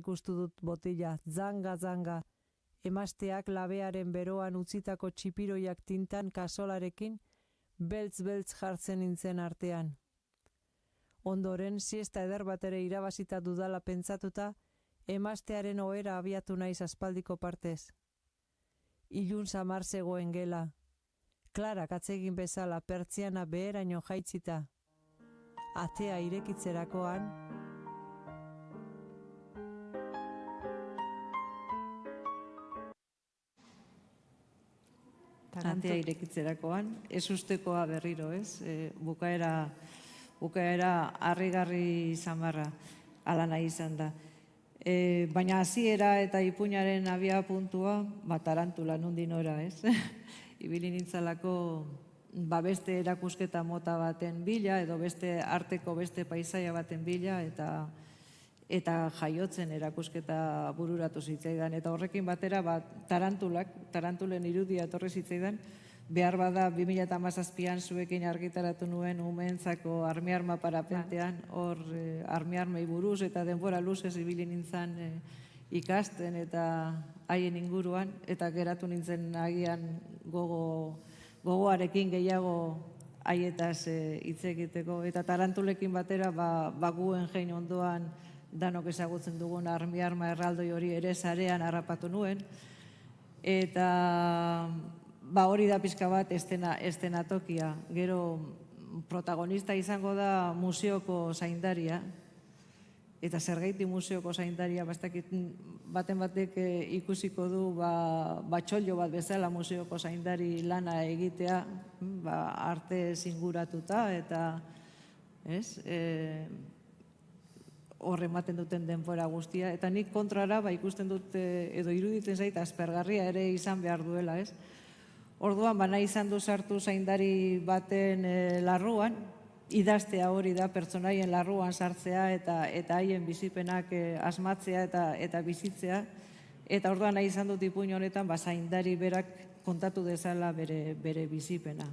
ikustu dut botila, zanga, emazteak labearen beroan utzitako txipiroiak tintan kasolarekin, beltz jartzen nintzen artean. Ondoren, siesta eder bat ere irabazita dudala pentsatuta, emaztearen ohera abiatu naiz aspaldiko partez. Ilun samar zegoen gela. Klarak atsegin bezala pertsiana beheraino jaitzita. Atea irekitzerakoan, Atea irekitzerakoan, ez ustekoa berriro, ez? Bukaera harrigarri samarra ala nahi izan da. Baina hasiera eta ipuinaren abia puntua, tarantula nondin ora, ez? Ibili nintzalako beste erakusketa mota baten bila, edo beste arteko beste paisaia baten bila, eta jaiotzen erakusketa bururatu zitzaidan. Eta horrekin batera, tarantulen irudia etorri zitzaidan, behar bada 2017an zuekin argitaratu nuen umeentzako armi-arma parapentean, hor armi-armei buruz eta denbora luzez ibili nintzen ikasten eta haien inguruan, eta geratu nintzen agian gogoarekin gehiago haietaz hitz egiteko. Eta tarantulekin batera, guen jein ondoan danok ezagutzen dugun armi-arma erraldoi hori ere sarean harrapatu nuen. Eta hori da pixka bat eszenatokia. Gero protagonista izango da museoko zaindaria. Eta zergaiti museoko zaindaria, baten batek ikusiko du txollo bat bezala museoko zaindari lana egitea, arte zinguratuta, eta hor ematen duten denbora guztia. Eta nik kontrara ikusten dut, edo iruditzen zait, aspergarria ere izan behar duela, ez? Orduan, nahi izan du sartu zaindari baten larruan, idaztea hori da, pertsonaien larruan sartzea eta haien bizipenak asmatzea eta bizitzea. Eta orduan nahi izan dut ipuin honetan, zaindari berak kontatu dezala bere bizipena.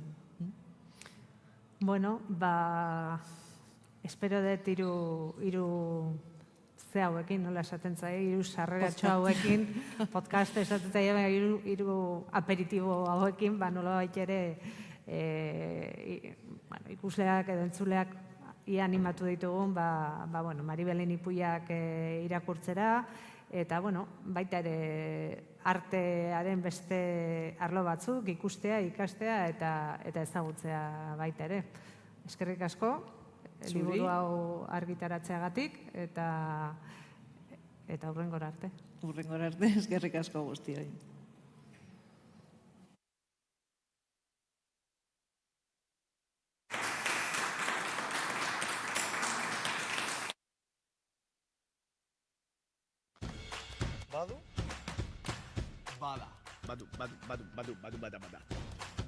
Bueno, espero dut hiru ze hauekin, nola esaten zaie, hiru sarreratxo hauekin, podcast esaten zaie, hiru aperitibo hauekin, nola baita ere ikusleak edo entzuleak ia animatu ditugun, Maribelen ipuiak irakurtzera, eta baita ere artearen beste arlo batzuk ikustea, ikastea eta ezagutzea baita ere. Eskerrik asko, liburu hau argitaratzeagatik, eta hurrengora arte. Hurrengora arte, eskerrik asko guztioi. Badu? Bada. Badu.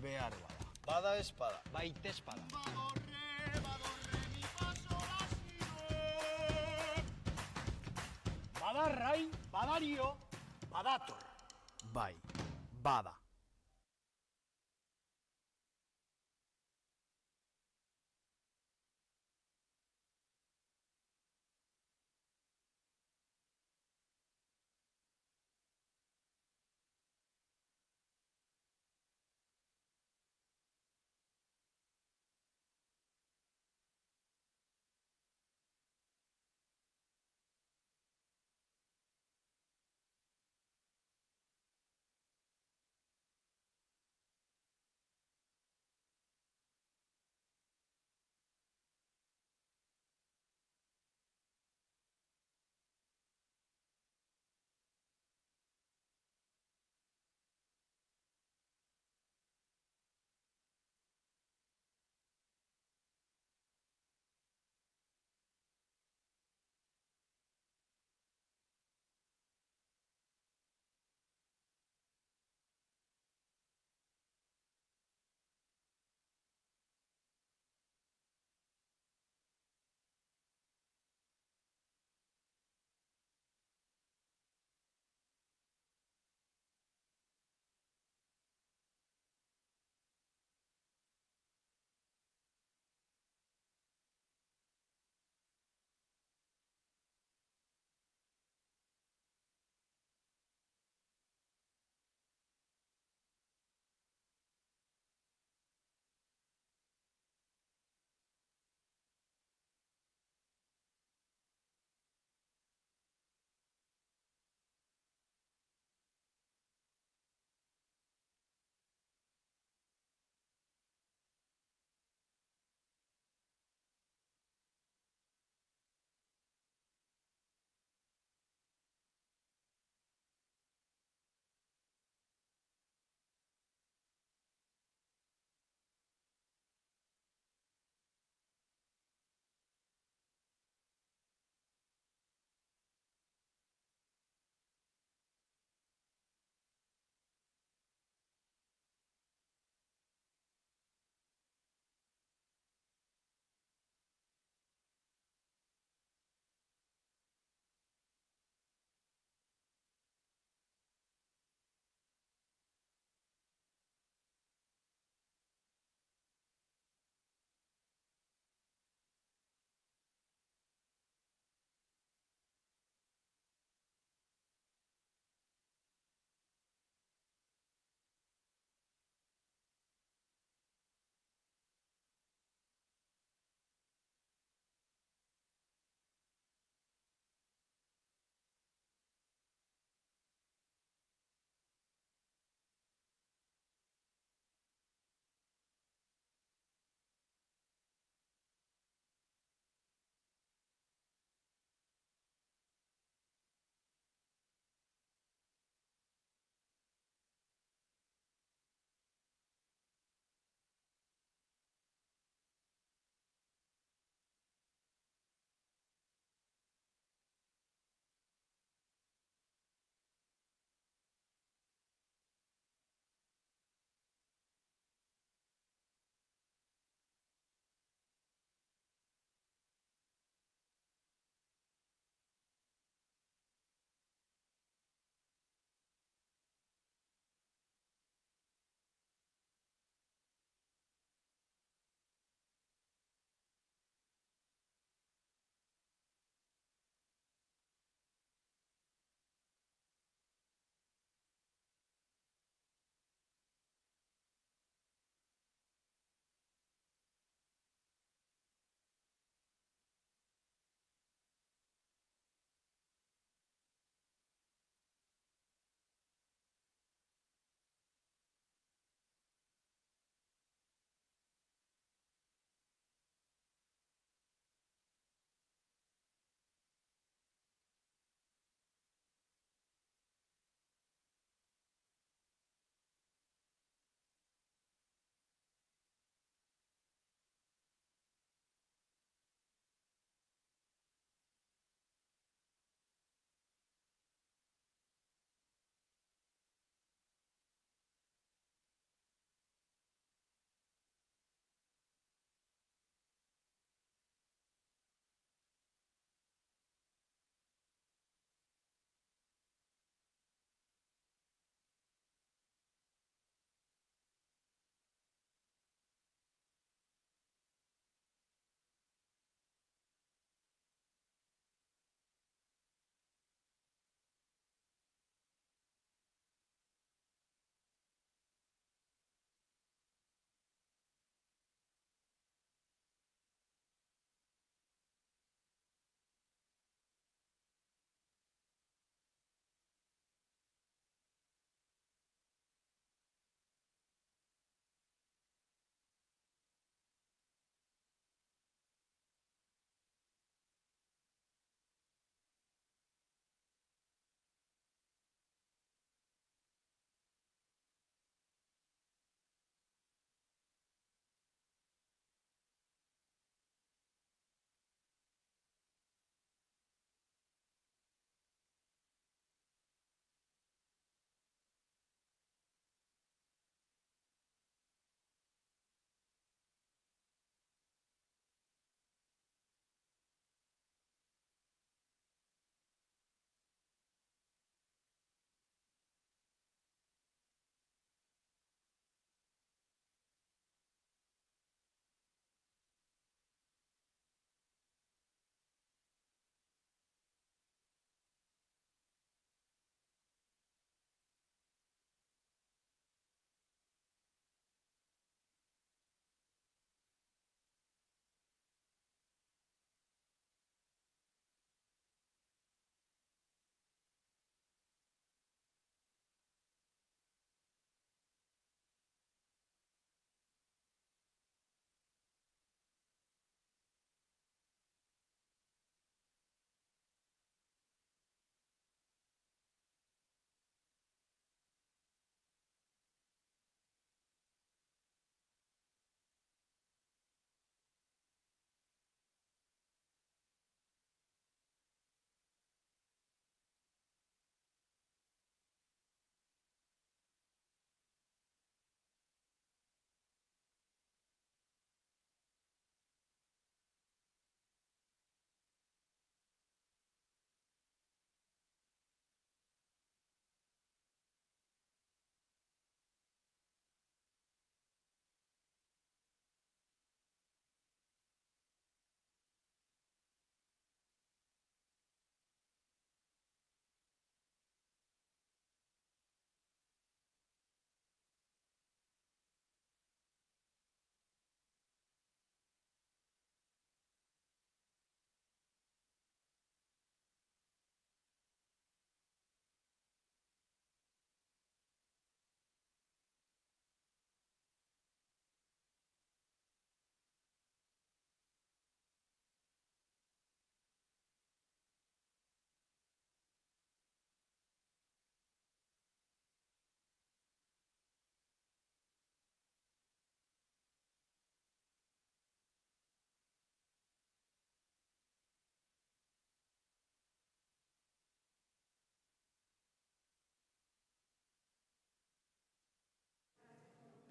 Behar bada. Bada espada. Baita espada. Badarrai, badario, badator. Bai, bada.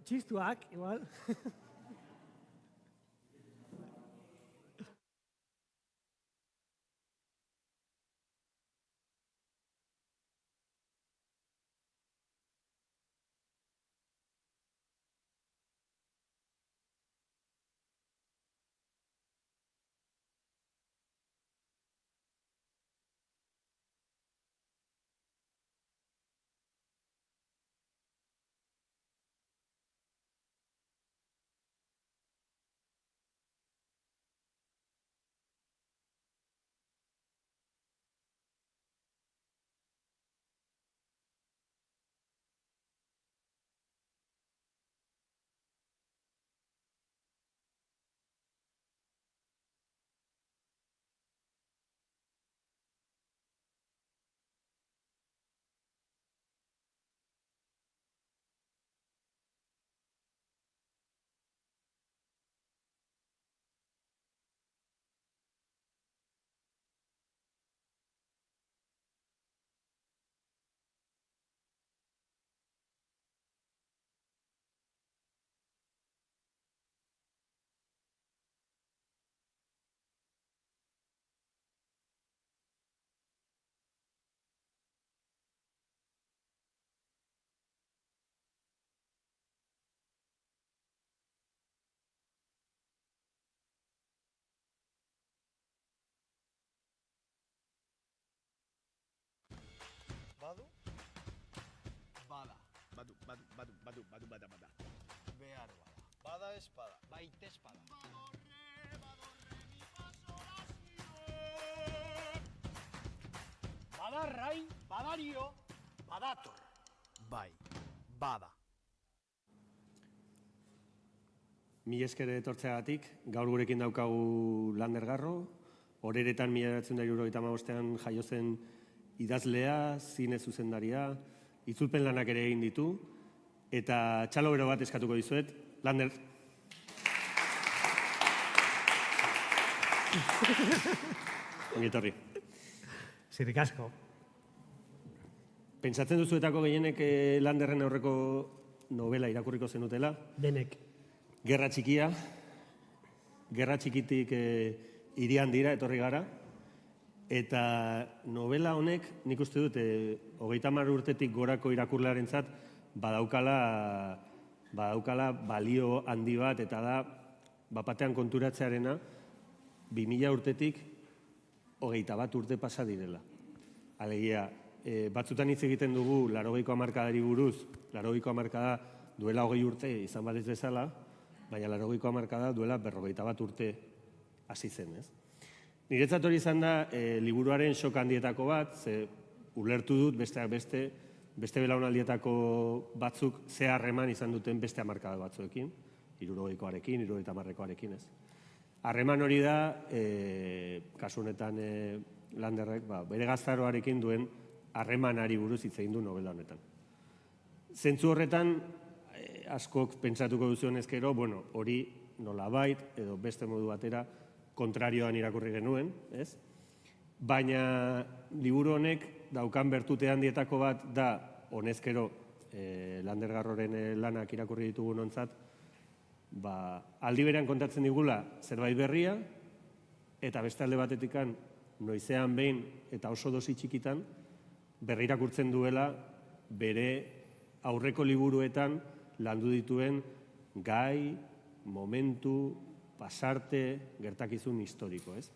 txistuak, igual. Badu? Bada. Badu, badu, badu, badu, badu, bada, bada. Behar bada. Bada espada. Baita espada. Badarrai, badario, badator. Bai, bada. Mi esker etortzeagatik, gaur gurekin daukagu Lander Garro, horeretan 1975ean jaio zen idazlea, zine zuzendaria, itzulpen lanak ere egin ditu, eta txalo bero bat eskatuko dizuet, Lander. Ongi etorri. Zirik asko. Pentsatzen duzuetako gehienek Landerren aurreko novela irakurriko zenutela? Denek. Gerra txikia, gerra txikitik hirian dira, etorri gara, eta novela honek, nik uste dut, 30 urtetik gorako irakurlearentzat badaukala balio handi bat, eta da, bapatean konturatzearena, 2000 urtetik 21 urte pasa direla. Alegia, batzutan hitz egiten dugu 80ko hamarkadari buruz, 80ko hamarkada duela 20 urte izan baliz bezala, baina 80ko hamarkada duela 51 urte hasi zen, ez? Niretzat hori izan da liburuaren sok handietako bat, ze ulertu dut besteak beste belaunaldietako batzuk ze harreman izan duten beste hamarkada batzuekin, 60koarekin, 70koarekin, ez? Harreman hori da, kasu honetan Landerrek, bere gaztaroarekin duen harremanari buruz hitz egin du novela honetan. Zentzu horretan, askok pentsatuko duzuen ezkero, hori nolabait, edo beste modu batera, kontrarioan irakurri genuen, ez? Baina liburu honek daukan bertute handietako bat da, honezkero, Lander Garroren lanak irakurri ditugun ontzat, aldi berean kontatzen digula zerbait berria, eta beste alde batetikan noizean behin eta oso dosi txikitan berri irakurtzen duela bere aurreko liburuetan landu dituen gai, momentu, pasarte, gertakizun historiko, ez?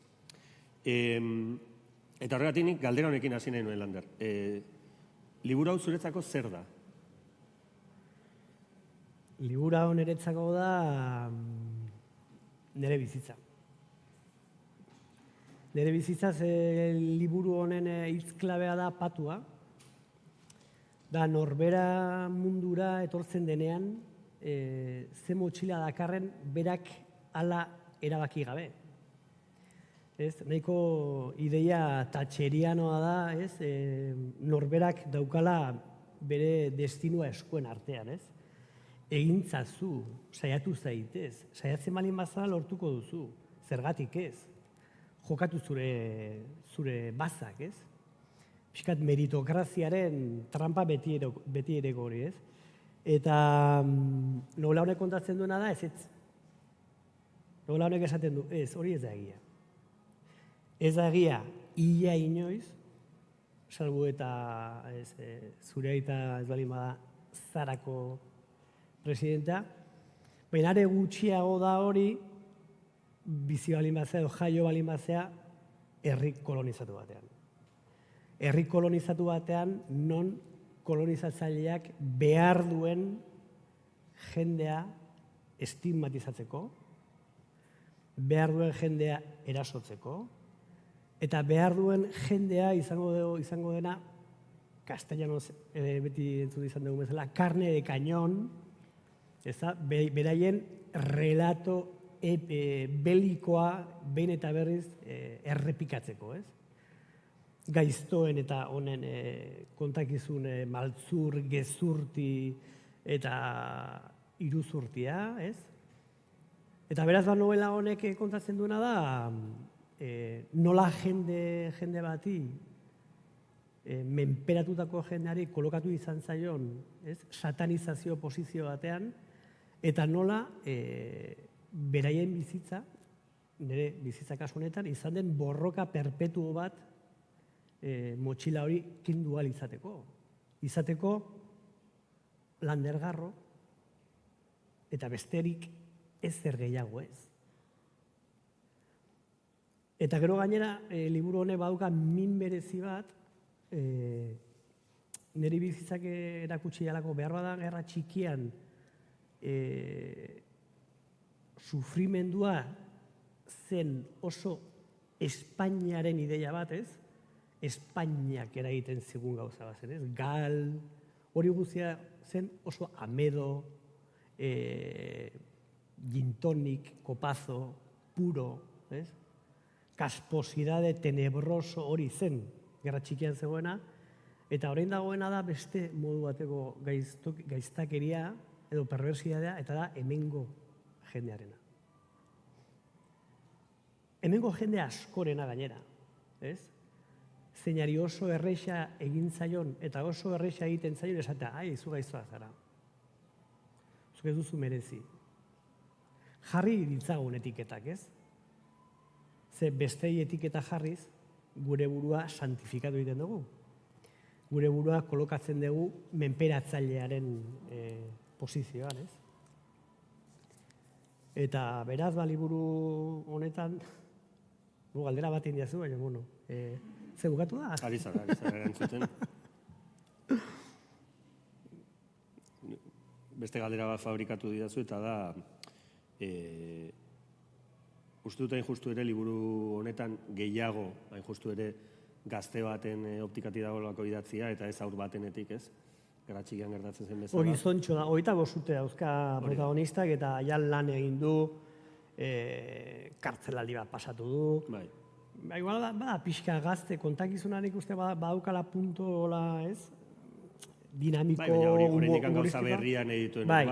Eta horregatik nik galdera honekin hasi nahi nuen, Lander. Liburu hau zuretzako zer da? Libura honeretzako da nire bizitza. Nire bizitza liburu honen hitz-klabea da patua. Da norbera mundura etortzen denean, ze motxila dakarren berak hala erabaki gabe. Nahiko ideia tatxerianoa da, norberak daukala bere destinua eskuen artean, ez? Egintzazu, saiatu zaitez, saiatzen balin bazara lortuko duzu, zergatik ez, jokatu zure bazak, ez? Piskat meritokraziaren trampa beti ere gori, ez? Eta novela honek kontatzen duena da, ez. Novela honek esaten du, ez, hori ez da egia. Ez da egia, ia inoiz, salbu eta zure aita ez baldin bada Zarako presidentea, baina are gutxiago da hori, bizi balin batzea, jaio balin batzea, herri kolonizatu batean. Herri kolonizatu batean, non kolonizatzaileak behar duen jendea estigmatizatzeko, behar duen jendea erasotzeko, eta behar duen jendea izango dena, castellanoz beti entzun izan dugu bezala, carne de cañón, beraien relato belikoa behin eta berriz errepikatzeko, ez? Gaiztoen eta honen kontakizun maltzur, gezurti eta iruzurtia, ez? Eta beraz novela honek kontatzen duena da, nola jende bati, menperatutako jendeari kolokatu izan zaion, satanizazio posizio batean, eta nola beraien bizitza, nire bizitza kasu honetan, izan den borroka perpetuo bat motxila hori kendu ahal izateko. Izateko landergarro eta besterik ez zer gehiago ez. Eta gero gainera, liburu honek baduka min berezi bat, niri bizitzak erakutsi jalako behar bada gerra txikian sufrimendua zen oso Espainiaren ideia bat, ez? Espainiak eragiten zigun gauza bat zen, ez? Gal, hori guztia zen oso amedo, gintonik, kopazo, puro, ez? Kasposidade tenebroso hori zen, gerra txikian zegoena, eta orain dagoena da beste modu bateko gaiztakeria edo perversidadea, eta da hemengo jendearena. Hemengo jende askorena gainera, ez? Zeinari oso erreixa egin zaion, eta oso erreixa egiten zaion esatea, ai, zu gaiztoa zara. Zuk ez duzu merezi. Jarri ditzagun etiketak, ez? Ze bestei etiketa jarriz, gure burua santifikatu egiten dugu. Gure burua kolokatzen dugu menperatzailearen posizioan, ez? Eta beraz, liburu honetan, galdera bat indiazu, baina, bueno, ze bukatu da? Ari zara erantzuten. Beste galdera bat fabrikatu didazu, eta da, uste dut hain justu ere, liburu honetan gehiago, hain justu ere, gazte baten optikati dagoelako idatzia, eta ez aur batenetik, ez? Geratxikian gertatzen zen bezala. Hori zontxo da, 25 urte dauzka protagonistak, eta ja lan egin du, kartzelaldi bat pasatu du. Bai. Igual bada pixka gazte, kontakizunarik uste badaukala punto, ez? Dinamiko, bai, baina hori indikan gauza berrian edituen. Bai,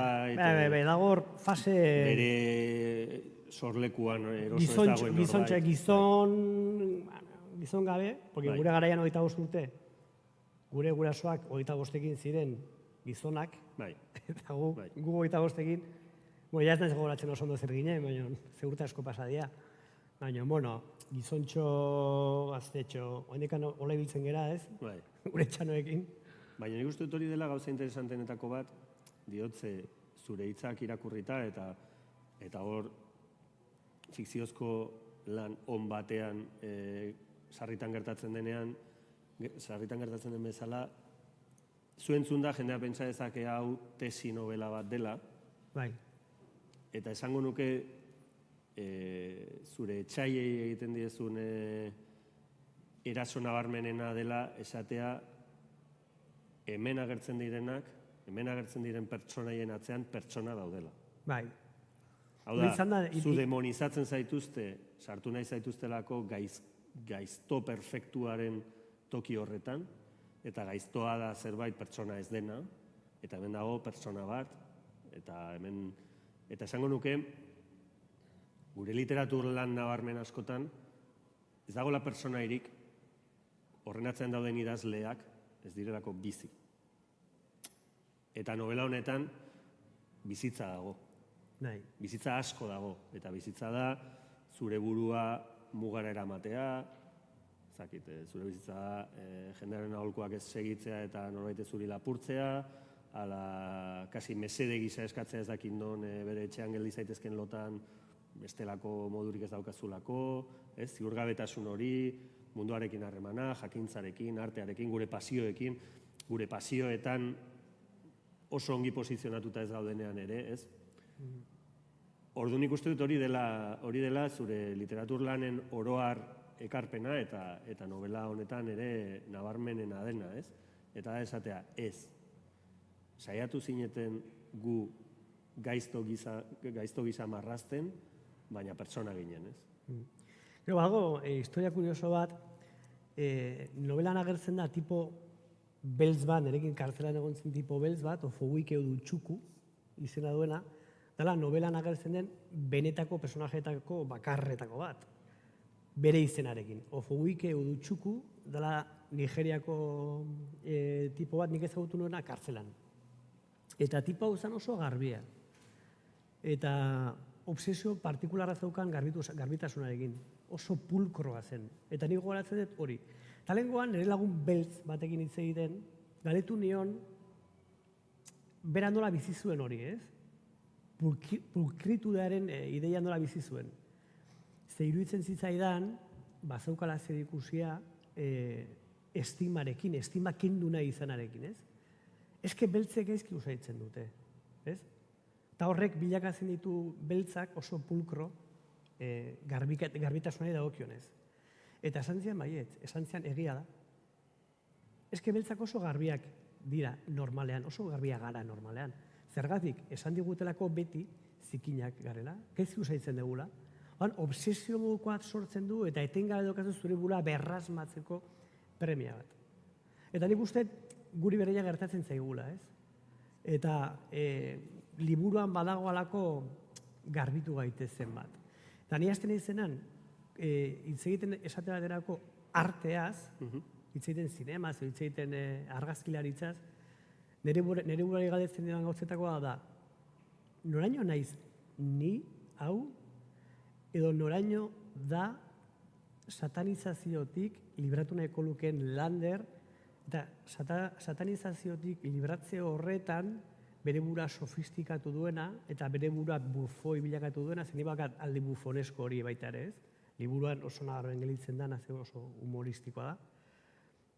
dagor fase... Bere sorlekuan eroso ez dagoen norbait. Gizon gabe, porque gure garaian 25 urte, gure gurasoak 25ekin ziren gizonak, eta gu 25ekin, ja ez naiz gogoratzen oso ondo zer ginen, baina ze urte asko pasadia. Baina, bueno, gizontxo, gaztetxo, oendekan hola ibiltzen gera, ez? Gure txanoekin. Baina nik uste dut hori dela gauza interesantenetako bat, diotze zure hitzak irakurrita eta hor fikziozko lan on batean sarritan gertatzen denean, sarritan gertatzen den bezala, zuentzun da jendea pentsa dezake hau tesi novela bat dela. Bai. Eta esango nuke zure etxaiei egiten diezun eraso nabarmenena dela esatea hemen agertzen diren pertsonaien atzean pertsona daudela. Bai. Hau da, zu demonizatzen zaituzte, sartu nahi zaituztelako gaizto perfektuaren toki horretan, eta gaiztoa da zerbait pertsona ez dena, eta hemen dago pertsona bat, eta esango nuke, gure literatur lan nabarmen askotan, ez dagoela pertsonairik, horren atzean dauden idazleak, ez direlako bizi. Eta novela honetan bizitza dago. Nahi. Bizitza asko dago. Eta bizitza da zure burua mugara eramatea, zure bizitza da jendearen aholkuak ez segitzea eta norbait ez zuri lapurtzea, ala kasi mesede gisa eskatzea ez dakit non bere etxean geldi zaitezken lotan bestelako modurik ez daukazulako, ziurgabetasun hori, munduarekin harremana, jakintzarekin, artearekin, gure pasioekin, gure pasioetan oso ongi posizionatuta ez daudenean ere, ez? Orduan ikuste dut hori dela zure literatur lanen oroar ekarpena eta novela honetan ere nabarmenena dena, ez? Eta da esatea, ez. Saiatu zineten gu gaizto gisa marrazten, baina pertsona ginen, ez? Gero, bago, historia kurioso bat, novelan agertzen da tipo beltz bat, nerekin kartzelan egon zen tipo beltz bat, Ofoguike edo txuku, izena duena, dela novelan agertzen den benetako personajeetako bakarretako bat, bere izenarekin. Ofoguike edo txuku, dela Nigeriako tipo bat nik ezagutu nuena kartzelan. Eta tipo hau zen oso garbia. Eta obsesio partikularra zeukan garbitasunarekin. Oso pulkroa zen. Eta nik gogoratzen dut hori. Talengoan nire lagun beltz batekin hitz egiten, galetu nion, bera nola bizi zuen hori, ez? Pulkritudearen ideia nola bizi zuen. Ze iruditzen zitzaidan, bazeukala zer ikusia, estimarekin, estima kendu nahi izanarekin, ez? Eske beltzek gaizki usaitzen dute, ez? Eta horrek bilakatzen ditu beltzak oso pulkro garbitasunari dagokionez. Eta esan zian baietz, esan zian egia da. Eske beltzak oso garbiak dira normalean, oso garbia gara normalean. Zergatik, esan digutelako beti zikinak garela, gaizki usaitzen dugula. Obsesio modukoak sortzen du eta etengabe daukazu zure burua berrasmatzeko premia bat. Eta nik uste guri bereia gertatzen zaigula, ez? Eta liburuan badago alako garbitu gaitezen bat. Eta ni hasten izenan, hitz egiten esate baterako arteaz, hitz egiten zinemaz, hitz egiten argazkilaritzaz, nire burari galdetzen dian gauzetakoa da, noraino naiz ni hau, edo noraino da satanizaziotik libratu nahiko lukeen Lander, eta satanizaziotik libratze horretan bere bura sofistikatu duena eta bere bura bufoi bilakatu duena, zen ibakat aldi bufonesko hori baita ere, ez? Liburuan oso nagarren gelitzen dana, oso humoristikoa da.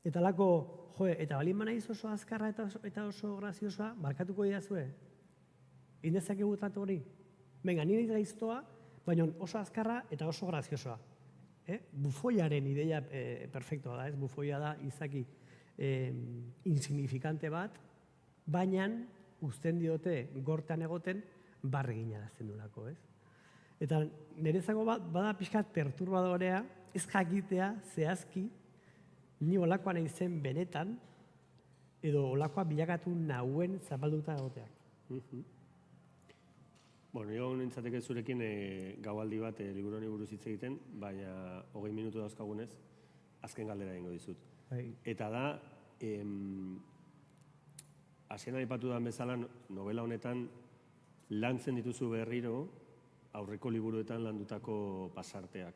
Eta lako, eta balin banaiz oso azkarra eta oso graziosoa, barkatuko idazue? Indezakegu tratu hori? Venga, nire gaiztoa, baina oso azkarra eta oso graziosoa. Bufoiaren ideia perfektoa da, ez? Bufoia da izaki insignifikante bat, baina uzten diote gortean egoten barregin arazten duelako, ez? Eta niretzako bada pixkat perturbadorea, ez jakitea zehazki, ni olakoa nahi zen benetan, edo olakoa bilakatu nauen zapalduta egoteak. Bueno, jo nintzateke zurekin gaualdi bat liburu honi buruz hitz egiten, baina 20 minutu dauzkagunez, azken galdera egingo dizut. Eta da, hasieran aipatu da bezala novela honetan lantzen dituzu berriro aurreko liburuetan landutako pasarteak.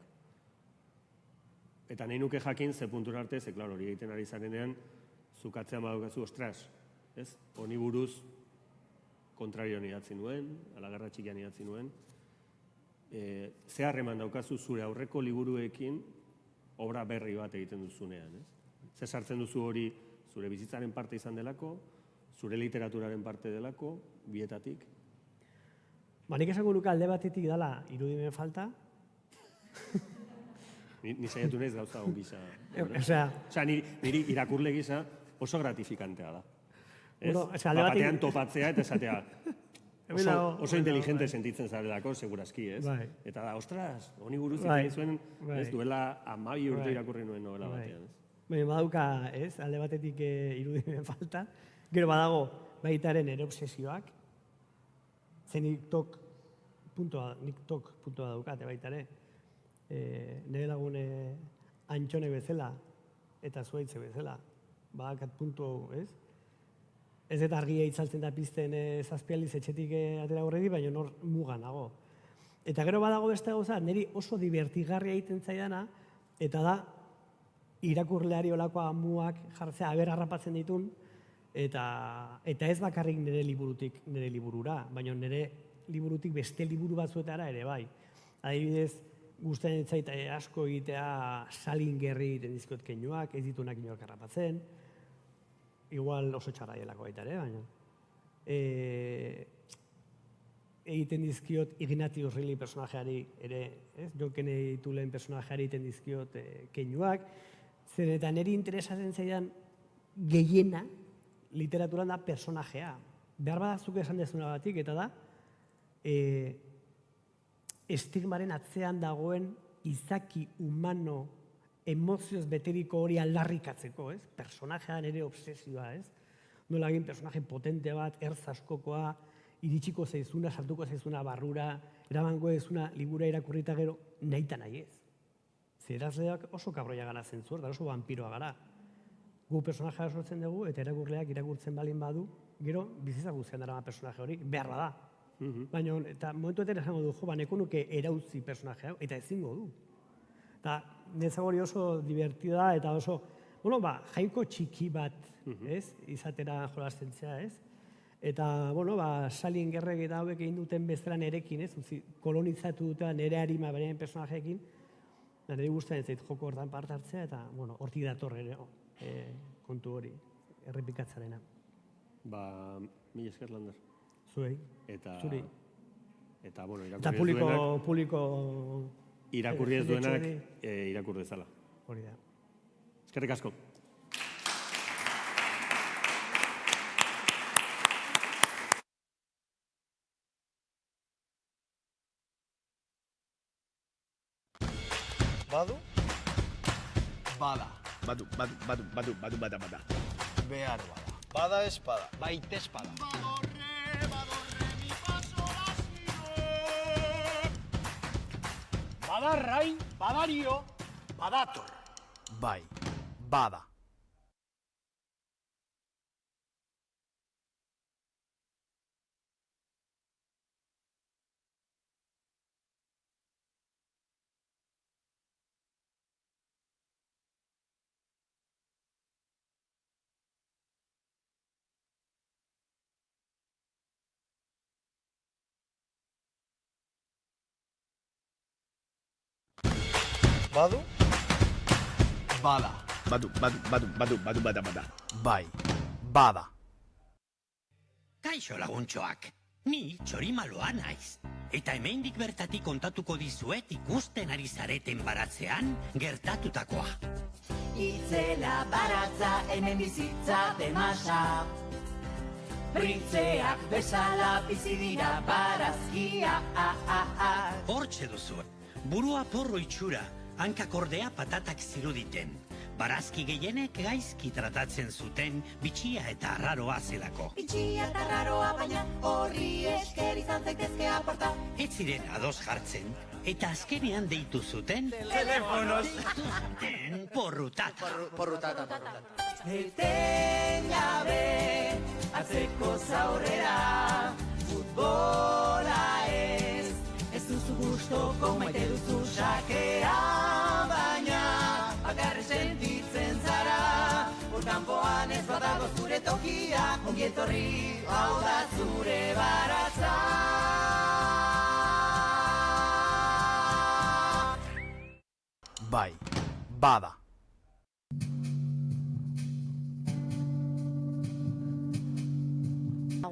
Eta nahi nuke jakin ze puntura arte, ze klar hori egiten ari zarenean, zukatzean badaukazu, ostras, ez? Honi buruz kontrarioan idatzi nuen, Alagarra txikian idatzi nuen. Ze harreman daukazu zure aurreko liburuekin obra berri bat egiten duzunean, ez? Ze sartzen duzu hori zure bizitzaren parte izan delako, zure literaturaren parte delako, bietatik? Nik esango nuke alde batetik dala irudimen falta. Ni saiatu naiz gauza on gisa. Osea, niri irakurle gisa oso gratifikantea da. Batean topatzea eta esatea oso inteligente sentitzen zarelako, segurazki, ez? Eta da, ostras, honi buruz egin zuen, ez duela 12 urte irakurri nuen novela batean. Badauka, ez, alde batetik irudimen falta. Gero badago baitaren ere obsesioak. Zen nik tok puntua daukate baitare. Nire lagun Antxone bezala eta Zuaitze bezala. Badakat puntu, ez? Ez eta argia itzaltzen da pizten zazpializ etxetik atera horredi, baina nor muga nago. Eta gero badago beste gauza, niri oso divertigarria egiten zaidana, eta da, irakurleari olako amuak jartzea aber harrapatzen ditun, eta ez bakarrik nire liburura, baina nire liburutik beste liburu batzuetara ere bai. Adibidez, gustatzen zait asko egitea Salingerri egiten dizkiot keinuak, ez ditunak inork harrapatzen, igual oso txarra delako baita ere, baina. Egiten dizkiot Ignatius Riley personajeari ere, Joken Itulen personajeari egiten dizkiot keinuak, zen eta niri interesatzen zaidan gehiena literaturan da personajea. Behar badazuk esan dezunagatik, eta da, estigmaren atzean dagoen izaki humano emozioz beteriko hori aldarrikatzeko, ez? Personajean ere obsesioa, ez? Nola egin personaje potente bat, ertz askokoa, iritsiko zaizuna, sartuko zaizuna barrura, eramango ezuna libura irakurrita gero, nahi eta nahi ez. Zerazleak oso kabroia gara zentzuer, da oso vampiroa gara. Gu personajea sortzen dugu, eta irakurleak irakurtzen balin badu, gero bizitza guztian darama personaje hori, behar da. Baina, eta momentuetan esango du, jo, neko nuke erautzi personajea, eta ezingo du. Eta nezago hori oso divertida eta oso, bueno, jainko txiki bat, ez? Izatera jolastentzea, ez? Eta, bueno, Salingerrek eta hauek egin duten bezala nerekin, ez? Kolonizatu dute nere harima beren personajeekin, nire gustatzen zait joko hortan parte hartzea, eta, bueno, hortik dator ere kontu hori, errepikatzarena. Mila esker, Lander. Zuei, zuri. Eta, bueno, Eta publiko... Irakurri ez duenak irakur dezala. Hori da. Eskerrik asko. Badu? Bada. Badu. Bada. Behar bada. Bada espada. Baita espada. Badarrai, badario, badator. Bai, bada. Badu? Bada. Bada. Bai, bada. Kaixo laguntxoak, ni txorimaloa naiz. Eta hemendik bertatik kontatuko dizuet ikusten ari zareten baratzean gertatutakoa. Itzela baratza hemen bizitza demasa. Printzeak bezala bizi dira barazkia. Hortxe duzu, burua porro itxura, hankak ordea patatak ziruditen. Barazki gehienek gaizki tratatzen zuten bitxia eta arraroa zelako. Bitxia eta arraroa baina horri esker izan zaitezke aporta. Ez ziren ados jartzen, eta azkenean deitu zuten Telefonos. porrutata. Eten jabe, atzeko zaurrera, futbola ez duzu gustoko maite duzu sakea, baina bakarri sentitzen zara, kanpoan ez badago zure tokia, ongi etorri hau da zure baratza. Bai, bada.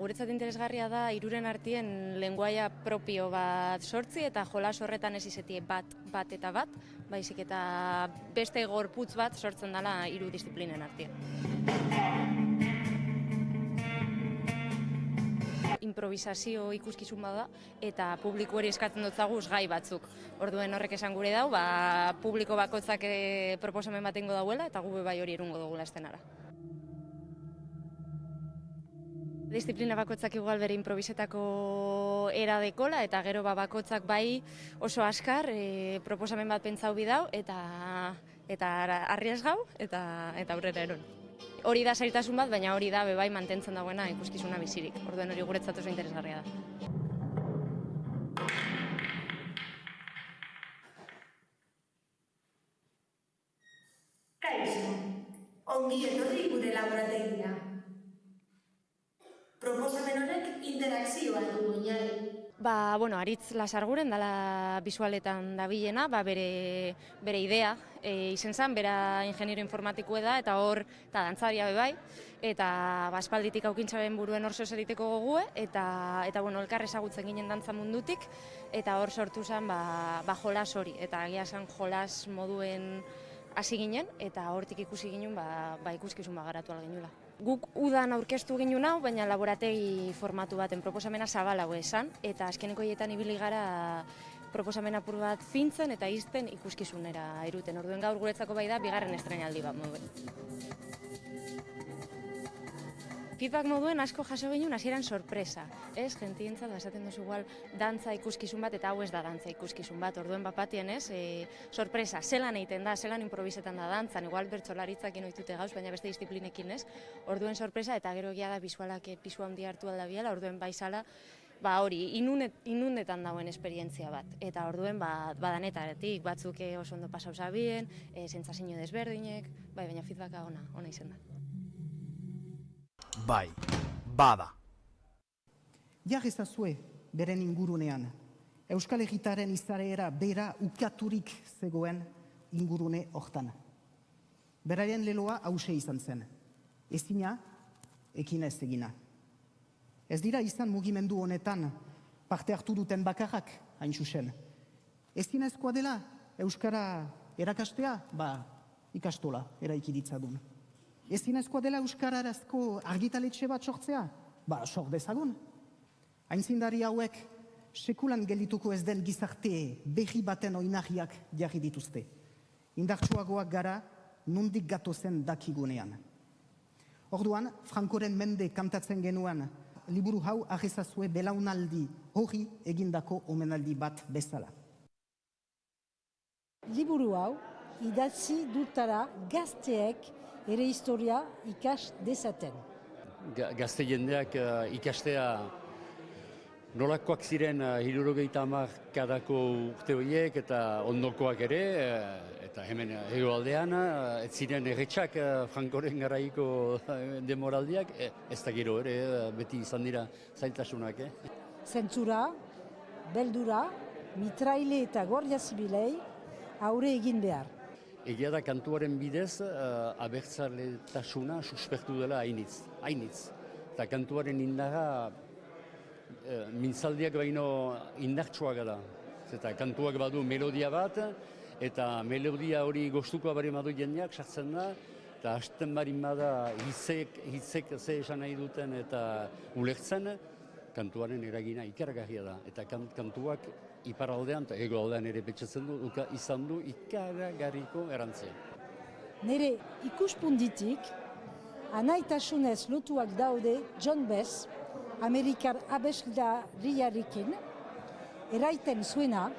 Guretzat interesgarria da hiruren artien lenguaia propio bat sortzi eta jolas horretan ez izetie bat eta bat, baizik eta beste gorputz bat sortzen dela hiru disiplinen artien. Improvisazio ikuskizun bada eta publikoari eskatzen dotzaguz gai batzuk. Orduen horrek esan gure dau, publiko bakotzak proposamen bat ingo dauela eta gube bai hori erungo dugula estenara. Disiplina bakotzak igual bere improvisetako era dekola eta gero bakotzak bai oso askar proposamen bat pentsau bidau eta arriesgau eta aurrera eron. hori da zailtasun bat, baina hori da bebai mantentzen dagoena ikuskizuna bizirik. Orduen hori guretzat oso interesgarria da. Kaixo, ongi etorri gure laborategia. Proposamen honek interakzioa du oinarri. Aritz Lasarguren dela bisualetan dabilena, bere idea izen zen, bera ingeniero informatikoa da, eta hor, eta dantzaria bebai, eta aspalditik aukintzaren buruen hor egiteko gogue, eta elkar ezagutzen ginen dantza mundutik, eta hor sortu zen jolas hori, eta agia zen jolas moduen hasi ginen, eta hortik ikusi ginen ikuskizun garatu algenula. Guk udan aurkeztu ginen hau, baina laborategi formatu baten proposamena zabalago esan, eta azkeneko hietan ibili gara proposamen apur bat fintzen eta izten ikuskizunera eruten. Orduen gaur guretzako bai da, bigarren estrenaldi bat moduen. Feedback moduen asko jaso ginen hasieran sorpresa. Ez, jentientzat, esaten duzu igual dantza ikuskizun bat, eta hau ez da dantza ikuskizun bat. Orduen bapatien sorpresa, zelan egiten da, zelan improvisetan da dantzan, igual bertsolaritzakin oitute gauz, baina beste disiplinekin ez. Orduen sorpresa, eta gero egia da bisualak pisu handia hartu aldabiela, orduen baizala, hori, inundetan dagoen esperientzia bat. Eta orduen badanetaretik, batzuk oso ondo pasau zabien, sentsazio desberdinek, baina feedbacka ona izan da. Bai, bada. Jar ezazue beren ingurunean. Euskal Herritaren izaera bera ukaturik zegoen ingurune hortan. Beraren leloa hause izan zen. Ezina, ekina ez egina. Ez dira izan mugimendu honetan parte hartu duten bakarrak, hain zuzen. Ezinezkoa dela Euskara erakastea, ikastola eraiki ditzadun. Ezinezkoa dela euskararazko argitaletxe bat sortzea? Sor dezagun. Aintzindari hauek sekulan geldituko ez den gizarte berri baten oinarriak jarri dituzte. Indartsuagoak gara nondik gatozen dakigunean. Orduan, Frankoren mende kantatzen genuen liburu hau arrezazue belaunaldi hori egindako omenaldi bat bezala. Liburu hau idatzi dutara gazteek ere historia ikas dezaten. Gazte jendeak ikastea nolakoak ziren 70 hamarkadako urte horiek eta ondokoak ere, eta hemen hegoaldean, ez ziren erretxak Frankoren garaiko demoraldiak, ez da gero ere, beti izan dira zailtasunak. Zentzura, beldura, mitraile eta guardia zibilei aurre egin behar. Egia da kantuaren bidez abertzaletasuna suspertu dela hainitz. Eta kantuaren indarra mintzaldiak baino indartsuak da. Eta kantuak badu melodia bat, eta melodia hori gostukoa bari badu jendeak sartzen da, eta hasten barin bada hitzek ze esan nahi duten eta ulertzen, kantuaren eragina ikargarria da. Eta kantuak iparraldean eta hegoaldean ere betxatzen du, izan du ikaragarriko erantzia. Nire ikuspunditik, anaitasunez lotuak daude John Bess, Amerikar abeslariarekin, eraiten zuena,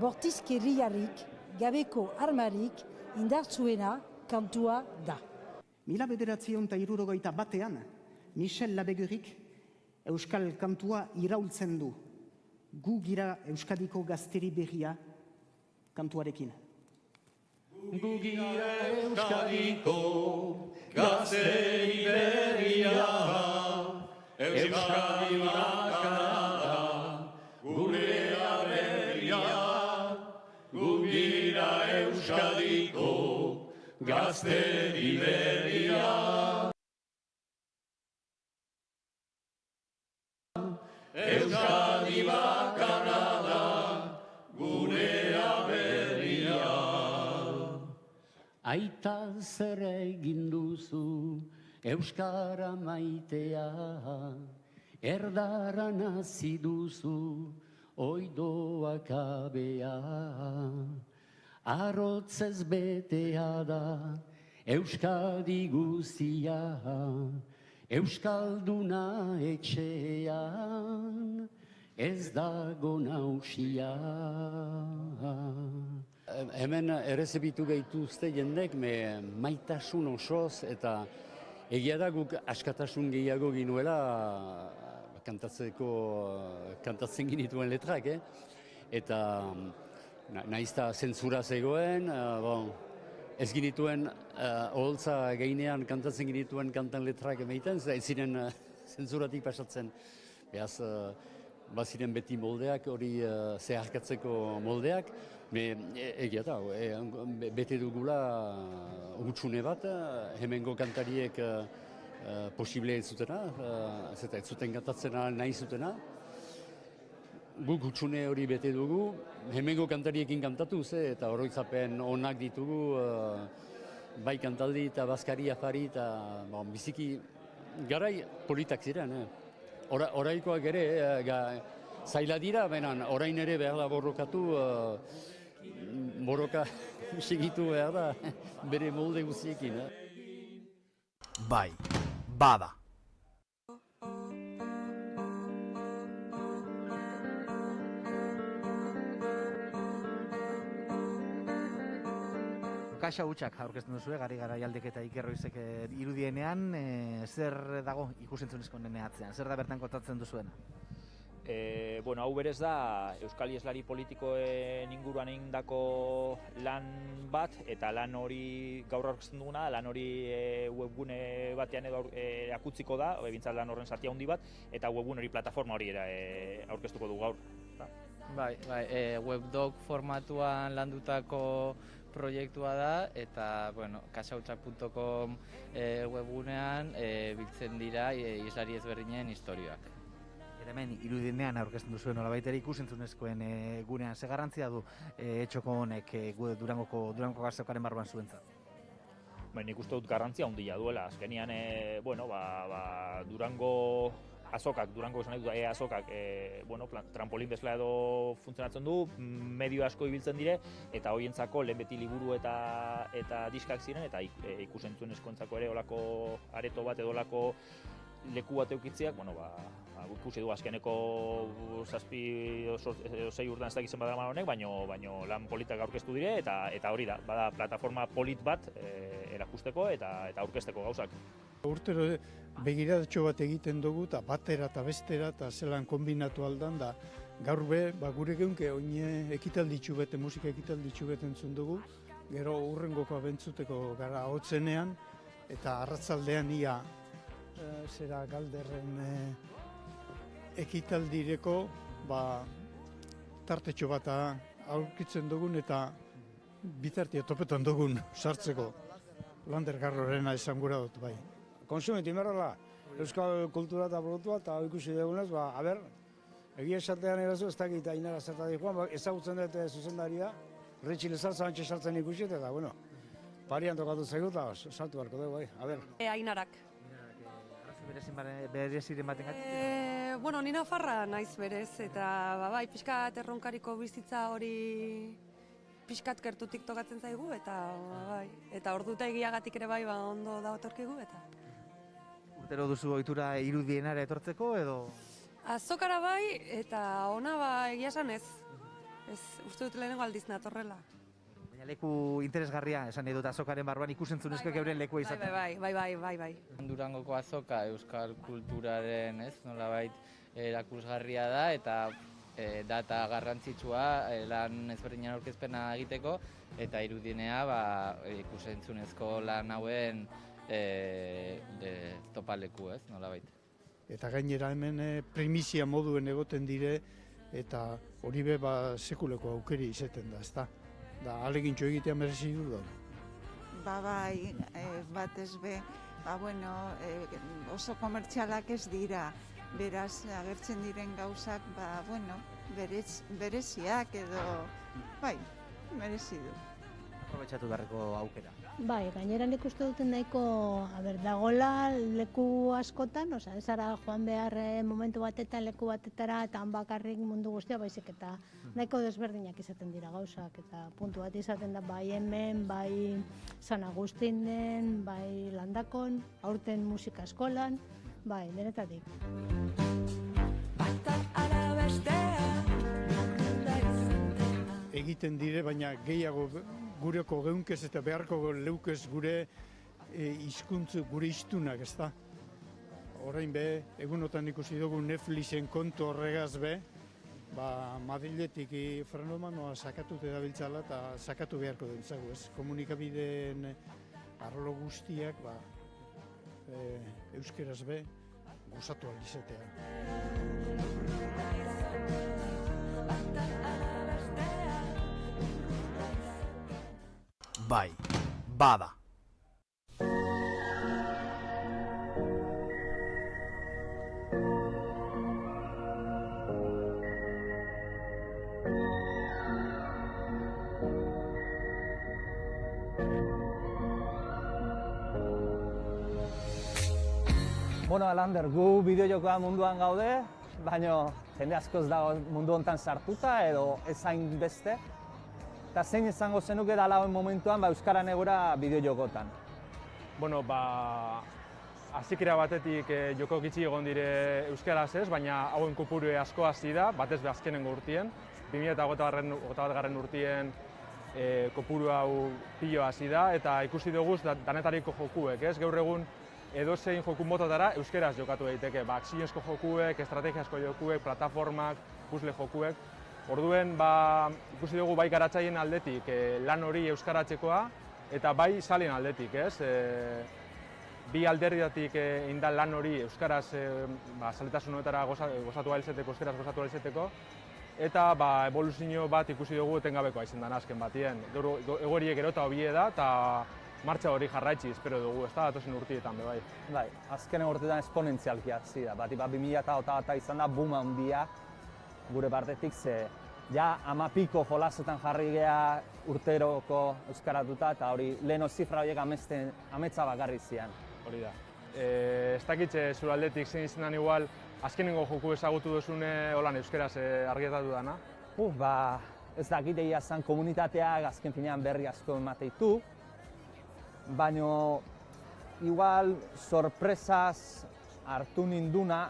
bortizkeriarik, gabeko armarik, indartzuena kantua da. 1961 Michel Labegurik euskal kantua iraultzen du. Gu gira Euskadiko gazteri berria kantuarekin. Gu gira Euskadiko gazteri berria, Euskadi bakarra da, gurea berria. Gu gira Euskadiko gazteri berria. Euskadi bakarra da, gurea berria. Aita zer egin duzu Euskara maitea, erdaran hasi duzu oidoak abea. Arrotzez betea da Euskadi guztia, Euskalduna etxean, ez dago nausia. Hemen errezebitu gaituzte jendek, maitasun osoz eta Egia da guk askatasun gehiago ginuela kantatzen ginituen letrak, eta naizta zentzura zegoen, ez ginituen oholtza gainean kantatzen ginituen kantan letrak emaiten, ez ziren zentzuratik pasatzen. Beaz, baziren beti moldeak, hori zeharkatzeko moldeak, egia da, bete dugula hutsune bat, hemengo kantariek posible ez zutena, ez zuten kantatzen nahi zutena. Guk hutsune hori bete dugu, hemengo kantariekin kantatuz, eta oroitzapen onak ditugu, bai kantaldi eta bazkari afari, eta biziki garai politak ziren. Oraikoak ere, zaila dira, baina orain ere behar da borrokatu, borroka segitu behar da, bere molde guztiekin. Bai, bada. Kaxa hutsak aurkezten duzue, Gari Garaialdek eta Iker Roizek irudienean, zer dago ikusentzunezko nene atzean, zer da bertan kontatzen duzuena? Hau berez da Euskal Ieslari politikoen inguruan egindako lan bat, eta lan hori gaur aurkezten duguna, lan hori webgune batean edo akutziko da, bintzat lan horren zati handi bat, eta webgune hori plataforma hori aurkeztuko du gaur. Bai, webdoc formatuan landutako proiektua da, eta kaxautsak.com webgunean biltzen dira islari ezberdinen historioak. Hemen irudienean aurkezten duzuen nolabait ere ikusentzunezkoen gunean, ze garrantzia du etxoko honek Durangoko Garzokaren barruan zuentzat? Nik uste dut garrantzia handia duela, azkenean Durango Durango esan nahi azokak, trampolin bezala edo funtzionatzen du, medio asko ibiltzen dire, eta horientzako lehen beti liburu eta diskak ziren, eta ikusentzunezkoentzako ere olako areto bat edo olako leku bat eukitziak, ikusi du azkeneko 7-6 urtean ez dakizen badara honek, baino lan politak aurkeztu dire, eta hori da, bada plataforma polit bat erakusteko eta aurkezteko gauzak. Urtero begiratxo bat egiten dugu, eta batera eta bestera, eta zelan kombinatu aldan, da gaur gure geunke oine ekitalditxu bete, musika ekitalditxu bete entzun dugu, gero urrengoko abentzuteko gara hotzenean, eta arratzaldean ia zera galderren ekitaldireko tartetxo bat aurkitzen dugun, eta bitartia topetan dugun sartzeko Lander Garrorena esan gura dut, bai. Konsumitu imerrela, euskal kultura eta produktua, eta ikusi dugunez, egia esatean erazu, ez dakit ainara zertatik joan, ezagutzen dut zuzendaria, Ritxi Lezartza antxe sartzen ikusi, eta parian tokatu zaigu, eta sartu beharko dugu, bai, Ainarak. Bereziren baten gatik? Ni nafarra naiz berez, eta pixkat erronkariko bizitza hori pixkat gertutik tokatzen zaigu, eta orduta egiagatik ere ondo dagotorkigu, eta... Urtero duzu ohitura irudienara etortzeko, edo? Azokara eta ona egia esan ez. Uste dut lehenengo aldiz natorrela. Baina leku interesgarria, esan edut azokaren barruan ikusentzunezkoek euren lekua izaten. Bai. Durangoko azoka euskal kulturaren, nolabait erakusgarria da, eta data garrantzitsua lan ezberdinan aurkezpena egiteko, eta irudienea ikusentzunezko lan hauen topaleku, nolabait. Eta gainera hemen primizia moduen egoten dire, eta hori sekuleko aukeri izaten da, ezta? Da, alegintxo egitea merezi du da. Batez be, oso komertzialak ez dira, beraz agertzen diren gauzak, bereziak edo, merezi du. Aprobetxatu beharreko aukera. Gainera nik uste duten nahiko, dagola leku askotan, ez ara joan behar momentu batetan, leku batetara, eta han bakarrik mundu guztia, baizik eta nahiko desberdinak izaten dira gauzak, eta puntu bat izaten da, bai hemen, bai San Agustinen, bai Landakon, aurten musika eskolan, denetatik. Egiten dire, baina gehiago gureko geunkez eta beharko leukez gure hizkuntz gure hiztunak, ez da. Orain be, egunotan ikusi dugu Netflixen kontu horregaz be, Madriletik fenomenoa sakatute dabiltzala eta sakatu beharko dutzagu, ez? Komunikabideen arlo guztiak euskeraz be gozatu alizatea. Bai, bada. Bueno, Alander, gu bideojokoa munduan gaude, baina jende askoz dago mundu hontan sartuta edo ez hain beste. Eta zein izango zenuke dala hoen momentuan euskaran egora bideojokotan? Bueno, hasiera batetik joko gitxi egon dire euskaraz ez, baina hauen kopuru asko hasi da, batez be azkenengo urtien. 2021. Urtien kopuru hau pilo hasi da, eta ikusi dugu danetariko jokuek, ez? Gaur egun edozein joku motatara euskaraz jokatu daiteke, akziozko jokuek, estrategiazko jokuek, plataformak, puzzle jokuek. Orduen, ikusi dugu bai garatzaileen aldetik lan hori euskaratzekoa eta bai salien aldetik, ez? Bi alderdiatik indan lan hori euskaraz saletasun honetara gozatu ahal euskaraz gozatu ahal izateko, eta evoluzio bat ikusi dugu etengabekoa izan da azken batien. Egoeriek gero eta hobie da, eta martxa hori jarraitzi espero dugu, ez da, datozen urtietan be bai. Bai, azkenen urteetan esponentzialki hasi da, 2021 izan da boom handia gure partetik, ze ja 10 jolasetan jarri gea urteroko euskaratuta, eta hori leheno zifra horiek ametsa bakarri zian. Hori da. Ez dakitze zure aldetik zein izan den igual, azkenengo joku ezagutu duzune holan euskaraz argietatu dana? Ez dakit egia zen komunitateak azken finean berri asko emateitu, baina igual sorpresaz hartu ninduna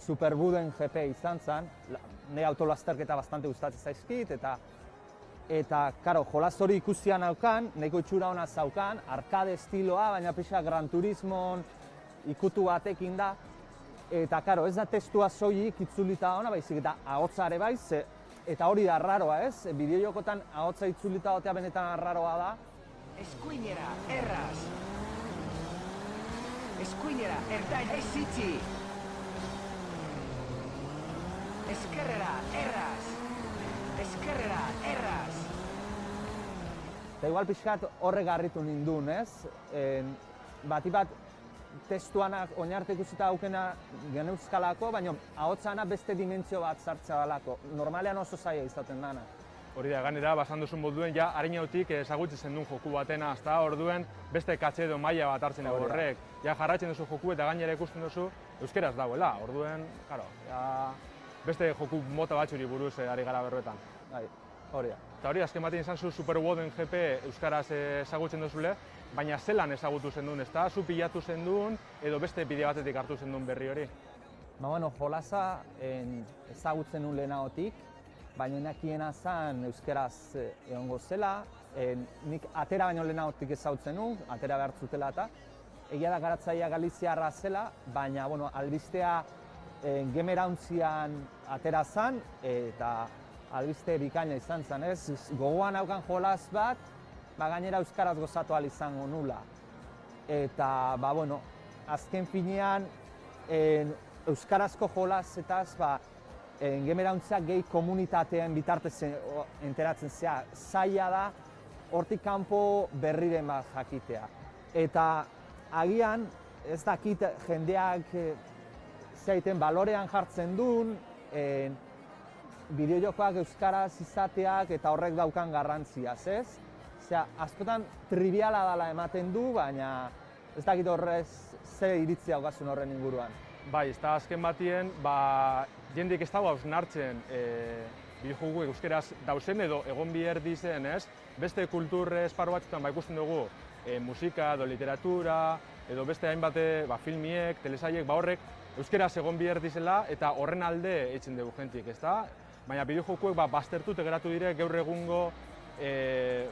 Superbuden GP izan zen, nire autolasterketa bastante gustatzen zaizkit, eta karo, jolaz hori ikusian naukan, nahiko itxura hona zaukan, arkade estiloa, baina pixa Gran Turismon ikutu batekin da, eta karo, ez da testua soilik itzulita hona, baizik eta ahotsa ere bai, eta hori da arraroa, ez? Bideojokotan ahotsa itzulita hotea benetan arraroa da. Eskuinera, erraz! Eskuinera, ertain, ez zitzi! Eskerrera, erraz! Eskerrera, erraz! Eta igual pixkat horrek garritu nindun, ez? Bati bat testuanak oinarte ikusita aukena geneuzkalako, baina ahotsana beste dimentsio bat sartzea dalako. Normalean oso zaila izaten dana. Hori da, ganera, basan duzun moduen, ja, harinautik ezagutzen duen joku batena, azta orduen beste katxe edo maila bat hartzen dugu horrek. Ja, jarraitzen duzu joku eta gainera ikusten duzu euskeraz dagoela, orduen, karo, beste joku mota batxuri buruz ari gara berruetan. Hori da. Eta hori, azken batean izan zu Superwoden GP euskaraz ezagutzen duzule, baina zelan ezagutu zen duen, ezta? Zu pilatu zen duen, edo beste bide batetik hartu zen duen berri hori? Jolasa ezagutzen nuen lehenagotik, baina nakiena zen euskaraz egongo zela, nik atera baino lehenagotik ezagutzen nuen, atera behar zutela eta, egia da garatzaia Galiziarra zela, baina albistea gemerauntzian atera zen, eta albiste bikaina izan zen, ez? Gogoan haukan jolaz bat, gainera euskaraz gozatu ahal izango nula. Eta, azken finean, euskarazko jolazetaz, gemerauntziak gehi komunitateen bitartez enteratzen zea. Zaila da, hortik kanpo berriren bat jakitea. Eta agian, ez dakit jendeak zaiten balorean jartzen duen, bideojokoak euskaraz izateak eta horrek daukan garrantziaz, ez? Askotan triviala dela ematen du, baina ez dakit horrez zer iritzia daukazun horren inguruan. Bai, ez da azken batien, jendeek ez dago hausnartzen bideojokoak euskaraz dauzen edo egon behar dizen, ez? Beste kultur esparru batzutan ikusten dugu musika edo literatura edo beste hainbat filmiek, telesaiek, horrek euskaraz egon behar dizela eta horren alde eitzen dugu jentik, ez da? Baina bideojokoek baztertute geratu dire gaur egungo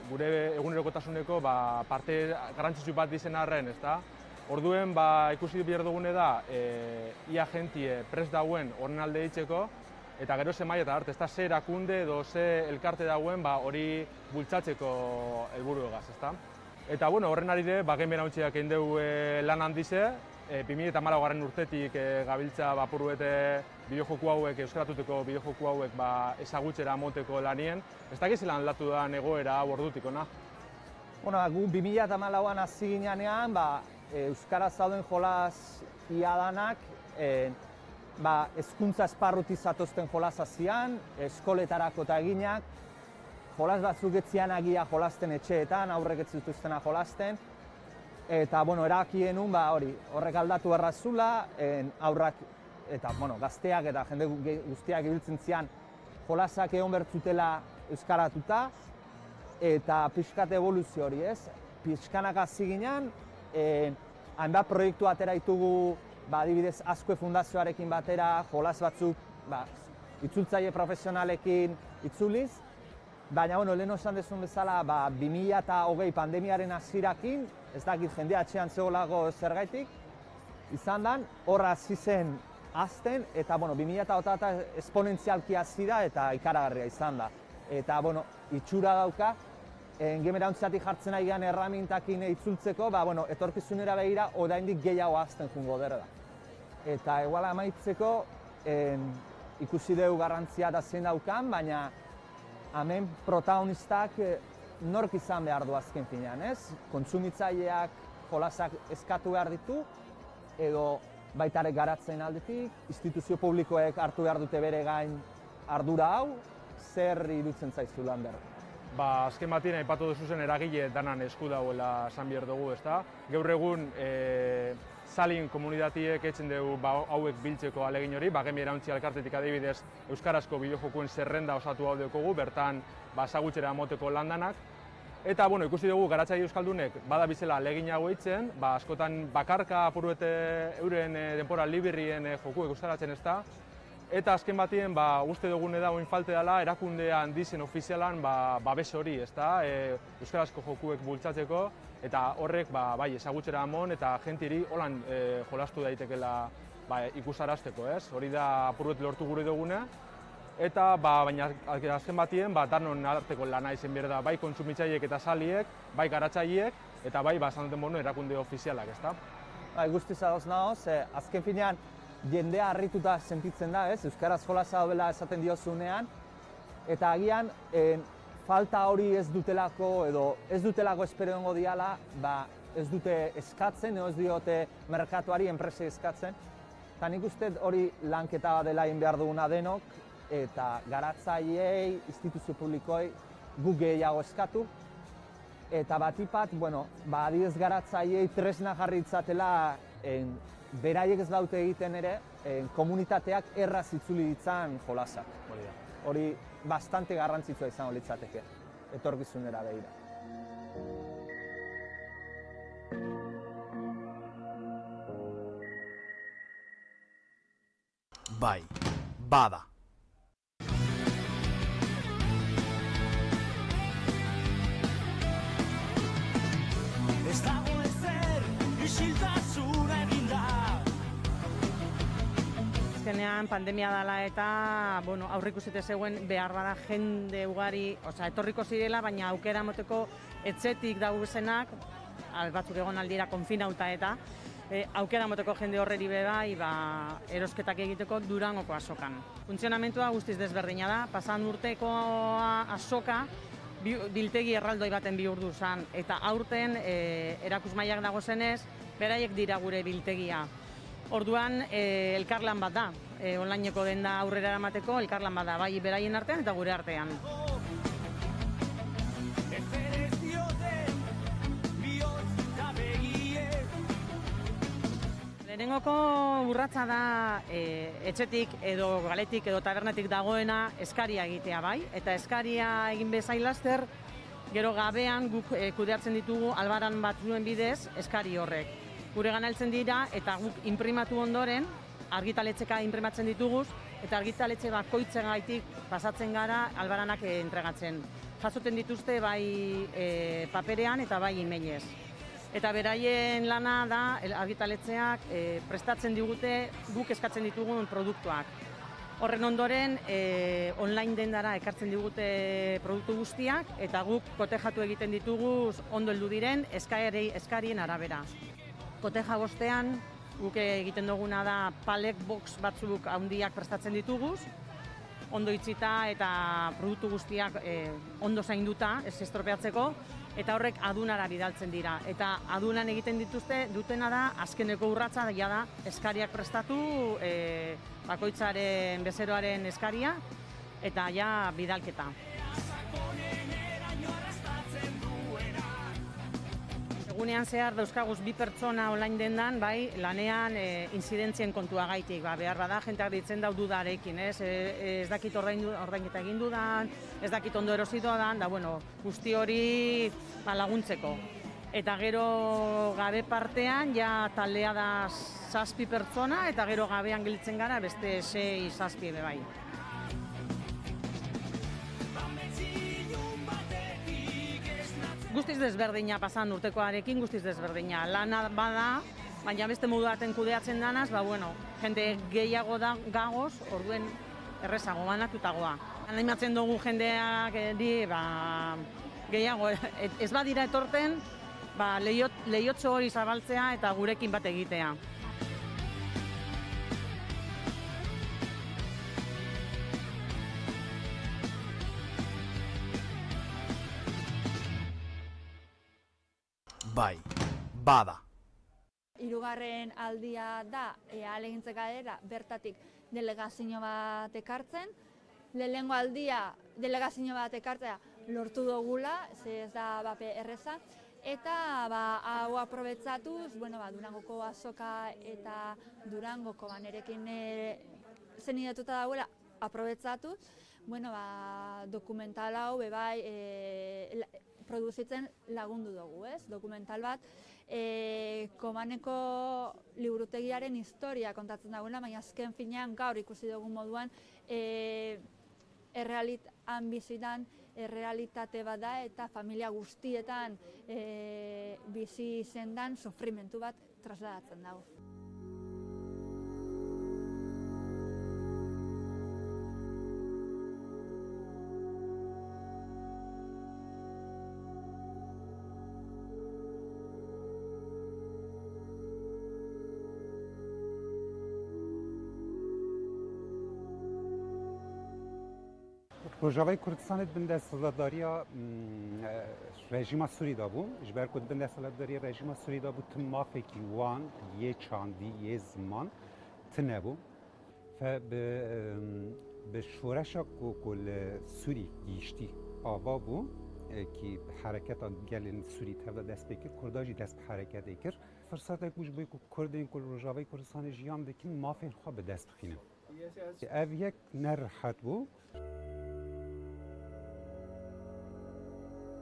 gure egunerokotasuneko parte garrantzitsu bat dizen arren, ezta? Orduen ikusi behar dugune da, ia jentie prest dauen horren alde ditzeko, eta gero ze maila eta arte, ezta ze erakunde edo ze elkarte dauen hori bultzatzeko helburu egaz, ezta? Eta horren arire, genbera untxeak egin dugu lan handize, 2014 urtetik gabiltza apurruete bideojoku hauek, euskaratuteko bideojoku hauek ezagutxera moteko lanien. Ez dakiz lan aldatu da egoera hau ordutik, ona? Gu 2014an hasi ginean, euskaraz zauden jolas iadanak, hezkuntza esparrutik zatozten jolas hazian, eskoletarako eta eginak, jolas batzuk etzian agia jolasten etxeetan, aurrek ez zituztena jolasten, eta erabaki genuen horrek aldatu errazula, aurrak eta gazteak eta jende guztiak ibiltzen zian jolasak egon bertzutela euskaratuta, eta pixkat evoluzio hori, ez? Pixkanak hasi ginean, hainbat proiektu atera ditugu, adibidez Azkue Fundazioarekin batera, jolas batzuk itzultzaile profesionalekin itzuliz, baina lehen esan dezun bezala 2020 pandemiaren hasierakin, ez dakit jendea atxean zegoelako zergaitik, izan dan, horra hasi zen hazten, eta 2020 esponentzialki hasi da eta ikaragarria izan da. Eta itxura dauka, gemerauntzatik jartzen ari gehan erramintakin itzultzeko, etorkizunera begira oraindik gehiago hazten jungo dira. Eta igual amaitzeko ikusi dugu garrantzia da zein daukan, baina hemen protagonistak nork izan behar du azken finean, ez? Kontsumitzaileak jolasak eskatu behar ditu, edo baitare garatzen aldetik, instituzio publikoek hartu behar dute bere gain ardura hau, zer iruditzen zaizu lan behar? Azken batien aipatu duzu zen eragile danan esku dagoela esan behar dugu, ezta? Gaur egun Salin komunidatiek etzen dugu hauek biltzeko alegin hori, genbera untzi elkartetik adibidez euskarazko bideojokuen zerrenda osatu hau dugu, bertan ezagutxera moteko landanak. Eta ikusi dugu garatzaile euskaldunek badabizela alegin hau eitzen, askotan bakarka apurruete euren denpora libirrien jokuek euskaratzen ez da. Eta azken batien uste dugune da oin falte dela erakundean dizen ofizialan babes hori, ezta? Euskarazko jokuek bultzatzeko, eta horrek bai ezagutxera amon eta jentiri holan jolastu daitekela ikusarazteko, ez? Hori da apurruet lortu gure dugune. Eta baina azken batien danon arteko lana izen behar da, bai kontsumitzaileek eta saliek, bai garatzaileek, eta bai esan duten erakunde ofizialak, ezta? Guztiz adoz nahoz, azken finean jendea harrituta sentitzen da, ez? Euskaraz jolasa dobela esaten diozunean, eta agian falta hori ez dutelako edo ez dutelako espero dengo diala, ez dute eskatzen, edo ez diote merkatuari enpresei eskatzen. Eta nik uste hori lanketa dela egin behar duguna denok, eta garatzaileei, instituzio publikoei guk gehiago eskatu. Eta batipat, adibidez garatzaileei tresna jarri ditzatela beraiek ez daute egiten ere, komunitateak erraz itzuli ditzan jolasak. Hori bastante garrantzitsua izango litzateke, etorkizunera begira. Bai, bada. Ez dago ezer, isiltasuna egin da. Azkenean pandemia dela eta aurreikusite zegoen behar bada jende ugari, etorriko zirela, baina aukera moteko etxetik dauzenak, batzuk egon aldira konfinauta eta aukera moteko jende horreri bai erosketak egiteko Durangoko azokan. Funtzionamentua guztiz desberdina da, pasan urteko azoka biltegi erraldoi baten bihurtu zen, eta aurten erakusmaiak dago zenez, beraiek dira gure biltegia. Orduan, elkarlan bat da, onlineko denda aurrera eramateko, elkarlan bat da, bai beraien artean eta gure artean. Lehenengoko urratsa da etxetik edo galetik edo tabernetik dagoena eskaria egitea bai, eta eskaria egin bezain laster, gero gabean guk kudeatzen ditugu albaran batzuen bidez eskari horrek. Gure ganaltzen dira eta guk inprimatu ondoren, argitaletxeka inprimatzen dituguz, eta argitaletxe bakoitzegaitik pasatzen gara albaranak entregatzen. jasoten dituzte bai paperean eta bai emailez. Eta beraien lana da, argitaletxeak prestatzen digute guk eskatzen ditugun produktuak. Horren ondoren, online dendara ekartzen digute produktu guztiak, eta guk kotejatu egiten ditugu ondo heldu diren eskarien arabera. Koteja bostean, guk egiten duguna da palek box batzuk handiak prestatzen dituguz, ondo itxita eta produktu guztiak ondo zainduta, ez estropeatzeko, eta horrek adunara bidaltzen dira. Eta adunan egiten dutena da, azkeneko urratsa da eskariak prestatu, bakoitzaren bezeroaren eskaria, eta ja bidalketa. Egunean zehar dauzkaguz 2 pertsona online dendan, bai, lanean inzidentzien kontua gaitik, behar bada, jenteak ditzen dau dudarekin, ez dakit ordainketa egin dudan, ez dakit ondo erosi dudan, da, bueno, guzti hori laguntzeko. Eta gero gabe partean, ja taldea da 7 pertsona, eta gero gabean gelditzen gara beste 6-7 bai. Guztiz desberdina pasan urtekoarekin, guztiz desberdina. Lana bada, baina beste modu baten kudeatzen danaz, jende gehiago da gagoz, orduen errezago, banatutagoa. Animatzen dugu jendeak gehiago, ez badira etorten, lehiotxo hori zabaltzea eta gurekin bat egitea. Bai, bada. Hirugarren aldia da, ahalegintzen gara bertatik delegazio bat ekartzen. Lehenengo aldia delegazio bat ekartzea lortu dugula, ez da bape erreza. Eta hau aprobetsatuz, Durangoko azoka eta Durangoko banerekin zenidatuta dagoela aprobetsatuz, dokumental hau bebai produzitzen lagundu dugu, ez? Dokumental bat, Komaneko liburutegiaren historia kontatzen dagoela, baina azken finean gaur ikusi dugun moduan errealitan bizitan, errealitate bat da eta familia guztietan bizi zendan sofrimentu bat trasladatzen dago. Rojavayê Kurdistanê bin desthilatdariya rejima Sûrî da bû, ji ber ku bin desthilatdariya rejima Sûrî da bû tim mafekî wan yê çandî yê ziman tune bû. Fe bi şoreşa ku li Sûrî gîştî ava bû ki hereketa gelên Sûrî tevda dest pê kir, Kurda jî dest bi hereketê kir. Firsatek bû ji bo ku Kurdên ku Rojavayê Kurdistanê jiyan dikin mafên xwe bi dest bixînin. Ev yek nerihet bû.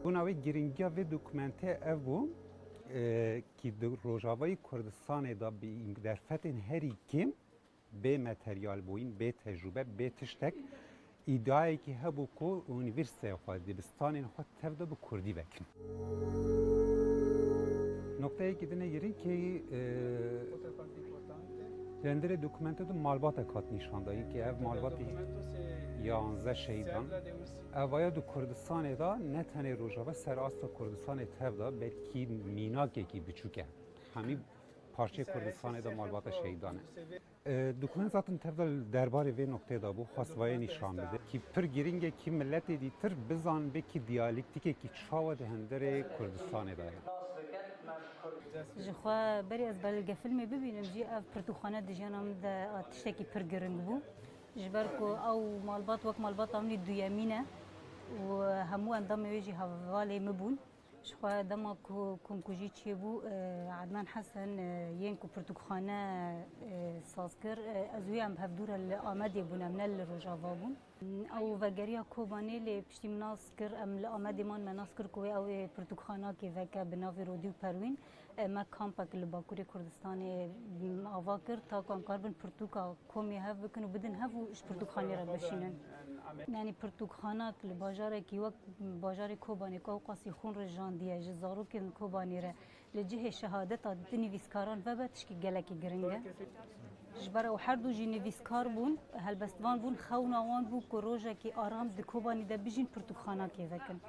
Buna ve giringiya ve dokumente ev bû ki Rojavayê Kurdistanê da bi derfetên herî kim bê materyal bûyîn, bê tecrübe, bê tiştek îdiayekî hebû ku unîversîteya xwe, dibistanên xwe tevda bi Kurdî vekin. Noktayekî dine girin ki lenderê dokumente de malbatek hat nîşandayî ki ev malbatî 11 şehîdan. Evaya du Kurdistanê da ne tenê Rojava serasta Kurdistanê tevda belkî mînakekî biçûk e. Hemî parçeyê Kurdistanê da malbata şehîdan e. Dokument zaten tevda derbarê vê nokteyê da bû xwestvayê nîşan bide ki pir giringekî milletê dîtir bizan vekî diyalektikekî çawa di henderê Kurdistanê da ye. Ji xwe berê ez belge filmê bibînim jî ev pirtûxane di jiyana min de tiştekî pir giring bû. Ji ber ku ew malbat wek malbata min duyemîn e û hemû endamê wê jî hevalê min bûn. Ji xwe dema ku jî çêbû Adnan Hesen yên ku pirtûxane saz kir ez wê em hevdûre li Amedê bûn em ne li Rojava bûn. Ew vegeriya Kobanê lê piştî min nas kir em li Amedê man me nas kir ku wê ew ê pirtûxanakê veke bi navê Rodî û Perwîn اما کامپک لباکوری کردستان آوا کرد تا کانکار بن پرتوکا کومی هف بکن و بدن هف و اش پرتوکخانی را بشینن یعنی پرتوکخانه که لباجاره کی وقت باجار کوبانی کو قاسی خون رجان دیه جزارو که کوبانی را لجه شهادت دنی ویسکاران و بتش کی گلکی گرنگه جبر و هر دو جی نویسکار بون هلبستوان بون خوناوان بو کروجا کی آرام د کوبانی د بجین پرتوکخانه کی وکن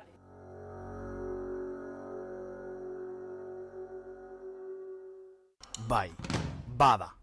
Bai, bada.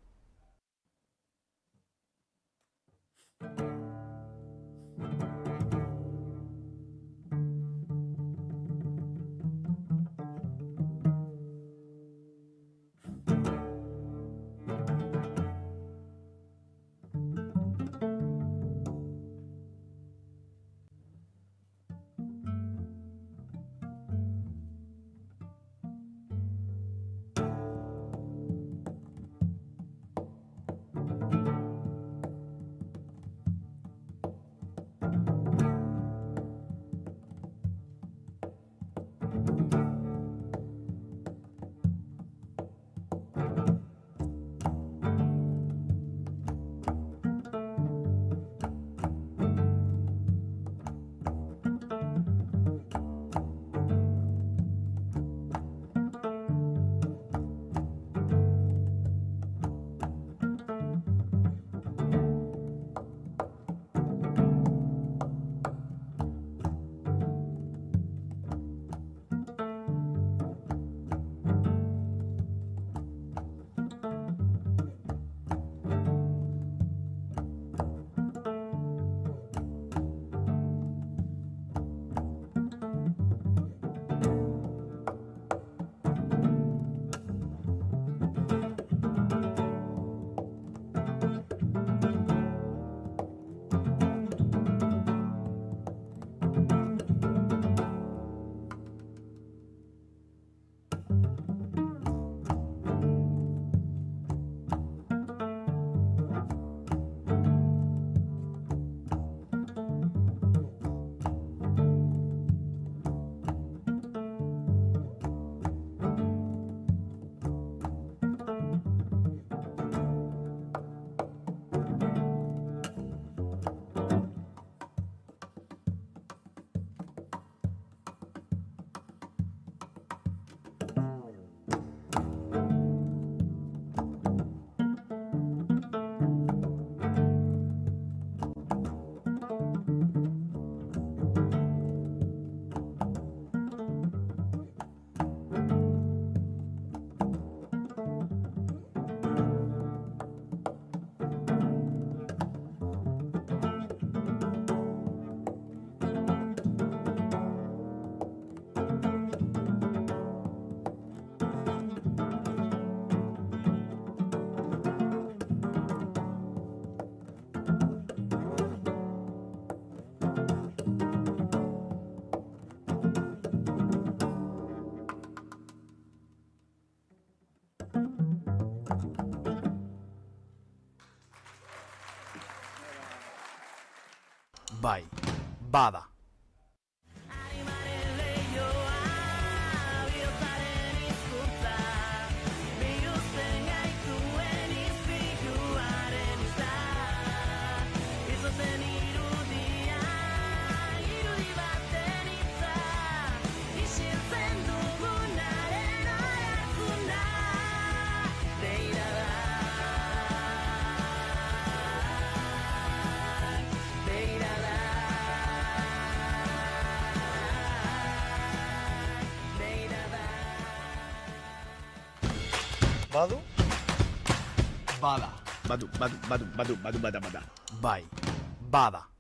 Bai, bada. Badu? Bada. Badu, bada. Bai, bada.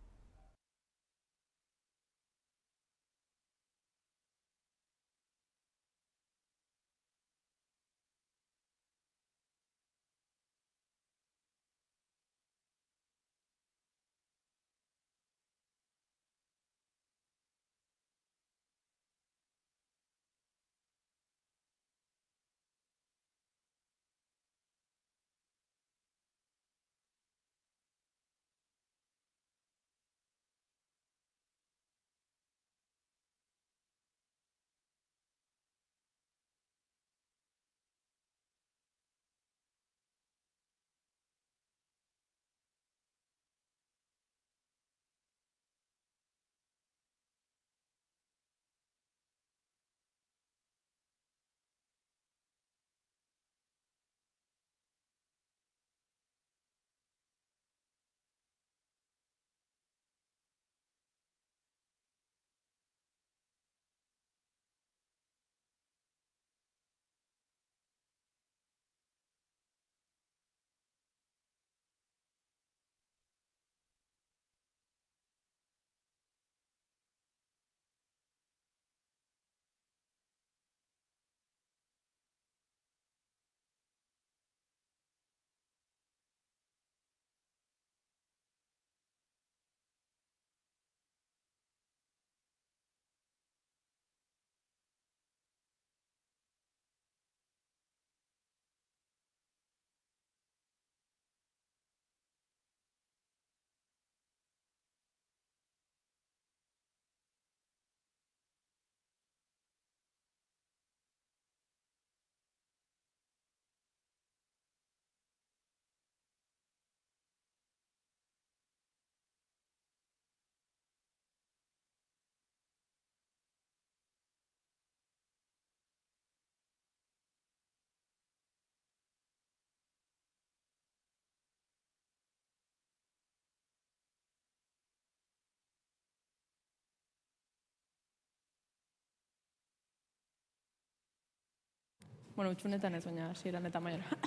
Bueno, utxunetan ez, baina hasieran eta maiera.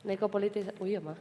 Nahiko polita, ui ama.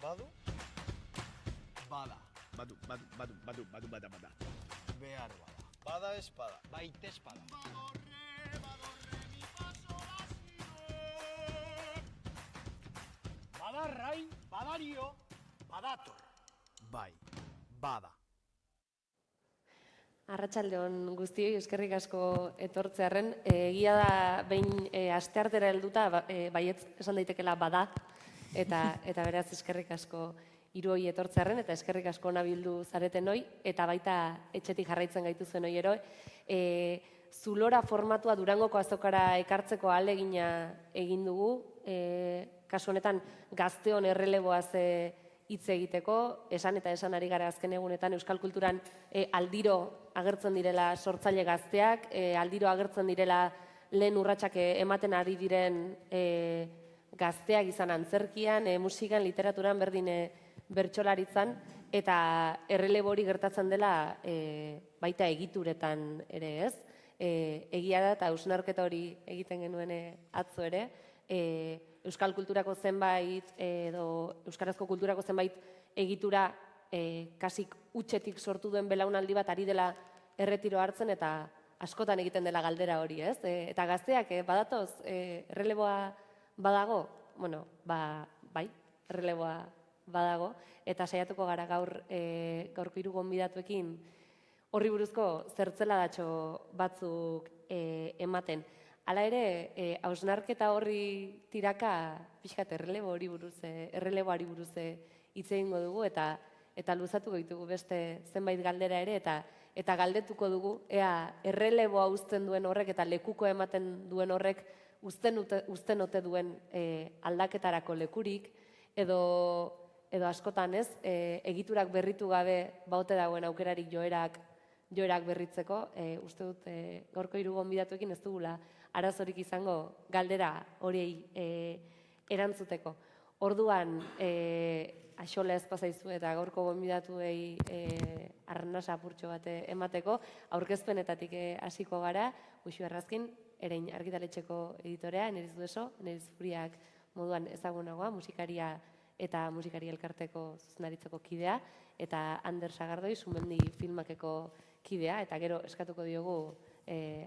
Badu? Bada. Badu. Bada. Behar bada. Bada espada. Baita espada. Badarrai, badario, badator. Bai, bada. Arratsaldeon guztioi, eskerrik asko etortzearren. Egia da, behin asteartera helduta, baietz esan daitekela bada, eta beraz eskerrik asko hiruoi etortzearren, eta eskerrik asko nabildu zareten hoi, eta baita etxetik jarraitzen gaituzuen hoi ero. Zulora formatua Durangoko azokara ekartzeko ahalegina egin dugu, kasu honetan gazteon erreleboaz hitz egiteko, esan eta esan ari gara azken egunetan euskal kulturan aldiro agertzen direla sortzaile gazteak, aldiro agertzen direla lehen urratsak ematen ari diren gazteak izan antzerkian, musikan, literaturan, berdin bertsolaritzan, eta errelebo hori gertatzen dela baita egituretan ere ez. Egia da eta hausnarketa hori egiten genuen atzo ere, euskal kulturako zenbait edo euskarazko kulturako zenbait egitura kasik utxetik sortu duen belaunaldi bat ari dela erretiro hartzen eta askotan egiten dela galdera hori, ez? Eta gazteak badatoz erreleboa badago? Bueno, bai, erreleboa badago, eta saiatuko gara gaurko hiru gonbidatuekin horri buruzko zertzeladatxo batzuk ematen. Hala ere, hausnarketa horri tiraka pixkat erreleboari buruz hitz egingo dugu, eta luzatuko ditugu beste zenbait galdera ere, eta galdetuko dugu, ea erreleboa uzten duen horrek eta lekuko ematen duen horrek uzten ote duen aldaketarako lekurik, edo askotan ez, egiturak berritu gabe baute dagoen aukerarik joerak berritzeko, uste dut gaurko hiru gonbidatuekin ez dugula arazorik izango galdera horiei erantzuteko. Orduan, axola ez pasaizu eta gaurko gonbidatuei arnasa apurtxo bat emateko, aurkezpenetatik hasiko gara, Uxue Errazkin, Erein argitaletxeko editorea, Eneriz Dueso, Eneriz Furiak moduan ezagunagoa, musikaria eta musikari elkarteko zuzendaritzako kidea, eta Ander Sagardoi, Sumendi filmakeko kidea, eta gero eskatuko diogu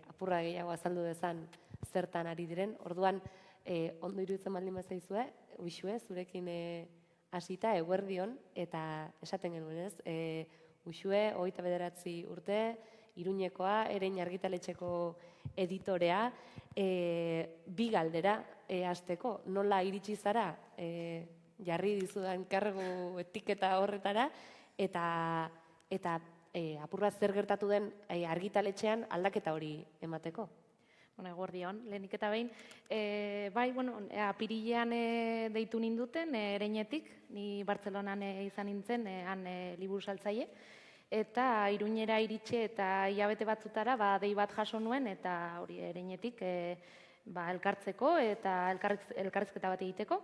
apurra gehiago azaldu dezan zertan ari diren. Orduan, ondo iruditzen baldin bazaizue, Uxue, zurekin hasita eguerdion, eta esaten genuen ez, Uxue, 29 urte, Iruñekoa, Erein argitaletxeko editorea, bi galdera hasteko, nola iritsi zara jarri dizudan kargu etiketa horretara, eta apurra zer gertatu den argitaletxean aldaketa hori emateko. Eguerdion, lehenik eta behin. Bai, apirilean deitu ninduten, Ereinetik, ni Bartzelonan izan nintzen, han liburu saltzaile, eta Iruñera iritsi eta hilabete batzutara dei bat jaso nuen, eta hori Ereinetik elkartzeko eta elkarrizketa bat egiteko.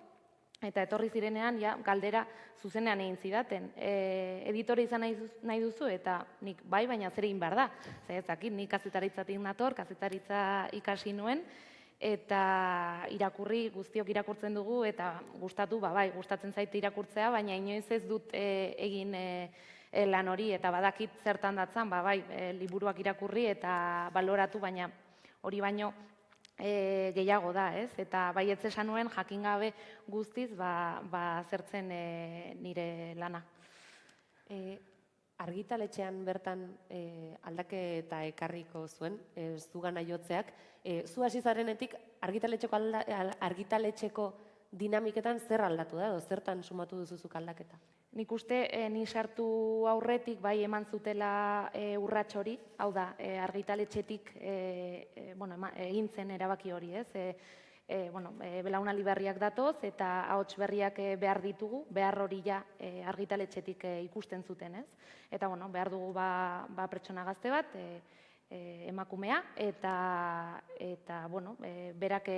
Eta etorri zirenean, galdera zuzenean egin zidaten. Editore izan nahi duzu, eta nik bai, baina zer egin behar da. Zezakit, nik kazetaritzatik nator, kazetaritza ikasi nuen, eta irakurri, guztiok irakurtzen dugu, eta gustatu, bai, gustatzen zaite irakurtzea, baina inoiz ez dut egin lan hori, eta badakit zertan datzan, bai, liburuak irakurri eta baloratu, baina hori baino, gehiago da, ez? Eta baietz esan nuen jakin gabe guztiz zertzen nire lana. Argitaletxean bertan aldaketa ekarriko zuen, zugana jotzeak. Zu hasi zarenetik argitaletxeko dinamiketan zer aldatu da, edo zertan sumatu duzuzuk aldaketa? Nik uste, ni sartu aurretik bai eman zutela urrats hori, hau da, argitaletxetik egin zen erabaki hori, ez? Belaunaldi berriak datoz eta ahots berriak behar ditugu, behar hori argitaletxetik ikusten zuten, ez? Eta, behar dugu pertsona gazte bat, emakumea, eta berak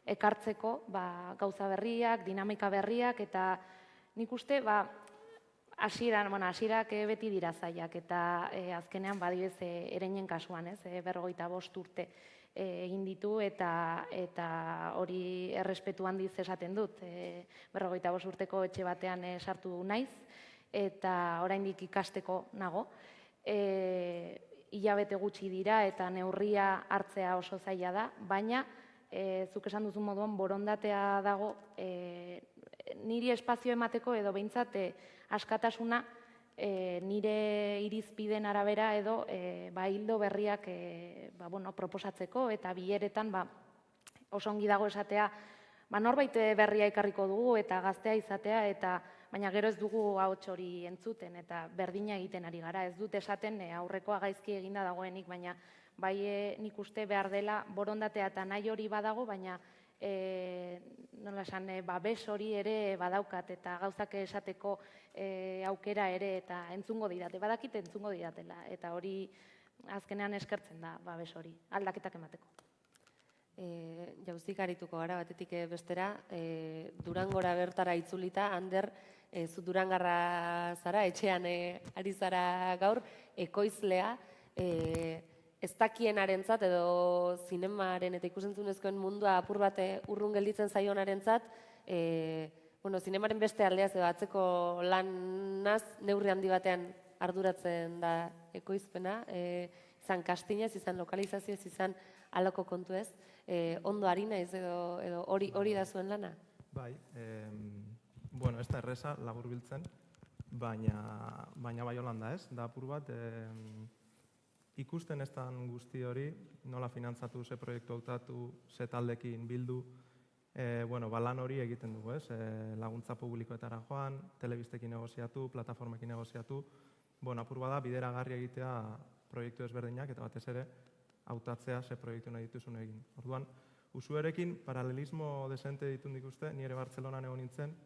ekartzeko gauza berriak, dinamika berriak, eta nik uste, hasierak beti dira zailak, eta azkenean badibez Ereinen kasuan, ez, 45 urte. egin ditu eta hori errespetu handiz esaten dut. 45 urteko etxe batean sartu naiz eta oraindik ikasteko nago. Hilabete gutxi dira eta neurria hartzea oso zaila da, baina zuk esan duzu moduan borondatea dago niri espazio emateko edo behintzat askatasuna nire irizpideen arabera edo hildo berriak proposatzeko eta bileretan oso ongi dago esatea norbait berria ekarriko dugu eta gaztea izatea baina gero ez dugu ahots hori entzuten eta berdina egiten ari gara. Ez dut esaten aurrekoa gaizki eginda dagoenik, baina bai nik uste behar dela borondatea eta nahi hori badago, baina nola esan, babes hori ere badaukat eta gauzak esateko aukera ere eta entzungo didate, badakite entzungo didatela eta hori azkenean eskertzen da babes hori, aldaketak emateko. Jauzik arituko gara batetik bestera, Durangora bertara itzulita, Ander, zu Durangarra zara, etxean ari zara gaur, ekoizlea, ez dakienarentzat edo zinemaren eta ikusentzunezkoen mundua apur bat urrun gelditzen zaionarentzat, zinemaren beste aldeaz edo atzeko lanaz neurri handi batean arduratzen da ekoizpena, izan kastinez, izan lokalizazioez, izan aloko kontu ez, ondo ari naiz edo hori da zuen lana? Bai, ez da erreza labur biltzen, baina bai holanda ez, da apur bat ikusten ez da guzti hori, nola finantzatu, ze proiektu hautatu, ze taldekin bildu, lan hori egiten dugu ez, laguntza publikoetara joan, telebistekin negoziatu, plataformekin negoziatu, apur bada bideragarri egitea proiektu ezberdinak eta batez ere hautatzea ze proiektu nahi dituzun egin. Orduan, usuerekin paralelismo desente ditun dikuste, nire Bartzelonan egon nintzen,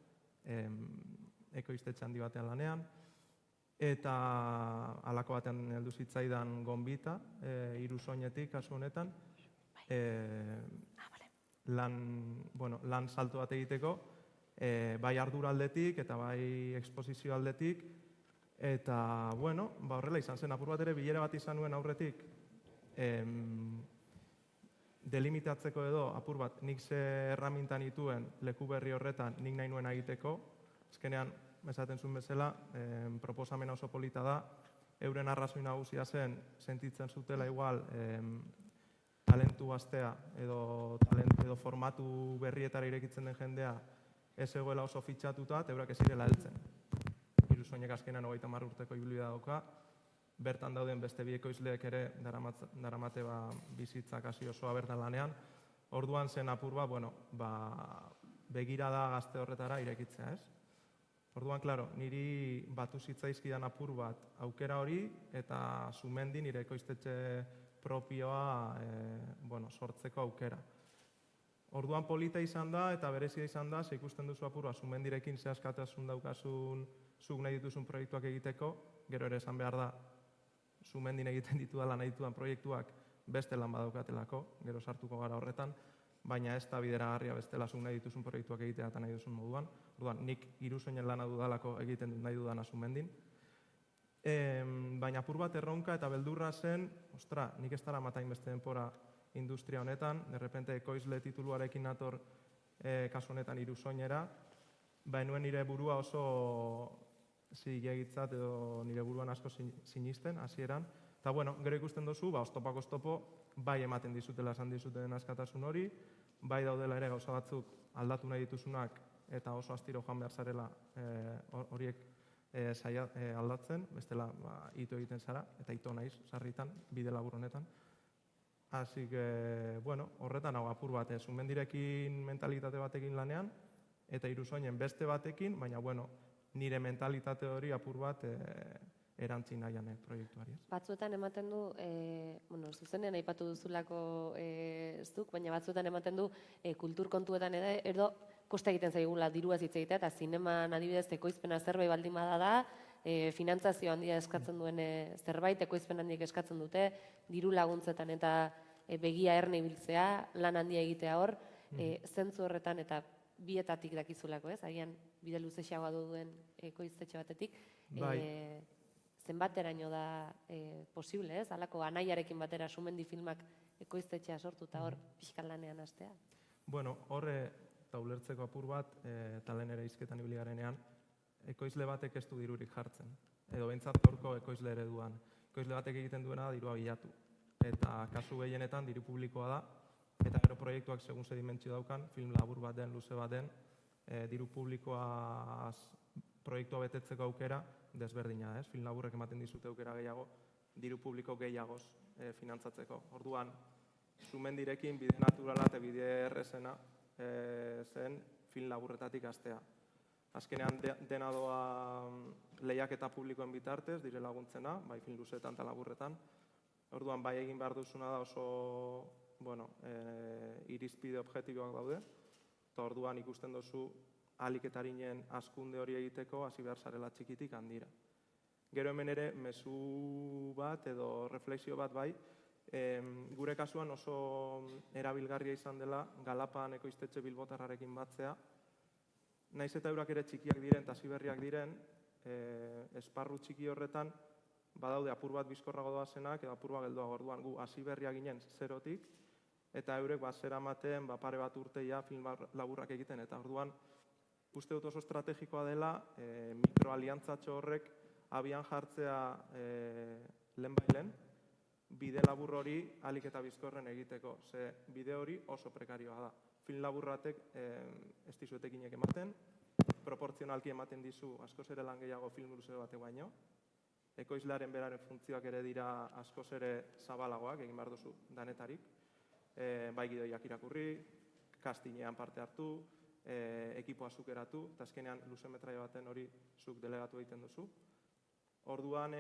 ekoiztetxe handi batean lanean, eta halako batean heldu zitzaidan gonbita, Irusoinetik kasu honetan, lan salto bat egiteko, bai ardura aldetik eta bai eksposizio aldetik, eta horrela izan zen apur bat ere bilera bat izan nuen aurretik, delimitatzeko edo apur bat nik ze erramintan dituen leku berri horretan nik nahi nuen egiteko, azkenean esaten zuen bezala, proposamena oso polita da, euren arrazoi nagusia zen, sentitzen zutela igual talentu gaztea edo formatu berrietara irekitzen den jendea ez egoela oso fitxatuta, eta eurak ez zirela heltzen. Irusoinek azkenean 30 urteko ibilbidea dauka, bertan dauden beste bi ekoizleek ere daramate bizitzak hasi osoa bertan lanean. Orduan zen apur begirada gazte horretara irekitzea, ez? Orduan, klaro, niri batu zitzaizkidan apur bat aukera hori eta Sumendi nire ekoiztetxe propioa sortzeko aukera. Orduan polita izan da eta berezia izan da, ze ikusten duzu apurua Sumendirekin ze askatasun daukasun zuk nahi dituzun proiektuak egiteko, gero ere esan behar da Sumendin egiten ditudala nahi ditudan proiektuak beste lan badaukatelako, gero sartuko gara horretan, baina ez da bideragarria bestela zuk nahi dituzun proiektuak egitea eta nahi duzun moduan. Orduan, nik Irusoinen lana dudalako egiten dut nahi dudana Sumendin. Baina apur bat erronka eta beldurra zen, nik ez dara matain beste denpora industria honetan, derrepente ekoizle tituluarekin nator kasu honetan Irusoinera, nuen nire burua oso zilegitzat edo nire buruan asko sinisten, hasieran. Eta gero ikusten duzu, oztopak oztopo, bai ematen dizutela esan dizuten askatasun hori, bai daudela ere gauza batzuk aldatu nahi dituzunak eta oso astiro joan behar zarela horiek aldatzen, bestela ito egiten zara, eta ito naiz sarritan, bide labur honetan. Así que, horretan hau apur bat, Sumendirekin mentalitate batekin lanean, eta Irusoinen beste batekin, baina, nire mentalitate hori apur bat erantzin nahian proiektuari. Batzuetan ematen du, zuzenean aipatu duzulako zuk, baina batzuetan ematen du kultur kontuetan edo kosta egiten zaigula diruaz hitz egitea, eta zineman adibidez ekoizpena zerbait baldin bada da, finantzazio handia eskatzen duen zerbait, ekoizpen handiek eskatzen dute, diru laguntzetan eta begia erne ibiltzea, lan handia egitea hor, zentzu horretan eta bietatik dakizulako, ez? Agian bide luzexagoa duen ekoiztetxe batetik, zenbateraino da posible, ez? Halako anaiarekin batera Sumendi filmak ekoiztetxea sortu eta hor pixkat lanean hastea? Bueno, horre eta ulertzeko apur bat, eta lehen ere hizketan ibili garenean, ekoizle batek ez du dirurik jartzen. Edo behintzat gaurko ekoizle ereduan. Ekoizle batek egiten duena da dirua bilatu. Eta kasu gehienetan diru publikoa da, eta gero proiektuak segun ze dimentsio daukan, film labur bat den, luze bat den, diru publikoa proiektua betetzeko aukera desberdina, ez? Film laburrek ematen dizute aukera gehiago, diru publiko gehiagoz finantzatzeko. Orduan, Sumendirekin bide naturala eta bide errezena zen film laburretatik hastea. Azkenean dena doa lehiaketa publikoen bitartez, dire laguntzena, bai film luzeetan eta laburretan. Orduan, bai egin behar duzuna da oso, irizpide objektiboak daude, eta orduan ikusten duzu ahaliketarinen hazkunde hori egiteko hasi behar zarela txikitik handira. Gero hemen ere, mezu bat edo reflexio bat bai, gure kasuan oso erabilgarria izan dela Galapan ekoiztetxe bilbotarrarekin batzea. Naiz eta eurak ere txikiak diren eta hasiberriak diren, esparru txiki horretan badaude apur bat bizkorrago doazenak edo apur bat geldoago. Orduan gu hasiberriak ginen zerotik eta eurek zeramaten pare bat urteia film laburrak egiten. Eta orduan uste dut oso estrategikoa dela mikroaliantzatxo horrek abian jartzea lehenbailen, bide labur hori ahalik eta bizkorren egiteko. Ze bide hori oso prekarioa da. Film laburratek ez dizuetekinek ematen, proportzionalki ematen dizu askoz ere lan gehiago film luze batek baino. Ekoizlearen beraren funtzioak ere dira askoz ere zabalagoak, egin behar duzu danetarik. Bai gidoiak irakurri, castingean parte hartu, ekipoa zuk eratu, eta azkenean luze metraia baten hori zuk delegatu egiten duzu. Orduan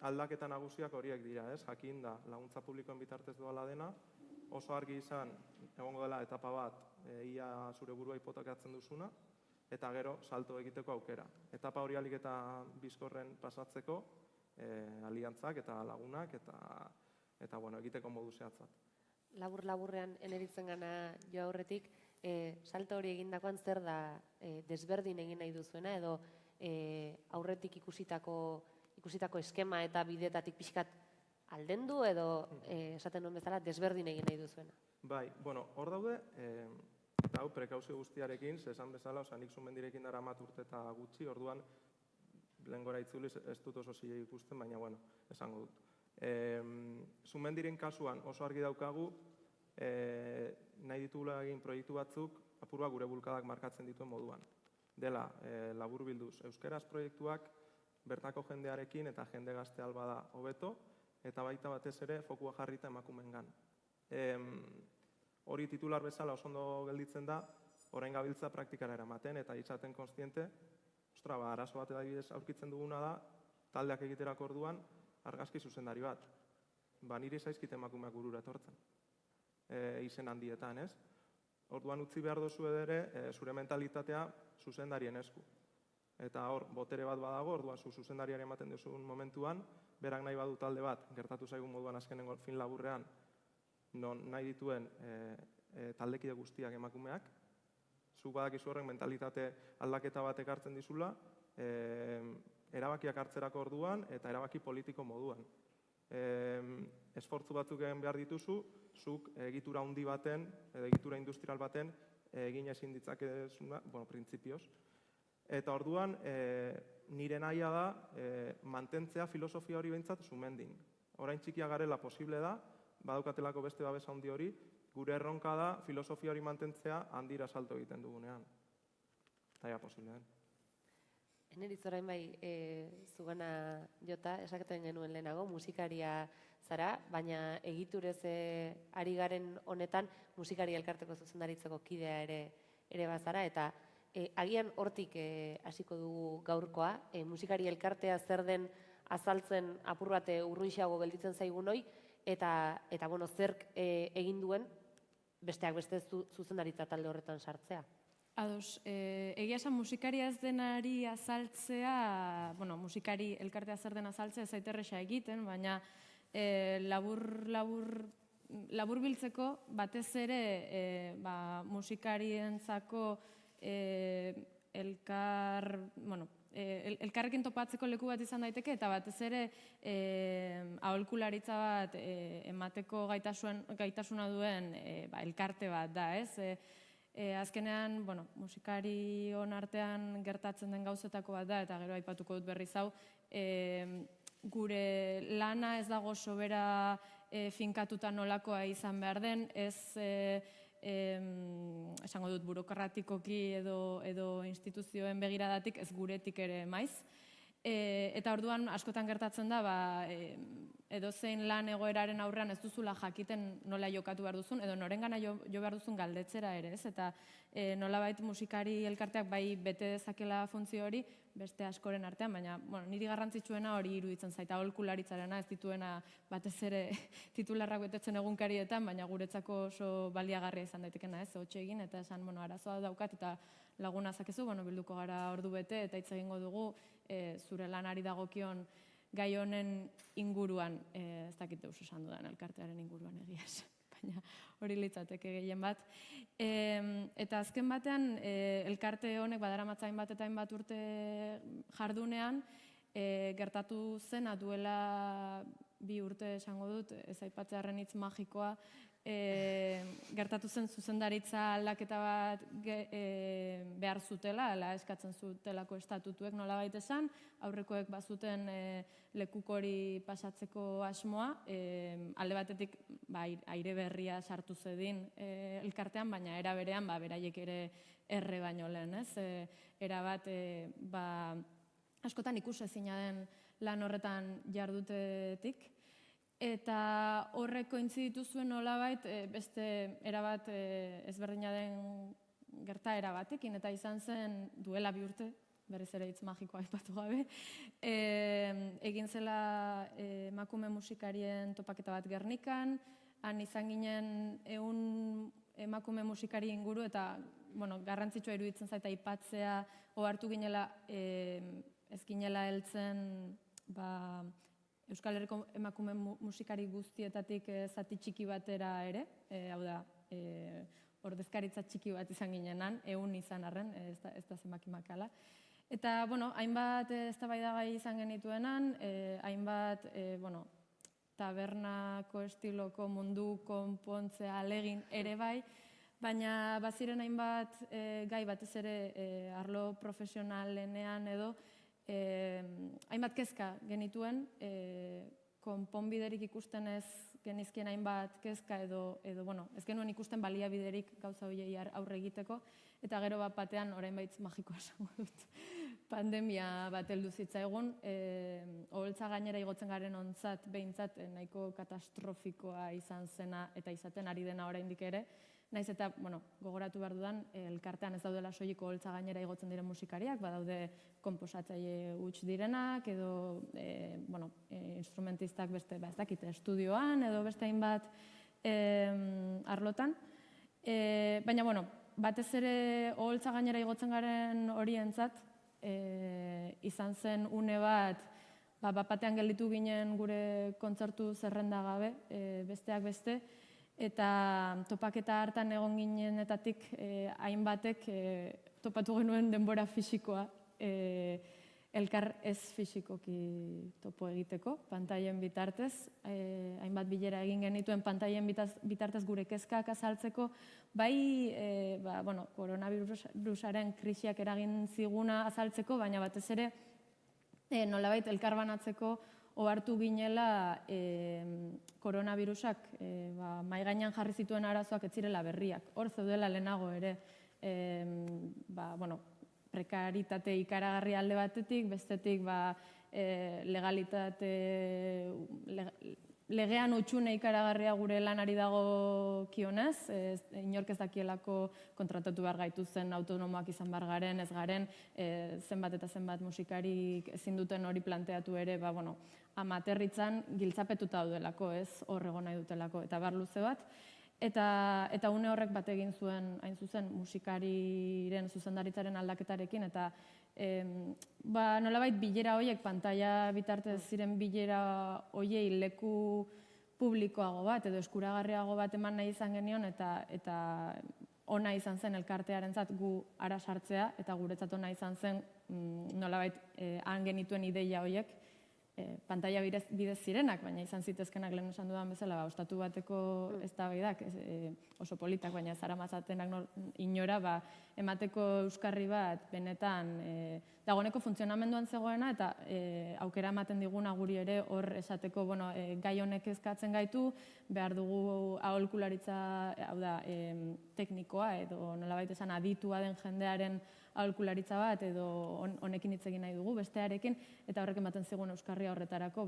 aldaketa nagusiak horiek dira, ez? Jakin da, laguntza publikoen bitartez doala dena, oso argi izan, egongo dela etapa bat, ia zure burua hipotekatzen duzuna, eta gero salto egiteko aukera. Etapa hori ahalik eta bizkorren pasatzeko, aliantzak eta lagunak, eta egiteko modu zehatzat. Labur-laburrean eneritzen gana jo aurretik, salto hori egindakoan zer da desberdin egin nahi duzuena, edo aurretik ikusitako eskema eta bidetatik pixkat aldendu, edo esaten nuen bezala desberdin egin nahi duzuena? Bai, hor daude, eta hau prekauzio guztiarekin, esan bezala, nik Sumendirekin dara mat urte eta gutxi, orduan lehengora itzuliz ez dut oso zile ikusten, baina esango dut. Sumendiren kasuan oso argi daukagu, nahi ditugula egin proiektu batzuk, apurua gure bulkadak markatzen dituen moduan. Dela, labur bilduz, euskeraz proiektuak bertako jendearekin eta jende gazte alba da hobeto, eta baita batez ere fokua jarrita emakumeengan. Hori titular bezala oso ondo gelditzen da, orain gabiltza praktikara eramaten eta izaten konstiente, arazo bat edabidez aurkitzen duguna da, taldeak egiterako orduan, argazki zuzendari bat. Niri zaizkit emakumeak burura etortzen, izen handietan, ez? Orduan utzi behar dozu ere, zure mentalitatea zuzendarien esku. Eta hor, botere bat badago, orduan zuzendariaren ematen duzun momentuan, berak nahi badu talde bat, gertatu zaigun moduan azkenengo film laburrean, non nahi dituen taldekide guztiak emakumeak, zuk badakizu horren mentalitate aldaketa bat ekartzen dizula, erabakiak hartzerako orduan eta erabaki politiko moduan. Esfortzu batzuk egin behar dituzu, zuk egitura handi baten, egitura industrial baten, egin ezin ditzakezuna, printzipioz. Eta orduan, nire nahia da, mantentzea filosofia hori behintzat Sumendin. Orain txikia garela posible da, badaukatelako beste babesa handi hori, gure erronka da filosofia hori mantentzea handira salto egiten dugunean. Eta posible den. Eneritz orain bai, zugana jota, esaketen genuen lehenago, musikaria zara, baina egiturez ari garen honetan musikari elkarteko zuzendaritzeko kidea ere bazara, eta agian hortik hasiko dugu gaurkoa, musikari elkartea zer den azaltzen apur bat urruixago gelditzen zaigun hoi, eta zerk egin duen besteak beste zuzendaritza talde horretan sartzea. Ados, egia esan musikaria ez denari azaltzea, musikari elkartea zer den azaltzea ez aiterresa egiten, baina labur biltzeko batez ere elkarrekin topatzeko leku bat izan daiteke, eta batez ere aholkularitza bat emateko gaitasuna duen elkarte bat da, ez? Azkenean, musikarion artean gertatzen den gauzetako bat da, eta gero aipatuko dut berriz hau, gure lana ez dago sobera finkatuta nolakoa izan behar den, ez esango dut burokratikoki edo instituzioen begiradatik, ez guretik ere maiz. Eta orduan askotan gertatzen da, edozein lan egoeraren aurrean ez duzula jakiten nola jokatu behar duzun, edo norengana jo behar duzun galdetzera ere, ez? Eta nolabait musikari elkarteak bai bete dezakela funtzio hori, beste askoren artean, baina niri garrantzitsuena hori iruditzen zaita, aholkularitzarena, ez dituena batez ere titularrak betetzen egunkarietan, baina guretzako oso baliagarria izan daitekena, ez? Hotxe egin, eta esan, arazoa daukat, eta laguna zakezu, bilduko gara ordu bete, eta hitz egingo dugu zure lanari dagokion gai honen inguruan, ez dakite oso esan dudan elkartearen inguruan egia esan, baina hori litzateke gehien bat. Eta azken batean, elkarte honek badaramatza hainbat eta hainbat urte jardunean, gertatu zena duela 2 urte esango dut, ez aipatzearren hitz magikoa, gertatu zen zuzendaritza aldaketa bat behar zutela, ala eskatzen zutelako estatutuek nolabait esan, aurrekoek bazuten lekukori pasatzeko asmoa, alde batetik aire berria sartu zedin elkartean, baina era berean beraiek ere erre baino lehen, ez? Era bat askotan ikusezina den lan horretan jardutetik, eta horrek kointziditu zuen nolabait beste erabat ezberdina den gertaera batekin, eta izan zen duela 2 urte, berriz ere hitz magikoa aipatu gabe, egin zela emakume musikarien topaketa bat Gernikan, han izan ginen 100 emakume musikari inguru, eta garrantzitsua iruditzen zaita aipatzea, ohartu ginela ez ginela heltzen Euskal Herriko emakume musikari guztietatik zati txiki batera ere, hau da, ordezkaritza txiki bat izan ginenan, 100 izan arren, ez da zenbaki makala. Eta, hainbat eztabaidagai izan genituenan, hainbat, tabernako estiloko mundu konpontzea alegin ere bai, baina baziren hainbat gai batez ere arlo profesionalenean edo, hainbat kezka genituen, konponbiderik ikusten ez genizkien hainbat kezka edo ez genuen ikusten baliabiderik gauza horiei aurre egiteko, eta gero bat batean orain baitz magikoa esango dut. Pandemia bat heldu zitzaigun, oholtza gainera igotzen garen ontzat, behintzat nahiko katastrofikoa izan zena eta izaten ari dena oraindik ere, naiz eta, gogoratu behar dudan, elkartean ez daudela soiliko oholtza gainera igotzen diren musikariak, badaude konposatzaile huts direnak, edo instrumentistak beste, ez dakite, estudioan, edo beste hainbat arlotan. Baina, batez ere oholtza gainera igotzen garen horientzat, izan zen une bat, batean gelditu ginen gure kontzertu zerrenda gabe, besteak beste, eta topaketa hartan egon ginenetatik hainbatek topatu genuen denbora fisikoa, elkar ez fisikoki topo egiteko, pantaien bitartez, hainbat bilera egin genituen pantaien bitartez gure kezkak azaltzeko, bai koronavirusaren krisiak eragin ziguna azaltzeko, baina batez ere nolabait elkar banatzeko ohartu ginela koronavirusak mahai gainean jarri zituen arazoak ez zirela berriak. Hor zeudela lehenago ere, prekaritate ikaragarri alde batetik, bestetik legean utxune ikaragarria gure lanari dago kionez, inork ez dakielako kontratatu behar gaitu zen autonomoak izan behar garen, ez garen, zenbat eta zenbat musikarik ezin duten hori planteatu ere, amaterritzan giltzapetuta daudelako, ez hor egon nahi dutelako, eta bar luze bat. Eta une horrek bat egin zuen, hain zuzen, musikariren zuzendaritzaren aldaketarekin, eta nolabait bilera horiek, pantaila bitartez ziren bilera horiei leku publikoago bat, edo eskuragarriago bat eman nahi izan genion, eta ona izan zen elkartearentzat gu ara sartzea, eta guretzat ona izan zen nolabait han genituen ideia horiek, pantaila bidez zirenak, baina izan zitezkenak lehen esan dudan bezala, ostatu bateko eztabaidak oso politak, baina zara mazatenak inora, emateko euskarri bat benetan dagoeneko funtzionamenduan zegoena, eta aukera ematen diguna guri ere hor esateko, gai honek eskatzen gaitu, behar dugu aholkularitza, hau da, teknikoa, edo nolabait esan aditua den jendearen aholkularitza bat, edo honekin hitz egin nahi dugu, bestearekin, eta horrek ematen zigun euskarria horretarako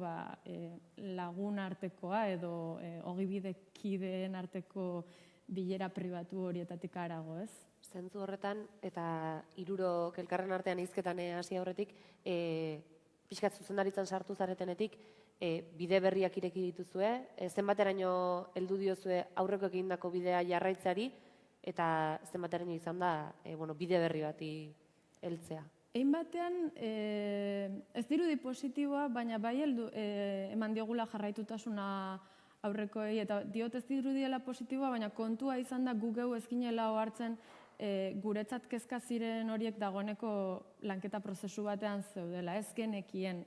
lagun artekoa, edo ogibidekideen arteko bilera pribatu horietatik harago, ez? Zentzu horretan, eta hirurok elkarren artean hizketan hasi aurretik, pixkat zuzendaritzan sartu zaretenetik, bide berriak ireki dituzue, zenbateraino heldu diozue aurreko egindako bidea jarraitzeari, eta zenbateraino izan da bide berri bati heltzea. Egin batean, ez dirudi positiboa, baina bai eman diogula jarraitutasuna aurrekoei, eta diot ez dirudiela positiboa, baina kontua izan da gu geu ez ginela ohartzen guretzat kezka ziren horiek dagoeneko lanketa prozesu batean zeudela, ez genekien,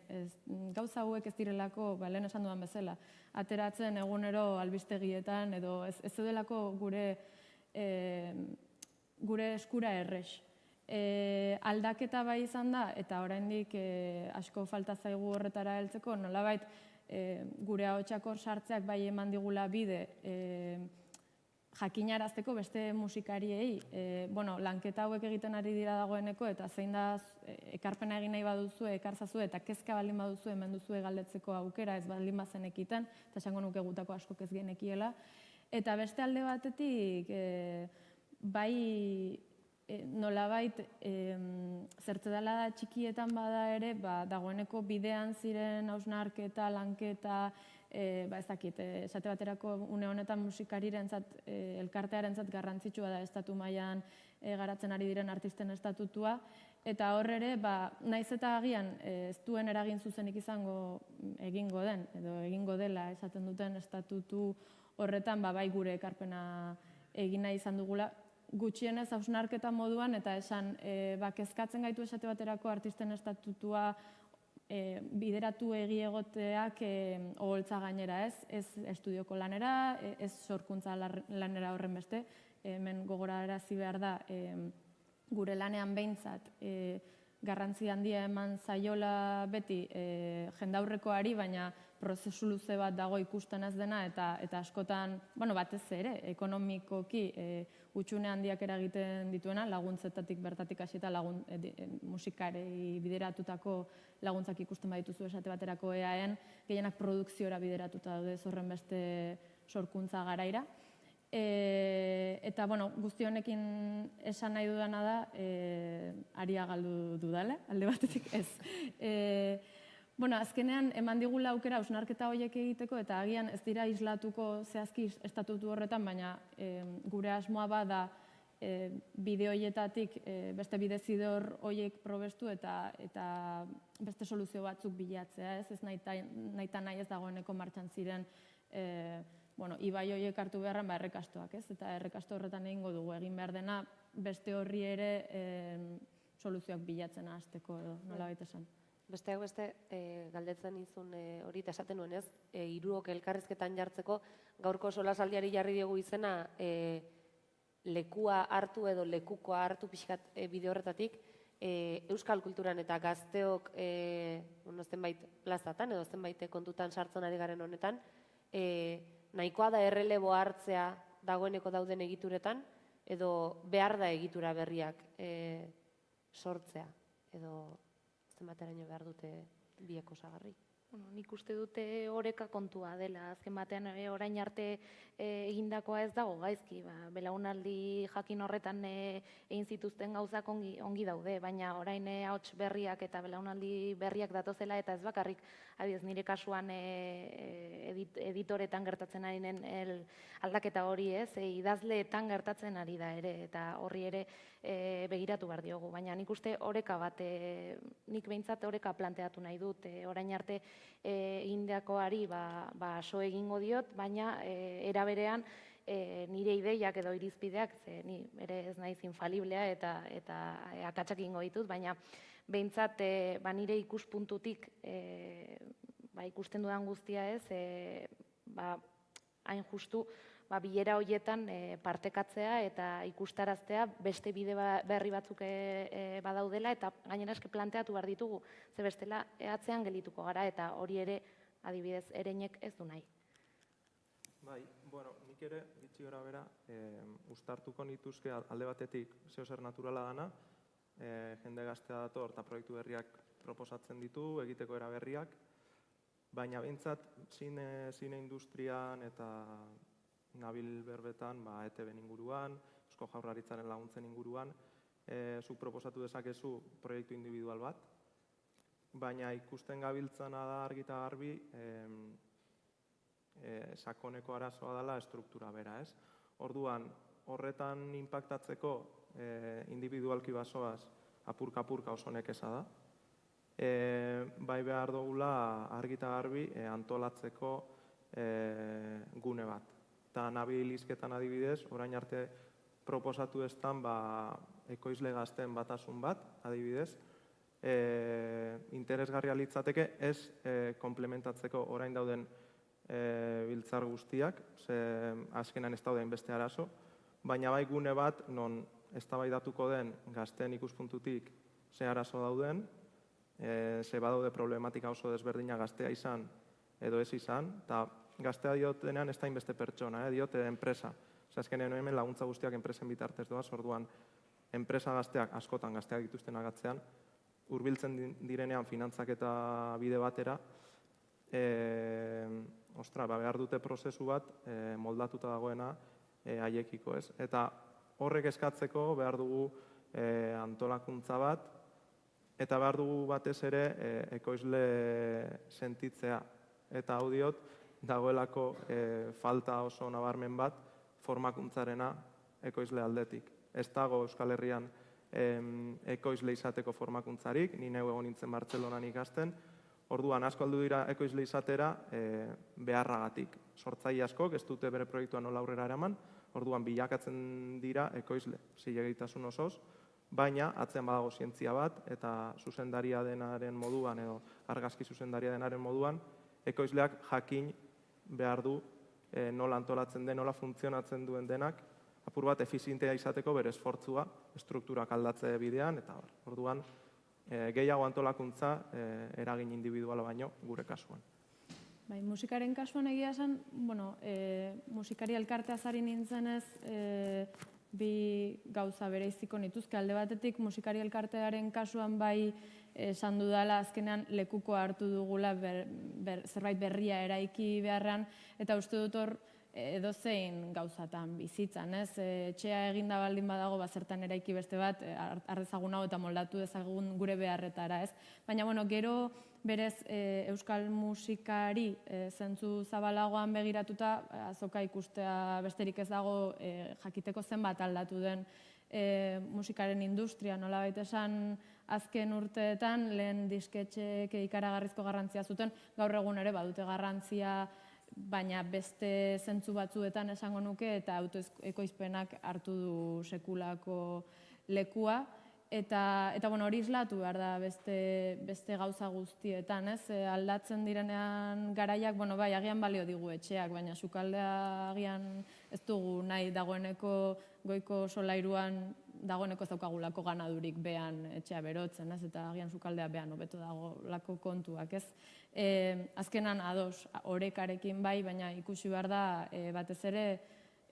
gauza hauek ez direlako, lehen esan dudan bezala, ateratzen egunero albistegietan, edo ez zeudelako gure eskura errex. Aldaketa bai izan da, eta oraindik asko falta zaigu horretara heltzeko, nolabait gure ahotsak hor sartzeak bai eman digula bide jakinarazteko beste musikariei, lanketa hauek egiten ari dira dagoeneko, eta zein da ekarpena egin nahi baduzue, ekartzazue, eta kezka baldin baduzue, hemen duzue galdetzeko aukera, ez baldin bazen ekiten, eta esango nuke gutako asko ez genekiela. Eta beste alde batetik, bai nolabait zertze dela da txikietan bada ere, dagoeneko bidean ziren hausnarketa, lanketa, ez dakit, esate baterako une honetan musikarirentzat, elkartearentzat garrantzitsua da estatu mailan garatzen ari diren artisten estatutua, eta hor ere, naiz eta agian ez duen eragin zuzenik izango egingo den, edo egingo dela esaten duten estatutu horretan, bai gure ekarpena egin nahi izan dugula, gutxienez hausnarketa moduan, eta esan, kezkatzen gaitu esate baterako artisten estatutua bideratu egiegoteak oholtza gainera, ez estudioko lanera, ez sorkuntza lanera horren beste, hemen gogorarazi behar da, gure lanean behintzat, garrantzi handia eman zaiola beti jendaurrekoari, baina prozesu luze bat dago ikusten ez dena, eta askotan, batez ere, ekonomikoki utxune handiak eragiten dituena, laguntzetatik bertatik hasita musikarei bideratutako laguntzak ikusten badituzu esate baterako EAen, gehienak produkziora bideratuta daude horren beste sorkuntza garaira. Eta, guzti honekin esan nahi dudana da, aria galdu dudala, alde batetik ez. Azkenean, eman digula aukera hausnarketa horiek egiteko, eta agian ez dira islatuko zehazki estatutu horretan, baina gure asmoa bada bide horietatik beste bidezidor horiek probestu eta beste soluzio batzuk bilatzea, ez nahita nahi ez dagoeneko martxan ziren ibai horiek hartu beharren errekastoak, ez? Eta errekasto horretan egingo dugu, egin behar dena beste horri ere soluzioak bilatzen hasteko edo, nolabait esan. Besteak beste, galdetzen izun hori eta esaten nuen ez, hirurok elkarrizketan jartzeko, gaurko solasaldiari jarri diogu izena, lekua hartu edo lekukoa hartu pixkat bide horretatik, euskal kulturan eta gazteok zenbait plazatan edo zenbait kontutan sartzen ari garen honetan, nahikoa da errelebo hartzea dagoeneko dauden egituretan, edo behar da egitura berriak sortzea, edo zenbateraino behar dute biek osagarri. Nik uste dute oreka kontua dela, azken batean orain arte egindakoa ez dago gaizki, belaunaldi jakin horretan egin zituzten gauzak ongi daude, baina orain ahots berriak eta belaunaldi berriak datozela, eta ez bakarrik, adiez nire kasuan editoretan gertatzen ari nen aldaketa hori ez, idazleetan gertatzen ari da ere, eta horri ere begiratu behar diogu, baina nik uste oreka bat, nik behintzat oreka planteatu nahi dut, orain arte egindakoari so egingo diot, baina era berean nire ideiak edo irizpideak, ze ni ere ez naiz infaliblea eta akatsak egingo ditut, baina behintzat nire ikuspuntutik ikusten dudan guztia ez, hain justu bilera horietan partekatzea eta ikustaraztea beste bide berri batzuk badaudela eta gainera eske planteatu behar ditugu, ze bestela atzean gelituko gara eta hori ere adibidez ereinek ez du nahi. Bai, bueno, nik ere, gitxi gora bera, uztartuko nituzke alde batetik zeo zer naturala dana, jende gaztea dator eta proiektu berriak proposatzen ditu, egiteko era berriak, baina behintzat zine industrian eta nabil berbetan, ETB inguruan, Eusko Jaurlaritzaren laguntzen inguruan, zuk proposatu dezakezu proiektu individual bat, baina ikusten gabiltzana da argi eta garbi, sakoneko arazoa dela estruktura bera, ez? Orduan, horretan inpaktatzeko individualki basoaz apurka-apurka oso nekeza da. Bai behar dugula argi eta garbi antolatzeko gune bat. Eta nabil hizketan adibidez, orain arte proposatu eztan ekoizle gazten batasun bat, adibidez, interesgarria litzateke ez komplementatzeko orain dauden biltzar guztiak, ze azkenan ez dauden beste arazo, baina bai gune bat non eztabaidatuko den gazten ikuspuntutik ze arazo dauden, ze badaude problematika oso desberdina gaztea izan edo ez izan, eta gaztea diotenean ez da inbeste pertsona, diote enpresa. Azkenean hemen laguntza guztiak enpresen bitartez doaz, orduan enpresa gazteak askotan gazteak dituzten agatzean, hurbiltzen direnean finantzak eta bide batera, behar dute prozesu bat moldatuta dagoena haiekiko, ez? Eta horrek eskatzeko behar dugu antolakuntza bat, eta behar dugu batez ere ekoizle sentitzea. Eta hau diot, dagoelako falta oso nabarmen bat formakuntzarena ekoizle aldetik. Ez dago Euskal Herrian ekoizle izateko formakuntzarik, ni neu egon nintzen Bartzelonan ikasten, orduan asko aldu dira ekoizle izatera beharragatik. Sortzaile askok ez dute bere proiektua nola aurrera eraman, orduan bilakatzen dira ekoizle, zilegitasun osoz, baina atzean badago zientzia bat eta zuzendaria denaren moduan edo argazki zuzendaria denaren moduan, ekoizleak jakin behar du nola antolatzen den, nola funtzionatzen duen denak, apur bat efizientea izateko bere esfortzua, estrukturak aldatze bidean, eta orduan gehiago antolakuntza eragin individuala baino gure kasuan. Bai, musikaren kasuan egia esan, musikari elkartea zari nintzenez, bi gauza bereiziko nituzke. Alde batetik musikari elkartearen kasuan bai esan dudala azkenean lekuko hartu dugula zerbait berria eraiki beharrean, eta uste dut hor edozein gauzatan bizitzan, ez? Etxea eginda baldin badago, zertan eraiki beste bat, ardezagun hau eta moldatu dezagun gure beharretara, ez? Baina, gero berez euskal musikari zentzu zabalagoan begiratuta, azoka ikustea besterik ez dago jakiteko zenbat aldatu den musikaren industria, nolabait esan azken urteetan lehen disketxeek ikaragarrizko garrantzia zuten, gaur egun ere badute garrantzia, baina beste zentzu batzuetan esango nuke eta autoekoizpenak hartu du sekulako lekua. Eta hori islatu behar da beste gauza guztietan, ez? Aldatzen direnean garaiak, bai, agian balio digu etxeak, baina sukaldea agian ez dugu nahi dagoeneko goiko solairuan dagoeneko ez daukagulako ganadurik behan etxea berotzen, ez? Eta agian sukaldea behan hobeto dago lako kontuak, ez? Azkenan ados, orekarekin bai, baina ikusi behar da batez ere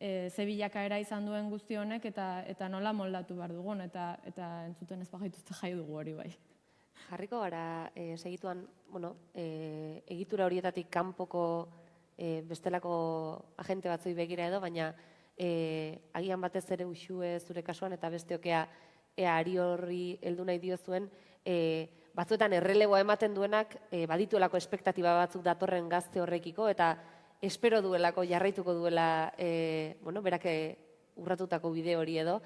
ze bilakaera izan duen guzti honek eta nola moldatu behar dugun, eta entzuten ez bagaituzte jai dugu hori bai. Jarriko gara segituan, egitura horietatik kanpoko bestelako agente batzui begira edo, baina agian batez ere uxue zure kasuan eta besteokea ari horri heldu nahi diozuen, batzuetan erreleboa ematen duenak badituelako espektatiba batzuk datorren gazte horrekiko, eta espero duelako, jarraituko duela, berak urratutako bide hori edo,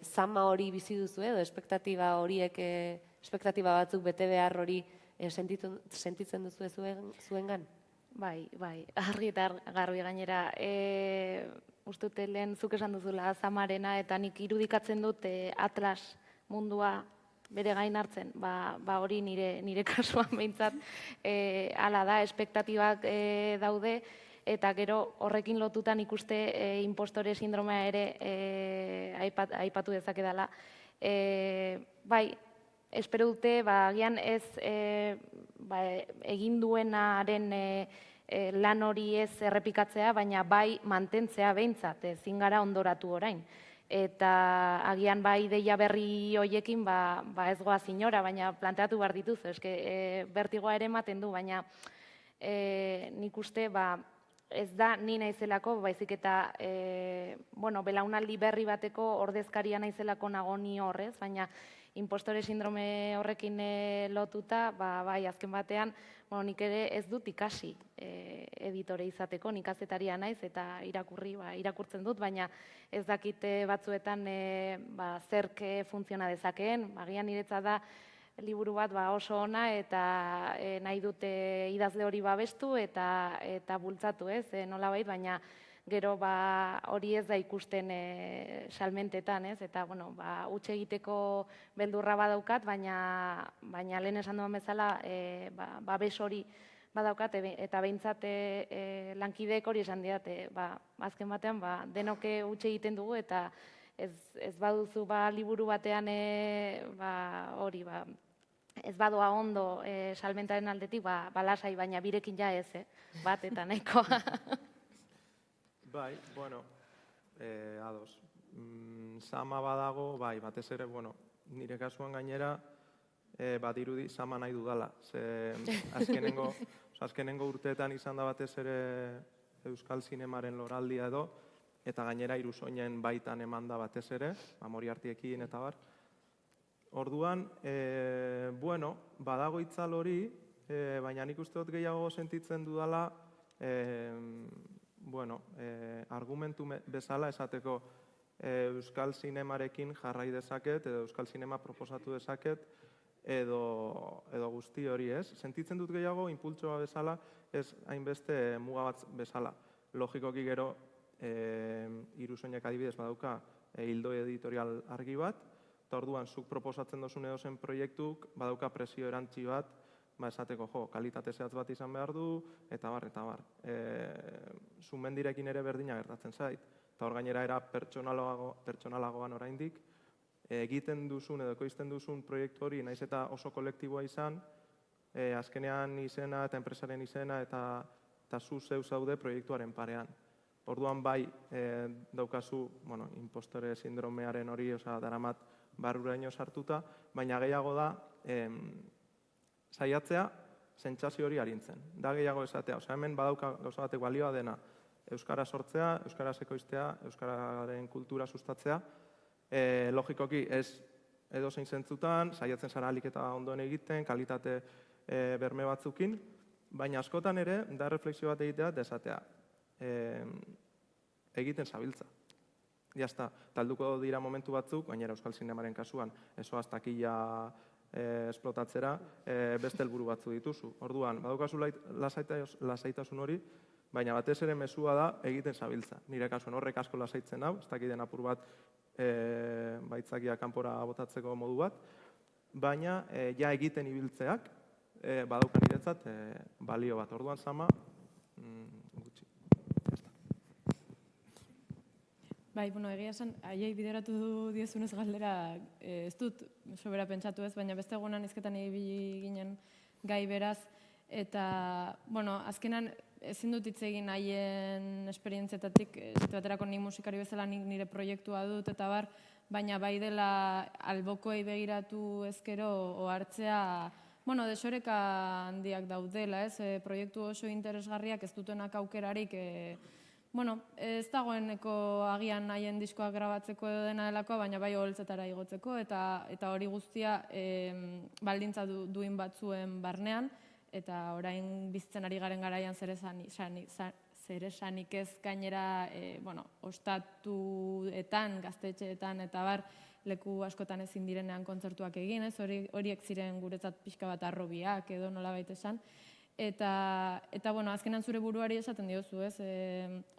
zama hori bizi duzu edo, espektatiba horiek, espektatiba batzuk bete behar hori sentitzen duzu zuengan? Bai, argi eta garbi gainera. Uste dut lehen zuk esan duzula Zamarena, eta nik irudikatzen dut Atlas mundua bere gain hartzen. Hori nire kasuan behintzat hala da, espektatibak daude, eta gero horrekin lotutan ikuste impostore sindromea ere aipatu dezakedala. Bai, espero dute, agian ez egin duenaren lan hori ez errepikatzea, baina bai mantentzea behintzat, ezin gara ondoratu orain. Eta agian bai deia berri hoiekin ez goaz inora, baina planteatu behar dituzu, bertigoa ere ematen du, baina nik uste ez da ni naizelako, baizik eta belaunaldi berri bateko ordezkaria naizelako nago ni horrez, baina impostore sindrome horrekin lotuta, bai, azken batean, nik ere ez dut ikasi editore izateko, nik kazetaria naiz eta irakurtzen dut, baina ez dakite batzuetan zerk funtziona dezakeen, agian niretzat da liburu bat oso ona eta nahi dute idazle hori babestu eta bultzatu, nolabait, baina gero hori ez da ikusten salmentetan, eta huts egiteko beldurra badaukat, baina lehen esan duan bezala babes hori badaukat, eta behintzat lankideek hori esan didate, azken batean denok huts egiten dugu, eta ez baduzu liburu batean hori, ez badoa ondo salmentaren aldetik, lasai, baina birekin ja ez, bat eta nahikoa. Bai, ados. Sama badago, bai, batez ere, nire kasuan gainera, badirudi sama nahi dudala. Azkenengo urteetan izan da batez ere Euskal Zinemaren loraldia edo, eta gainera Irusoinen baitan eman da batez ere, Moriartiekin eta bar. Orduan, badago itzal hori, baina nik uste dut gehiago sentitzen dudala, argumentu bezala esateko Euskal Zinemarekin jarrai dezaket, edo Euskal Zinema proposatu dezaket, edo guzti hori ez. Sentitzen dut gehiago, impultsoa bezala, ez hainbeste muga bat bezala. Logikoki gero, Irusoinek adibidez badauka hildo editorial argi bat, eta orduan zuk proposatzen dozun edozen proiektuk badauka presio erantzi bat, esateko, kalitate zehatz bat izan behar du, eta bar, eta bar. Zumendirekin ere berdina gertatzen zait, eta hor gainera era pertsonalagoan oraindik, egiten duzun edo ekoizten duzun proiektu hori, naiz eta oso kolektiboa izan, azkenean izena eta enpresaren izena eta zu zeu zaude proiektuaren parean. Orduan bai daukazu impostore sindromearen hori, daramat barruraino sartuta, baina gehiago da saiatzea sentsazio hori arintzen. Da gehiago esatea, hemen badauka gauza batek balioa dena euskara sortzea, euskaraz ekoiztea, euskararen kultura sustatzea, logikoki ez edozein zentzutan, saiatzen zara ahalik eta ondoen egiten, kalitate berme batzukin, baina askotan ere, da refleksio bat egitea, desatea, egiten zabiltza. Jazta, talduko dira momentu batzuk, gainera Euskal Zinemaren kasuan, ezoaz takila esplotatzera, beste helburu batzu dituzu. Orduan, badaukazu lasaitasun hori, baina batez ere mezua da egiten zabiltza. Nire kasuan horrek asko lasaitzen hau, ez dakiten apur bat baitzakia kanpora botatzeko modu bat, baina ja egiten ibiltzeak badaukan niretzat balio bat. Orduan sama, gutxi. Bai, egia esan, haiei bideratu diezunez galdera, ez dut sobera pentsatu ez, baina beste egunan izketan ibili ginen gai beraz, eta, azkenan ezin dut hitz egin haien esperientzietatik, ez baterako ni musikari bezala nire proiektua dut eta bar, baina bai dela albokoei begiratu ezkero ohartzea, desoreka handiak daudela, ez, proiektu oso interesgarriak ez dutenak aukerarik, ez dagoeneko agian haien diskoak grabatzeko edo dena delakoa, baina bai oholtzetara igotzeko, eta hori guztia baldintza duin batzuen barnean, eta orain bizitzen ari garen garaian zer esanik ez gainera ostatuetan, gaztetxeetan, eta bar, leku askotan ezin direnean kontzertuak egin, horiek ziren guretzat pixka bat arrobiak edo nolabait esan, Eta bueno, azkenan zure buruari esaten diozu, ez?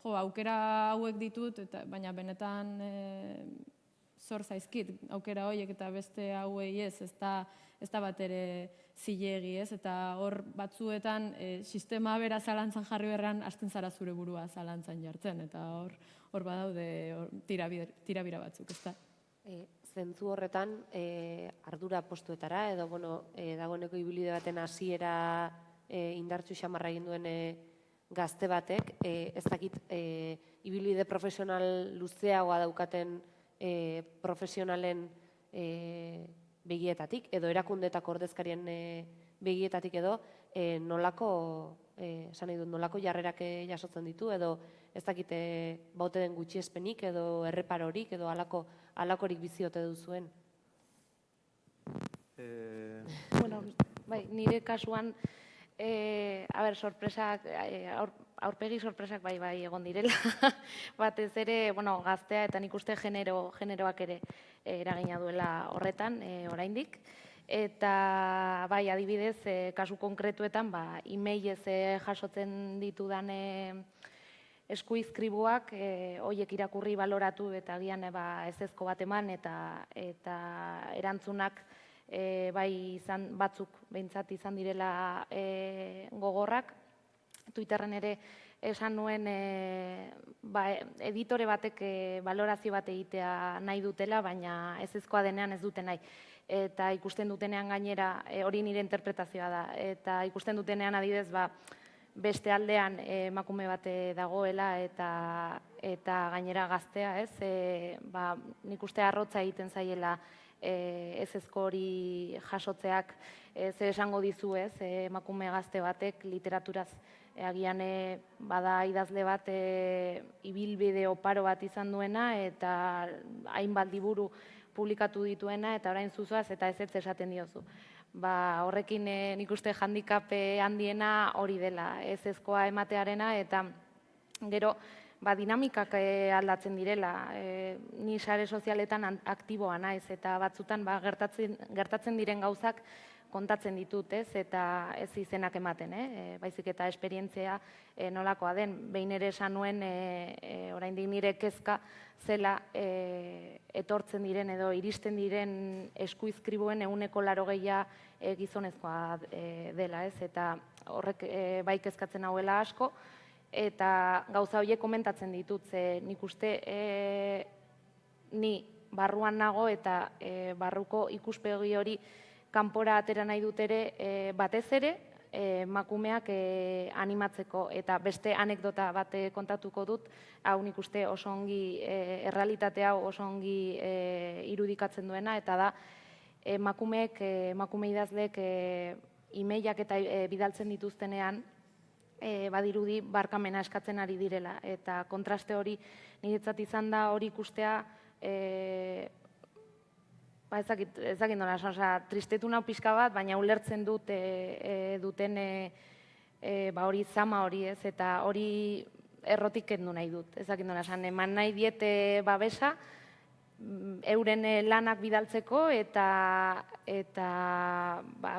Jo, aukera hauek ditut, baina benetan zor zaizkit aukera horiek eta beste hauei ez da bat ere zilegi, ez? Eta hor batzuetan sistema bera zalantzan jarri berran hasten zara zure burua zalantzan jartzen, eta hor badaude tirabira batzuk, ez da? Zentzu horretan, ardura postuetara, edo, dagoeneko ibilbide baten hasiera indartsu xamarra egin duen gazte batek, ez dakit, ibilbide profesional luzeagoa daukaten profesionalen begietatik, edo erakundetako ordezkarien begietatik edo, nolako jarrerak jasotzen ditu, edo ez dakit baute den gutxiespenik, edo erreparorik, edo halakorik bizi ote duzuen. Bueno, bai, nire kasuan, sorpresak, aurpegi sorpresak bai egon direla. Batez ere, gaztea eta nik uste generoak ere eragina duela horretan, oraindik. Eta bai, adibidez, kasu konkretuetan, emailez jasotzen ditudan eskuizkribuak, horiek irakurri baloratu eta agian ezezko bat eman eta erantzunak batzuk behintzat izan direla gogorrak. Twitterren ere esan nuen editore batek balorazio bat egitea nahi dutela, baina ezezkoa denean ez dute nahi. Eta ikusten dutenean gainera, hori nire interpretazioa da, eta ikusten dutenean adibidez beste aldean emakume bat dagoela eta gainera gaztea, ez? Nik uste arrotza egiten zaiela ezezko hori jasotzeak zer esango dizu, ez? Emakume gazte batek literaturaz agian bada idazle bat ibilbide oparo bat izan duena eta hainbat liburu publikatu dituena eta orain zuzoaz eta ez esaten diozu. Horrekin nik uste handicap handiena hori dela, ezezkoa ematearena eta gero dinamikak aldatzen direla. Ni sare sozialetan aktiboa naiz eta batzutan gertatzen diren gauzak kontatzen ditut, ez? Eta ez izenak ematen, baizik eta esperientzia nolakoa den. Behin ere esan nuen, oraindik nire kezka zela etortzen diren edo iristen diren eskuizkribuen 80% gizonezkoa dela, ez? Eta horrek bai kezkatzen hauela asko, eta gauza horiek komentatzen ditut, ze nik uste ni barruan nago eta barruko ikuspegi hori kanpora atera nahi dut ere batez ere emakumeak animatzeko eta beste anekdota bat kontatuko dut, hau nik uste oso ongi errealitate hau oso ongi irudikatzen duena eta da emakume idazleek emailak eta bidaltzen dituztenean badirudi barkamena eskatzen ari direla eta kontraste hori niretzat izan da hori ikustea ez dakit nola, tristetu nau pixka bat, baina ulertzen duten hori zama hori, ez, eta hori errotik kendu nahi dut. Ez dakit nola, eman nahi diete babesa, euren lanak bidaltzeko eta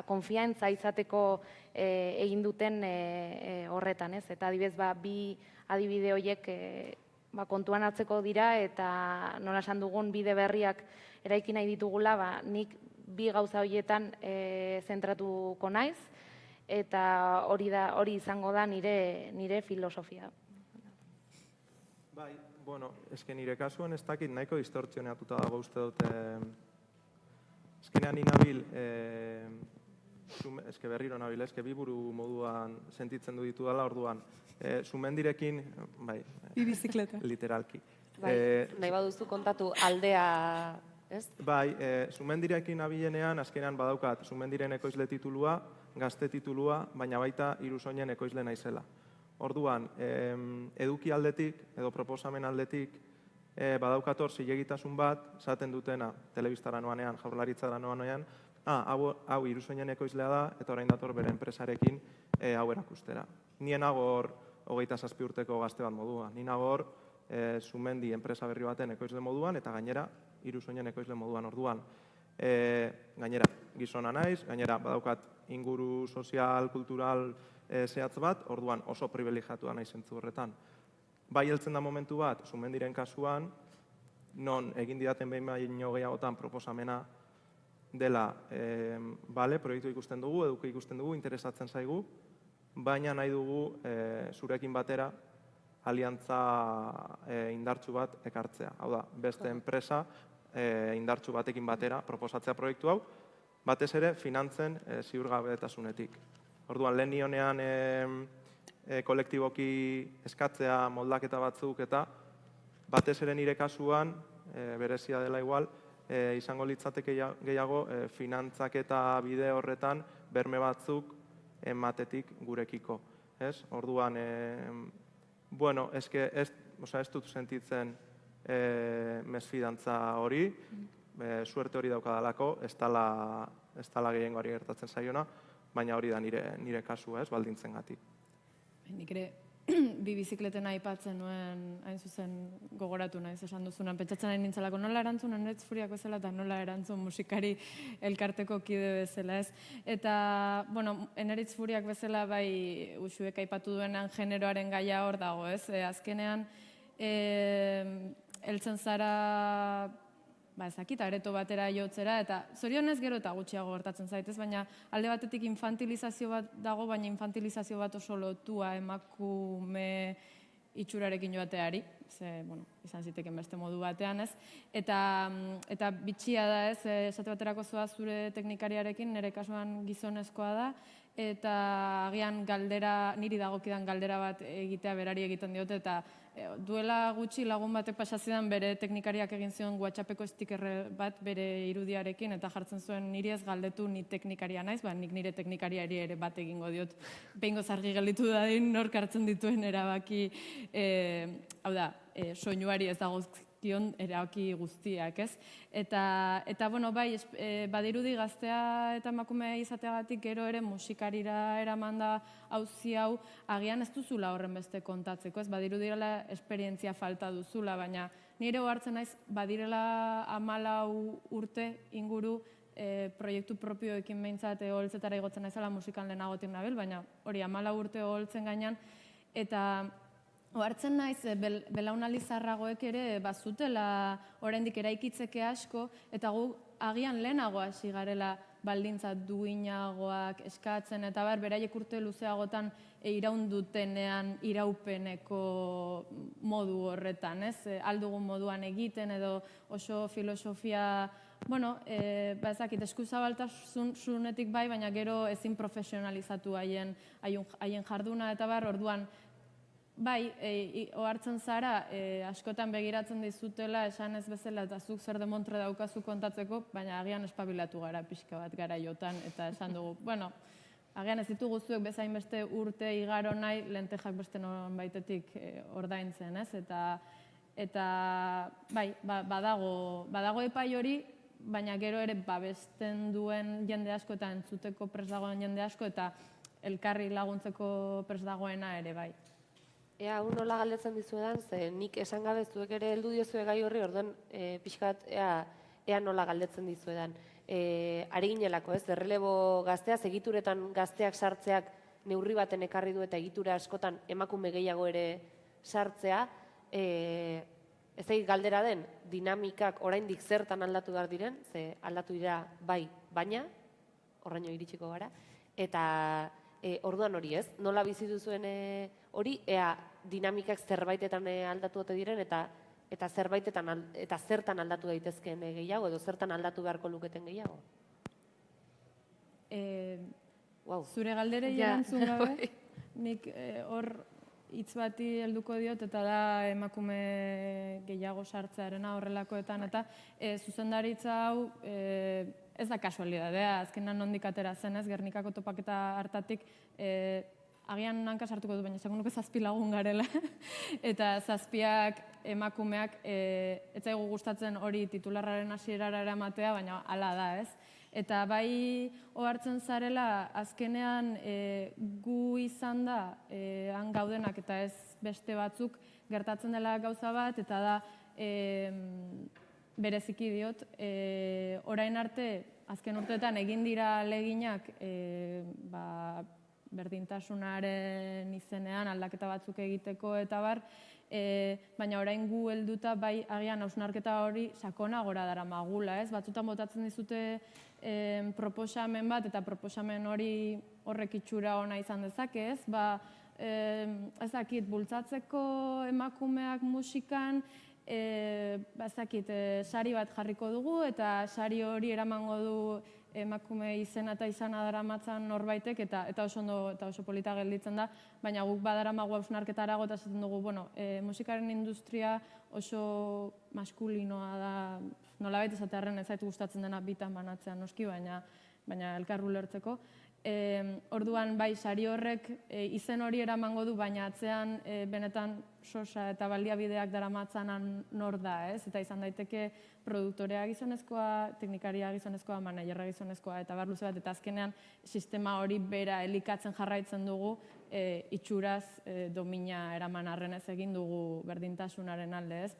konfiantza izateko egin duten horretan, ez, eta adibidez, bi adibide horiek kontuan hartzeko dira eta nola esan dugun bide berriak eraiki nahi ditugula, nik bi gauza horietan zentratuko naiz eta hori izango da nire filosofia. Bai, eske nire kasuan ez dakit nahiko distortzioneatuta dago uste dute. Eskenean inabil, eske berriro nabil, eske bi buru moduan sentitzen du ditu dela orduan. Sumendirekin, bai, literalki. Nahi baduzu kontatu aldea, ez? Bai, Sumendirekin abilenean, azkenean badaukat, Sumendiren ekoizle titulua, gazte titulua, baina baita Irusoinen ekoizle naizela. Orduan, eduki aldetik, edo proposamen aldetik, badaukator zilegitasun bat, esaten dutena, telebistara noanean, Jaurlaritzara noanean, hau Irusoinen ekoizlea da, eta orain dator bere enpresarekin hau erakustera. Nien agor 27 urteko gazte bat moduan, nien agor Sumendi enpresa berri baten ekoizle moduan, eta gainera Irusoinen ekoizle moduan orduan. Gainera, gizona naiz, gainera badaukat inguru sozial, kultural zehatz bat, orduan oso privilegiatua naiz zentzu horretan. Bai heltzen da momentu bat, Sumendiren kasuan, non egin didaten behin baino gehiagotan proposamena dela, proiektu ikusten dugu, eduki ikusten dugu, interesatzen zaigu, baina nahi dugu zurekin batera aliantza indartsu bat ekartzea. Hau da, beste enpresa indartsu batekin batera proposatzea proiektu hau, batez ere finantzen ziurgabetasunetik. Orduan, lehen nionean kolektiboki eskatzea moldaketa batzuk eta batez ere nire kasuan, berezia dela igual, izango litzateke gehiago finantzaketa bide horretan berme batzuk ematetik gurekiko. Orduan, bueno, ez dut sentitzen mesfidantza hori, suerte hori daukadalako, ez dala gehiengoari gertatzen zaiona, baina hori da nire kasua, baldintzen gatik. Nik ere, bi bizikleten aipatzen nuen, hain zuzen gogoratu naiz esan duzunan, pentsatzen nahi nintzelako nola erantzun Eneritz Furiak bezala eta nola erantzun musikari elkarteko kide bezala, ez? Eta, bueno, Eneritz Furiak bezala bai Uxuek aipatu duenan generoaren gaia hor dago, ez? Azkenean, heltzen zara ezakita, areto batera jotzera, eta zorionez gero eta gutxiago gertatzen zaitez, baina alde batetik infantilizazio bat dago, baina infantilizazio bat oso lotua emakume itxurarekin joateari, izan ziteken beste modu batean, ez? Eta bitxia da, ez, esate baterako zoa zure teknikariarekin, nire kasuan gizonezkoa da, eta agian galdera, niri dagokidan galdera bat egitea berari egiten diote, eta duela gutxi lagun batek pasazidan bere teknikariak egin zion WhatsAppeko sticker bat bere irudiarekin, eta jartzen zuen niri ez galdetu ni teknikaria naiz, nik nire teknikariari ere bat egingo diot. Behingoz argi gelditu dadin nork hartzen dituen erabaki, hau da, soinuari ez dagozkion erabaki guztiak, ez? Eta, bueno, bai, badirudi gaztea eta emakume izateagatik gero ere musikarira eraman da auzi hau, agian ez duzula horren beste kontatzeko, ez? Badirudirela esperientzia falta duzula, baina nire hartzen naiz, badirela 14 urte inguru proiektu propioekin behintzat oholtzetara igotzen naizela musikan lehenagotik nabil, baina hori 14 urte oholtzen gainean, eta ohartzen naiz, belaunaldi zaharragoek ere bazutela oraindik eraikitzeke asko, eta gu agian lehenago hasi garela baldintza duinagoak eskatzen, eta beraiek urte luzeagotan iraundutenean iraupeneko modu horretan, ez? Aldugun moduan egiten edo oso filosofia, bueno, ezakit, eskuzabaltasunetik bai, baina gero ezin profesionalizatu haien jarduna, eta orduan, bai, ohartzen zara, askotan begiratzen dizutela, esan ez bezala, eta zuk zer demontre daukazu kontatzeko, baina agian espabilatu gara pixka bat garaiotan, eta esan dugu, bueno, agian ez ditugu zuek bezain beste urte igaro nahi, lentejak beste nonbaitetik ordaintzen, ez? Eta, bai, badago epai hori, baina gero ere babesten duen jende asko eta entzuteko prest dagoen jende asko, eta elkarri laguntzeko prest dagoena ere, bai. Ea, nola galdetzen dizuedan, ze nik esan gabe zuek ere heldu diozue gai horri, orduan pixkat ea nola galdetzen dizuedan. Ari ginelako, ez, errelebo gaztea, egituretan gazteak sartzeak neurri baten ekarri du eta egitura askotan emakume gehiago ere sartzea, ez egin galdera den, dinamikak oraindik zertan aldatu behar diren, ze aldatu dira bai, baina, horraino iritsiko gara, eta orduan hori, ez, nola bizi duzuen hori, ea dinamikak zerbaitetan aldatu ote diren, eta zertan aldatu daitezkeen gehiago, edo zertan aldatu beharko luketen gehiago? Zure galderei erantzun gabe, nik hor hitz bati helduko diot, eta da emakume gehiago sartzearena horrelakoetan, eta zuzendaritza hau ez da kasualidadea, azkenan nondik atera zenez, Gernikako topaketa hartatik, agian hanka sartuko du, baina esango nuke 7 lagun garela, eta 7 emakumeak ez zaigu gustatzen hori titularraren hasierara eramatea, baina hala da, ez? Eta bai ohartzen zarela, azkenean gu izan da, han gaudenak eta ez beste batzuk gertatzen dela gauza bat, eta da bereziki diot, orain arte azken urteetan egin dira leginak berdintasunaren izenean aldaketa batzuk egiteko eta bar, baina orain gu helduta bai agian hausnarketa hori sakonagora daramagula, ez? Batzutan botatzen dizute proposamen bat eta proposamen hori horrek itxura ona izan dezake, ez? Ez dakit, bultzatzeko emakumeak musikan, ez dakit, sari bat jarriko dugu eta sari hori eramango du emakume izena eta izana daramatzan norbaitek eta oso ondo eta oso polita gelditzen da, baina guk badaramagu hausnarketarago eta esaten dugu, musikaren industria oso maskulinoa da, nolabait esatearren ez zait gustatzen dena bitan banatzean noski, baina elkar ulertzeko. Orduan bai sari horrek izen hori eramango du, baina atzean benetan sosa eta baliabideak daramatzanan nor da, ez? Eta izan daiteke produktorea gizonezkoa, teknikaria gizonezkoa, managerra gizonezkoa, eta bar luze bat, eta azkenean sistema hori bera elikatzen jarraitzen dugu, itxuraz domina eraman arrenez egin dugu berdintasunaren alde, ez?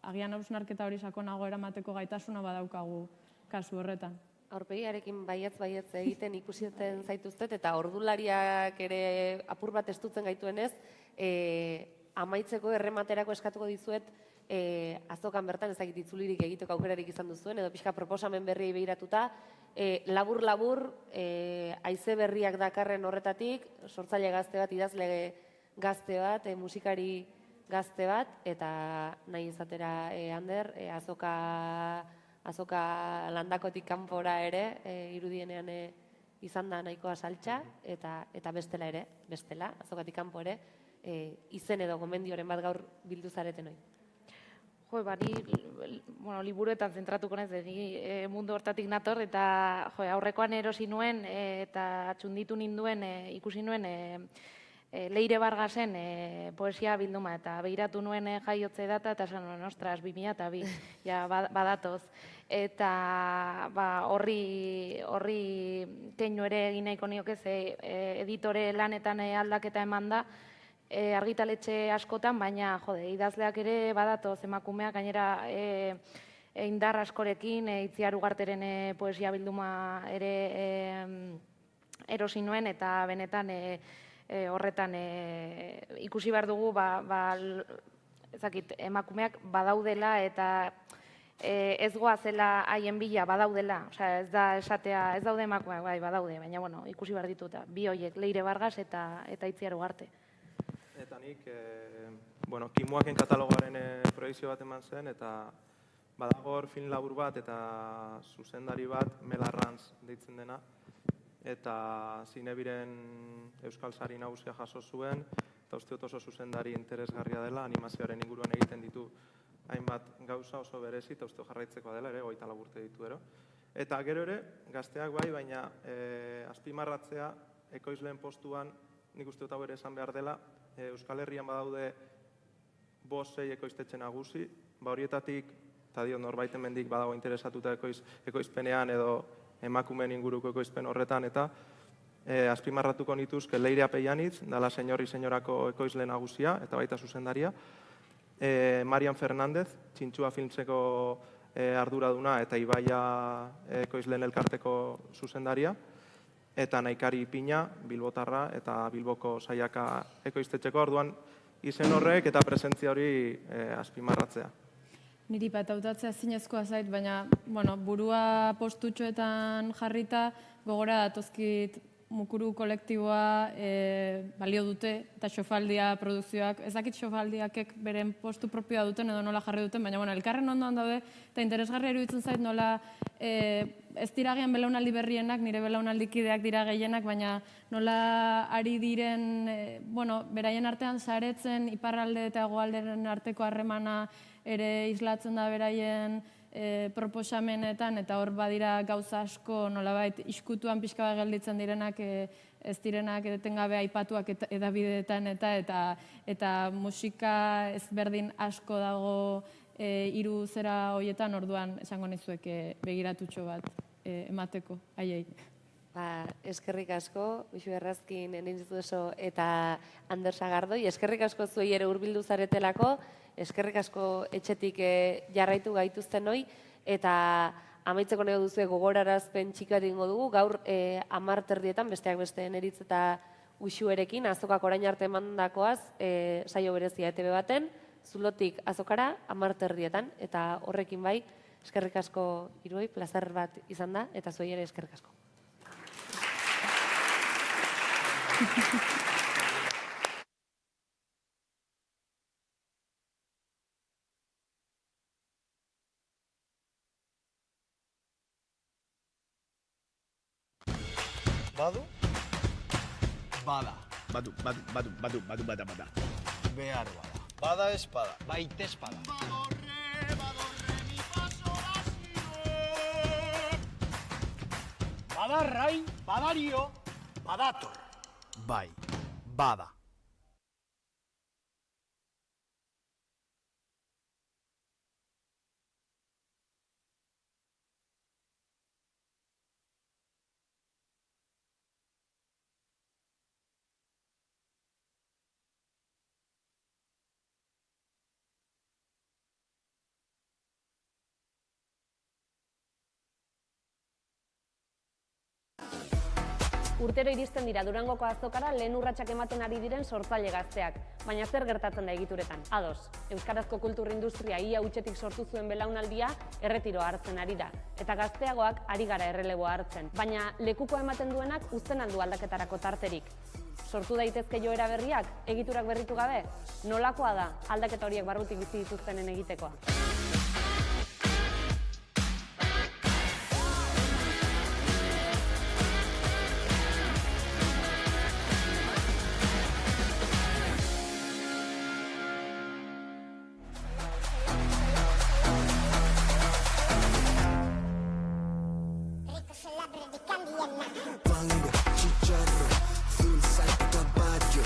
Agian hausnarketa hori sakonago eramateko gaitasuna badaukagu kasu horretan. Aurpegiarekin baietz egiten ikusiten zaituztet, eta ordulariak ere apur bat estutzen gaituenez, amaitzeko errematerako eskatuko dizuet azokan bertan ezagit itzulirik egiteko aukerarik izan duzuen, edo pixka proposamen berriei behiratuta, labur-labur, haize berriak dakarren horretatik, sortzaile gazte bat, idazle gazte bat, musikari gazte bat, eta nahi izatera, Ander, azoka landakotik kanpora ere, irudienean izan da nahikoa saltxa, eta bestela, azokatik kanpo ere, izen edo gomendioren bat gaur bildu zareten hori. Jo, ni liburuetan zentratuko naiz, mundu hortatik nator, eta aurrekoan erosi nuen, eta txunditu ninduen, ikusi nuen, Leire Vargasen poesia bilduma, eta behiratu nuen jaiotze data, eta esan nuen, ostras, 2002, ja badatoz. Eta horri keinu ere egin nahiko nioke, editore lanetan aldaketa eman da, argitaletxe askotan, baina idazleak ere badatoz, emakumeak gainera indar askorekin, Itziar Ugarteren poesia bilduma ere erosi nuen, eta benetan horretan ikusi behar dugu emakumeak badaudela eta ez goazela haien bila badaudela, ez da esatea, ez daude emakumeak, bai, badaude, baina ikusi behar dituta, bi horiek, Leire Vargas eta Itziar Ugarte. Eta nik, Kimuaken katalogoaren proiekzio bat eman zen, eta badagor film labur bat eta zuzendari bat, Mel Arranz deitzen dena, eta Zinebiren Euskal Sari nagusia jaso zuen, eta uste dut oso zuzendari interesgarria dela, animazioaren inguruan egiten ditu hainbat gauza oso berezi, eta uste jarraitzeko dela ere, 24 urte ditu ero. Eta gero ere, gazteak bai, baina azpimarratzea, ekoizleen postuan, nik uste dut hau ere esan behar dela, Euskal Herrian badaude 5-6 ekoiztetxe nagusi, horietatik, eta dio norbaiten mendik badago interesatuta ekoizpenean edo emakumeen inguruko ekoizpen horretan, eta azpimarratuko nituzke Leire Apeianitz, dala Señorri Señorako ekoizle nagusia, eta baita zuzendaria, Marian Fernández, Txintxua Filmseko arduraduna, eta Ibaia ekoizleen elkarteko zuzendaria, eta Naikari Pina, Bilbotarra, eta Bilboko Saiaka ekoiztetxeko, orduan izen horrek eta presentzia hori azpimarratzea. Niri bat hautatzea zinezkoa zait, baina burua postutxoetan jarrita gogora datozkit mukuru kolektiboa balio dute eta Xofaldia produkzioak. Ez dakit Xofaldiakek beren postu propioa duten edo nola jarri duten, baina elkarren ondoan daude eta interesgarria iruditzen zait nola ez diragian belaunaldi berrienak, nire belaunaldikideak dira gehienak, baina nola ari diren, beraien artean saretzen, iparralde eta hegoalderen arteko harremana ere islatzen da beraien proposamenetan, eta hor badira gauza asko nolabait iskutuan pixka bat gelditzen direnak ez direnak etengabe aipatuak edabideetan eta musika ezberdin asko dago hiru zera horietan, orduan esango nizuek begiratutxo bat emateko haiei. Eskerrik asko, Bixu Errazkin, Enintzitu Eso eta Ander Sagardoi, eskerrik asko zuei ere hurbildu zaretelako, eskerrik asko etxetik jarraitu gaituzten hoi, eta amaitzeko nahi duzue gogorarazpen txikat egingo dugu, gaur 10:30 besteak beste Neritz eta Uxuerekin, azokak orain arte emandakoaz, saio berezia ETV baten, Zulotik azokara 10:30 eta horrekin bai, eskerrik asko hiruei, plazer bat izan da, eta zuei ere eskerrik asko. Badu? Bada. Badu, bada. Behar bada. Bada espada. Baita espada. Badarrai, badario, badator. Bai, bada. Urtero iristen dira Durangoko azokara lehen urratsak ematen ari diren sortzaile gazteak, baina zer gertatzen da egituretan? Ados, euskarazko kultur industria ia hutsetik sortu zuen belaunaldia erretiroa hartzen ari da, eta gazteagoak ari gara erreleboa hartzen, baina lekukoa ematen duenak uzten aldu aldaketarako tarterik. Sortu daitezke joera berriak, egiturak berritu gabe? Nolakoa da aldaketa horiek barrutik bizi dituztenen egitekoa? Fango, chicharro, full salto caballo,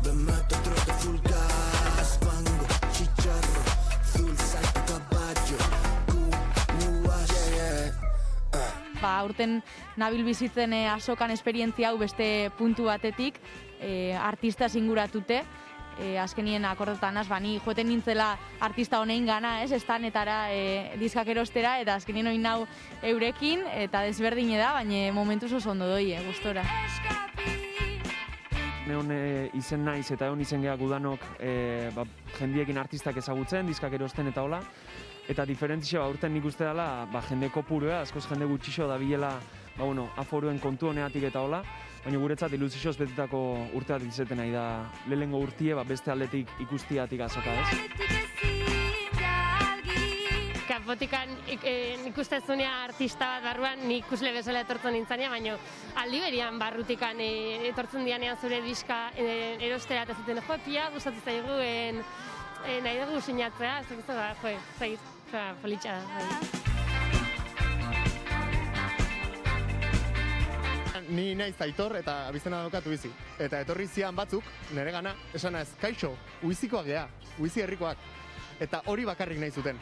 me mato trote full gas. Fango, chicharro, full salto caballo, Aurten nabil bizitzen azokan esperientzia hau beste puntu batetik, artista singuratute, azkenien akordotan ni joeten nintzela artista honein gana, estanetara diskak erostera, eta azkenien oin nau eurekin, eta desberdine da, baina momentuz oso ondo doi, gustora. Neon izen naiz eta egon izen gehiago udanok jendiekin artistak ezagutzen, diskak erosten eta hola, eta diferentzia urten nik uste dela jende kopurua, askoz jende gutxixo da bilela aforuen kontu honeatik eta hola, baina guretzat ilusioz betetako urte bat izeten nahi da lehengo urtie beste aldetik ikustiatik azoka, ez? Kanpotikan ikustezunia artista bat barruan nik ikusle bezala etortzen nintzania, baina aldi berian barrutikan etortzen dianean zure diska erostera eta zuten, pia gustatzen zaiguen nahi dugu sinatzea, politxa da. Ni naiz Aitor eta abizena daukatu bizi. Eta etorri zian batzuk, nire gana, esan ez, kaixo, uizikoak gea, uizi herrikoak. Eta hori bakarrik nahi zuten.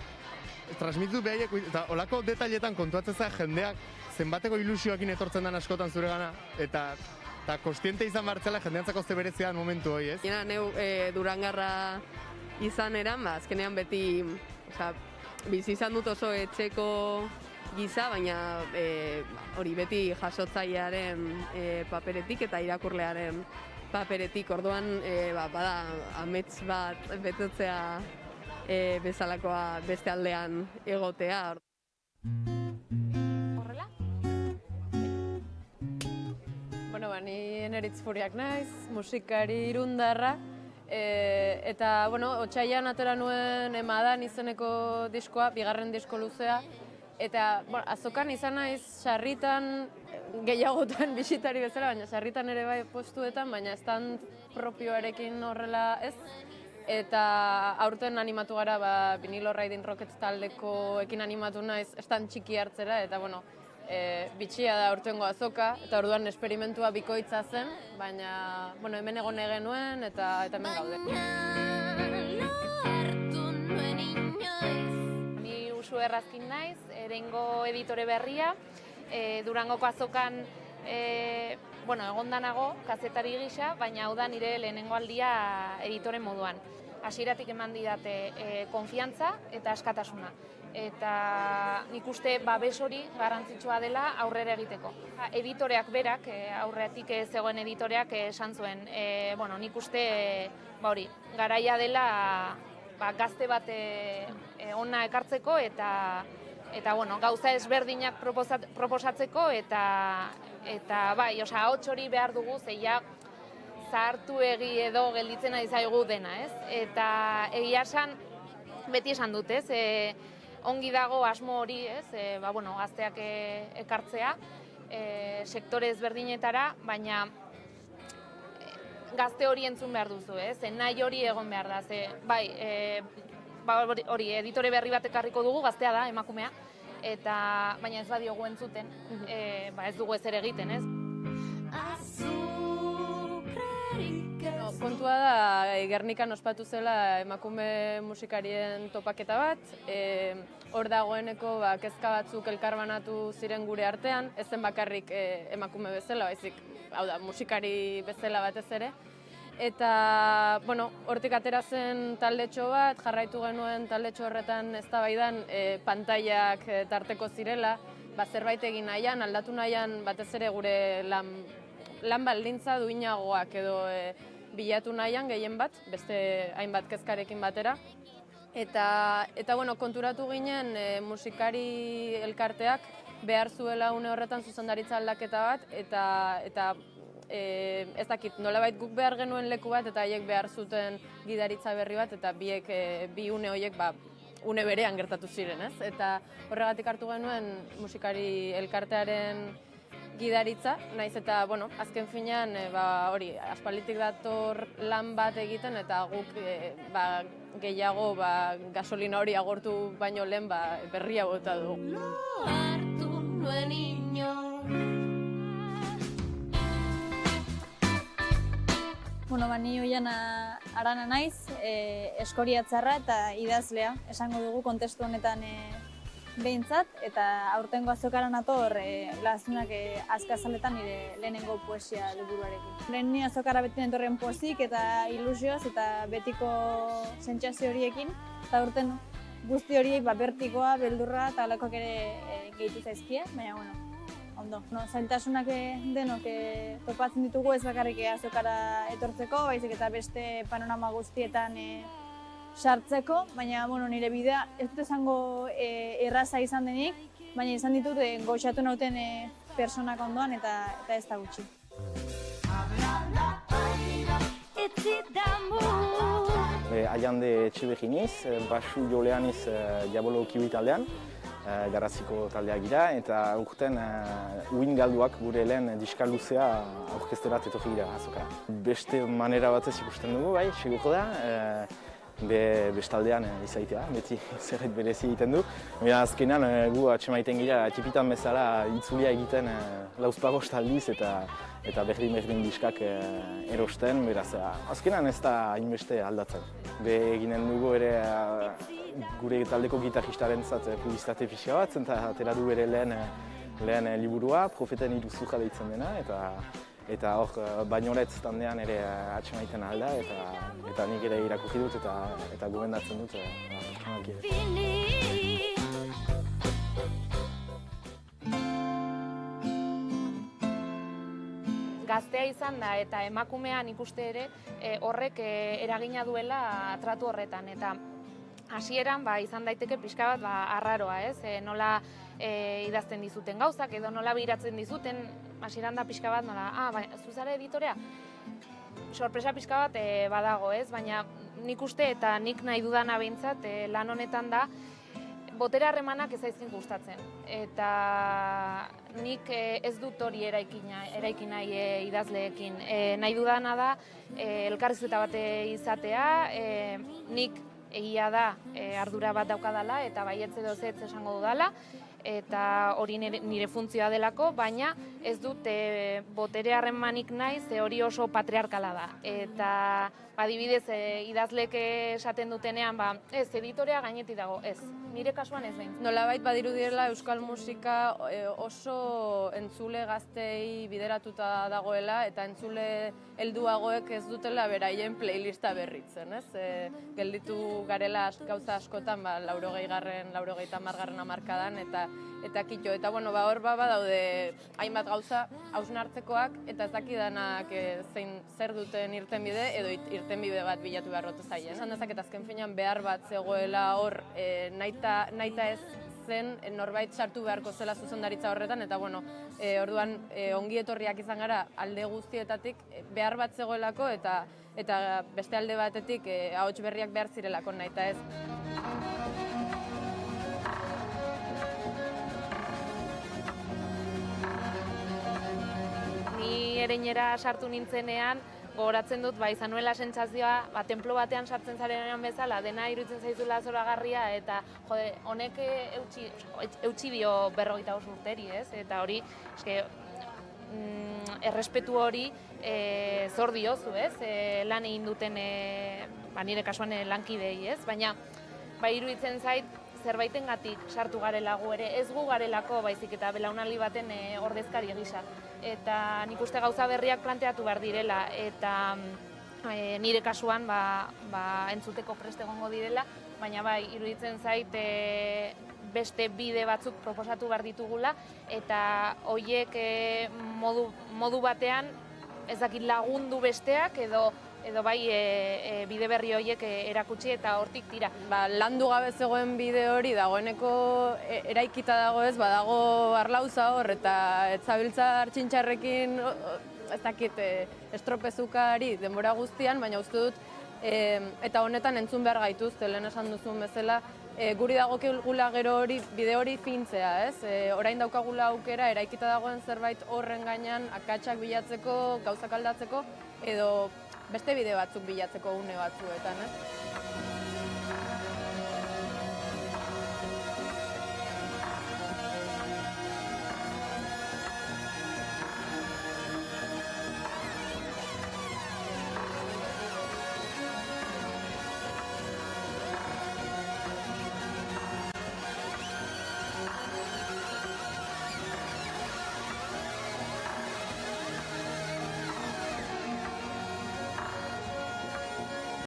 Transmititu behaiek, eta olako detailetan kontuatzen za jendeak zenbateko ilusioakin etortzen den askotan zure gana, eta kostiente izan bartzela jendeantzako ze berezia den momentu hori, ez? Nena neu Durangarra izan eran, azkenean beti, bizi izan dut oso etxeko giza, baina hori beti jasotzailearen paperetik eta irakurlearen paperetik. Orduan, bada, amets bat betetzea bezalakoa beste aldean egotea. Horrela? Bueno, ni Neritz Furiak naiz, musikari irundarra, eta, otsailean atera nuen Emadan izeneko diskoa, bigarren disko luzea, eta azokan izan naiz sarritan gehiagotan bisitari bezala, baina sarritan ere bai postuetan, baina stand propioarekin horrela ez. Eta aurten animatu gara Vinilo Riding Rocket taldekoekin animatu naiz stand txiki hartzera, eta bitxia da aurtengo azoka, eta orduan esperimentua bikoitza zen, baina hemen egon genuen eta hemen gaude. Ni Usu Errazkin naiz, erengo editore berria, Durangoko azokan egonda nago, kazetari gisa, baina hau da nire lehenengo aldia editore moduan. Hasieratik eman didate konfiantza eta askatasuna. eta nik uste babes hori garrantzitsua dela aurrera egiteko. Editoreak berak, aurretik zegoen editoreak esan zuen, nik uste hori, garaia dela gazte bat ona ekartzeko eta gauza ezberdinak proposatzeko eta bai, ahots hori behar dugu, zeia zahartu egi edo gelditzen ari zaigu dena, ez? Eta egia esan, beti esan dut, ez? Ongi dago asmo hori, ez? Gazteak ekartzea, sektore ezberdinetara, baina gazte hori entzun behar duzu, ez? Nahi hori egon behar da, bai, hori, editore berri bat ekarriko dugu, gaztea da, emakumea, baina ez badiogu entzuten, ez dugu ezer egiten, ez? Kontua da, Gernikan ospatu zela emakume musikarien topaketa bat, hor dagoeneko kezka batzuk elkarbanatu ziren gure artean, ez zen bakarrik emakume bezala, baizik, hau da, musikari bezala batez ere. Eta, hortik atera zen taldetxo bat, jarraitu genuen taldetxo horretan eztabaidan pantailak tarteko zirela, zerbait egin nahian, aldatu nahian batez ere gure lan baldintza duinagoak edo bilatu nahian gehien bat, beste hainbat kezkarekin batera. Eta konturatu ginen musikari elkarteak behar zuela une horretan zuzendaritza aldaketa bat, eta ez dakit, nolabait guk behar genuen leku bat, eta haiek behar zuten gidaritza berri bat, eta bi une horiek une berean gertatu ziren, ez? Eta horregatik hartu genuen musikari elkartearen gidaritza, naiz eta, azken finean, hori, aspalditik dator lan bat egiten, eta guk gehiago gasolina hori agortu baino lehen berria bota du. Lo hartu nuen inor. Ni Oiana Arana naiz, eskoriatzarra eta idazlea, esango dugu kontestu honetan behintzat, eta aurtengo azokaran ator lazunak azkazaletan nire lehenengo poesia liburuarekin. Lehen ni azokara beti netorren pozik eta ilusioz eta betiko sentsazio horiekin, eta aurten guzti horiek bertikoa, beldurra eta alakoak ere gehitu zaizkie, baina ondo. Zailtasunak denok topatzen ditugu ez bakarrik azokara etortzeko, baizik eta beste panorama guztietan sartzeko, baina nire bidea ez dut esango erraza izan denik, baina izan ditut goxatu nauten personak ondoan eta ez da gutxi. Aiande Etxebeginiz, basu joleaniz Jabolo Kiwi taldean, Garraziko taldeak gira, eta urten uin galduak gure lehen diska luzea aurkezterat etorri gira azokara. Beste manera batez ikusten dugu, bai, segurko da, bestaldean izaitea, beti zerbait berezi egiten du. Azkenean gu atxemaiten gira txipitan bezala itzulia egiten lauzpagost aldiz eta berdin diskak erosten, beraz azkenean ez da hainbeste aldatzen. Eginen dugu ere gure taldeko gitarristaren publizitate pixka bat, eta atera du ere lehen liburua, Profeten iruzurra deitzen dena, eta hor Bainoletz taldean ere atxemaiten alda, eta nik ere irakurri dut eta gomendatzen dut pertsonak ere. Gaztea izan da eta emakumean ikuste ere horrek eragina duela tratu horretan. Eta hasieran izan daiteke pixka bat arraroa, ez? Nola idazten dizuten gauzak edo nola biratzen dizuten, hasieran da pixka bat nola, zuzare editorea? Sorpresa pixka bat badago, ez? Baina nik uste eta nik nahi dudana behintzat lan honetan da botere harremanak ez zaizkin gustatzen. Eta nik ez dut hori eraiki nahi idazleekin. Nahi dudana da elkarrizketa bat izatea, nik egia da ardura bat daukadala eta baietz edo zetz esango dudala, eta hori nire funtzioa delako, baina ez dut botere harremanik nahi, ze hori oso patriarkala da. Eta adibidez idazlek esaten dutenean, ez editorea gainetik dago, ez. nire kasuan ez behin. Nolabait badirudiela euskal musika oso entzule gaztei bideratuta dagoela eta entzule helduagoek ez dutela beraien playlista berritzen, ez? Gelditu garela gauza askotan, 80garren, 80garren hamarkadan eta kito. Eta bueno, hor badaude hainbat gauza hausnartzekoak eta ez dakidanak zer duten irtenbide edo irtenbide bat bilatu beharrotu zaien. Esan dezaket azken finean behar bat zegoela hor nahita ez zen norbait sartu beharko zela zuzendaritza horretan, eta bueno, orduan ongi etorriak izan gara alde guztietatik behar bat zegoelako eta beste alde batetik ahots berriak behar zirelako nahita ez. Ni Ereinera sartu nintzenean, gogoratzen dut, izan nuela sentsazioa, templo batean sartzen zarenean bezala, dena iruditzen zaizula zoragarria, eta jode, honek eutsi dio 45 urteri, ez? Eta hori, errespetu hori zor diozu, ez? Lan egin duten, nire kasuan lankidei, ez? Baina, iruditzen zait, zerbaitengatik sartu garela gu ere, ez gu garelako, baizik eta belaunaldi baten ordezkari gisa. Eta nik uste gauza berriak planteatu behar direla, eta nire kasuan entzuteko prest egongo direla, baina iruditzen zait beste bide batzuk proposatu behar ditugula, eta horiek modu batean ez dakit lagundu besteak edo bide berri horiek erakutsi eta hortik tira. Landu gabe zegoen bide hori dagoeneko eraikita dago ez, badago arlauza hor eta ez zabiltza artxintxarrekin ez dakit estropezukari denbora guztian, baina uste dut eta honetan entzun behar gaituzte, lehen esan duzun bezala, guri dagokigula gero hori, bide hori fintzea, ez? Orain daukagula aukera, eraikita dagoen zerbait horren gainean akatsak bilatzeko, gauzak aldatzeko, edo beste bide batzuk bilatzeko une batzuetan, ez?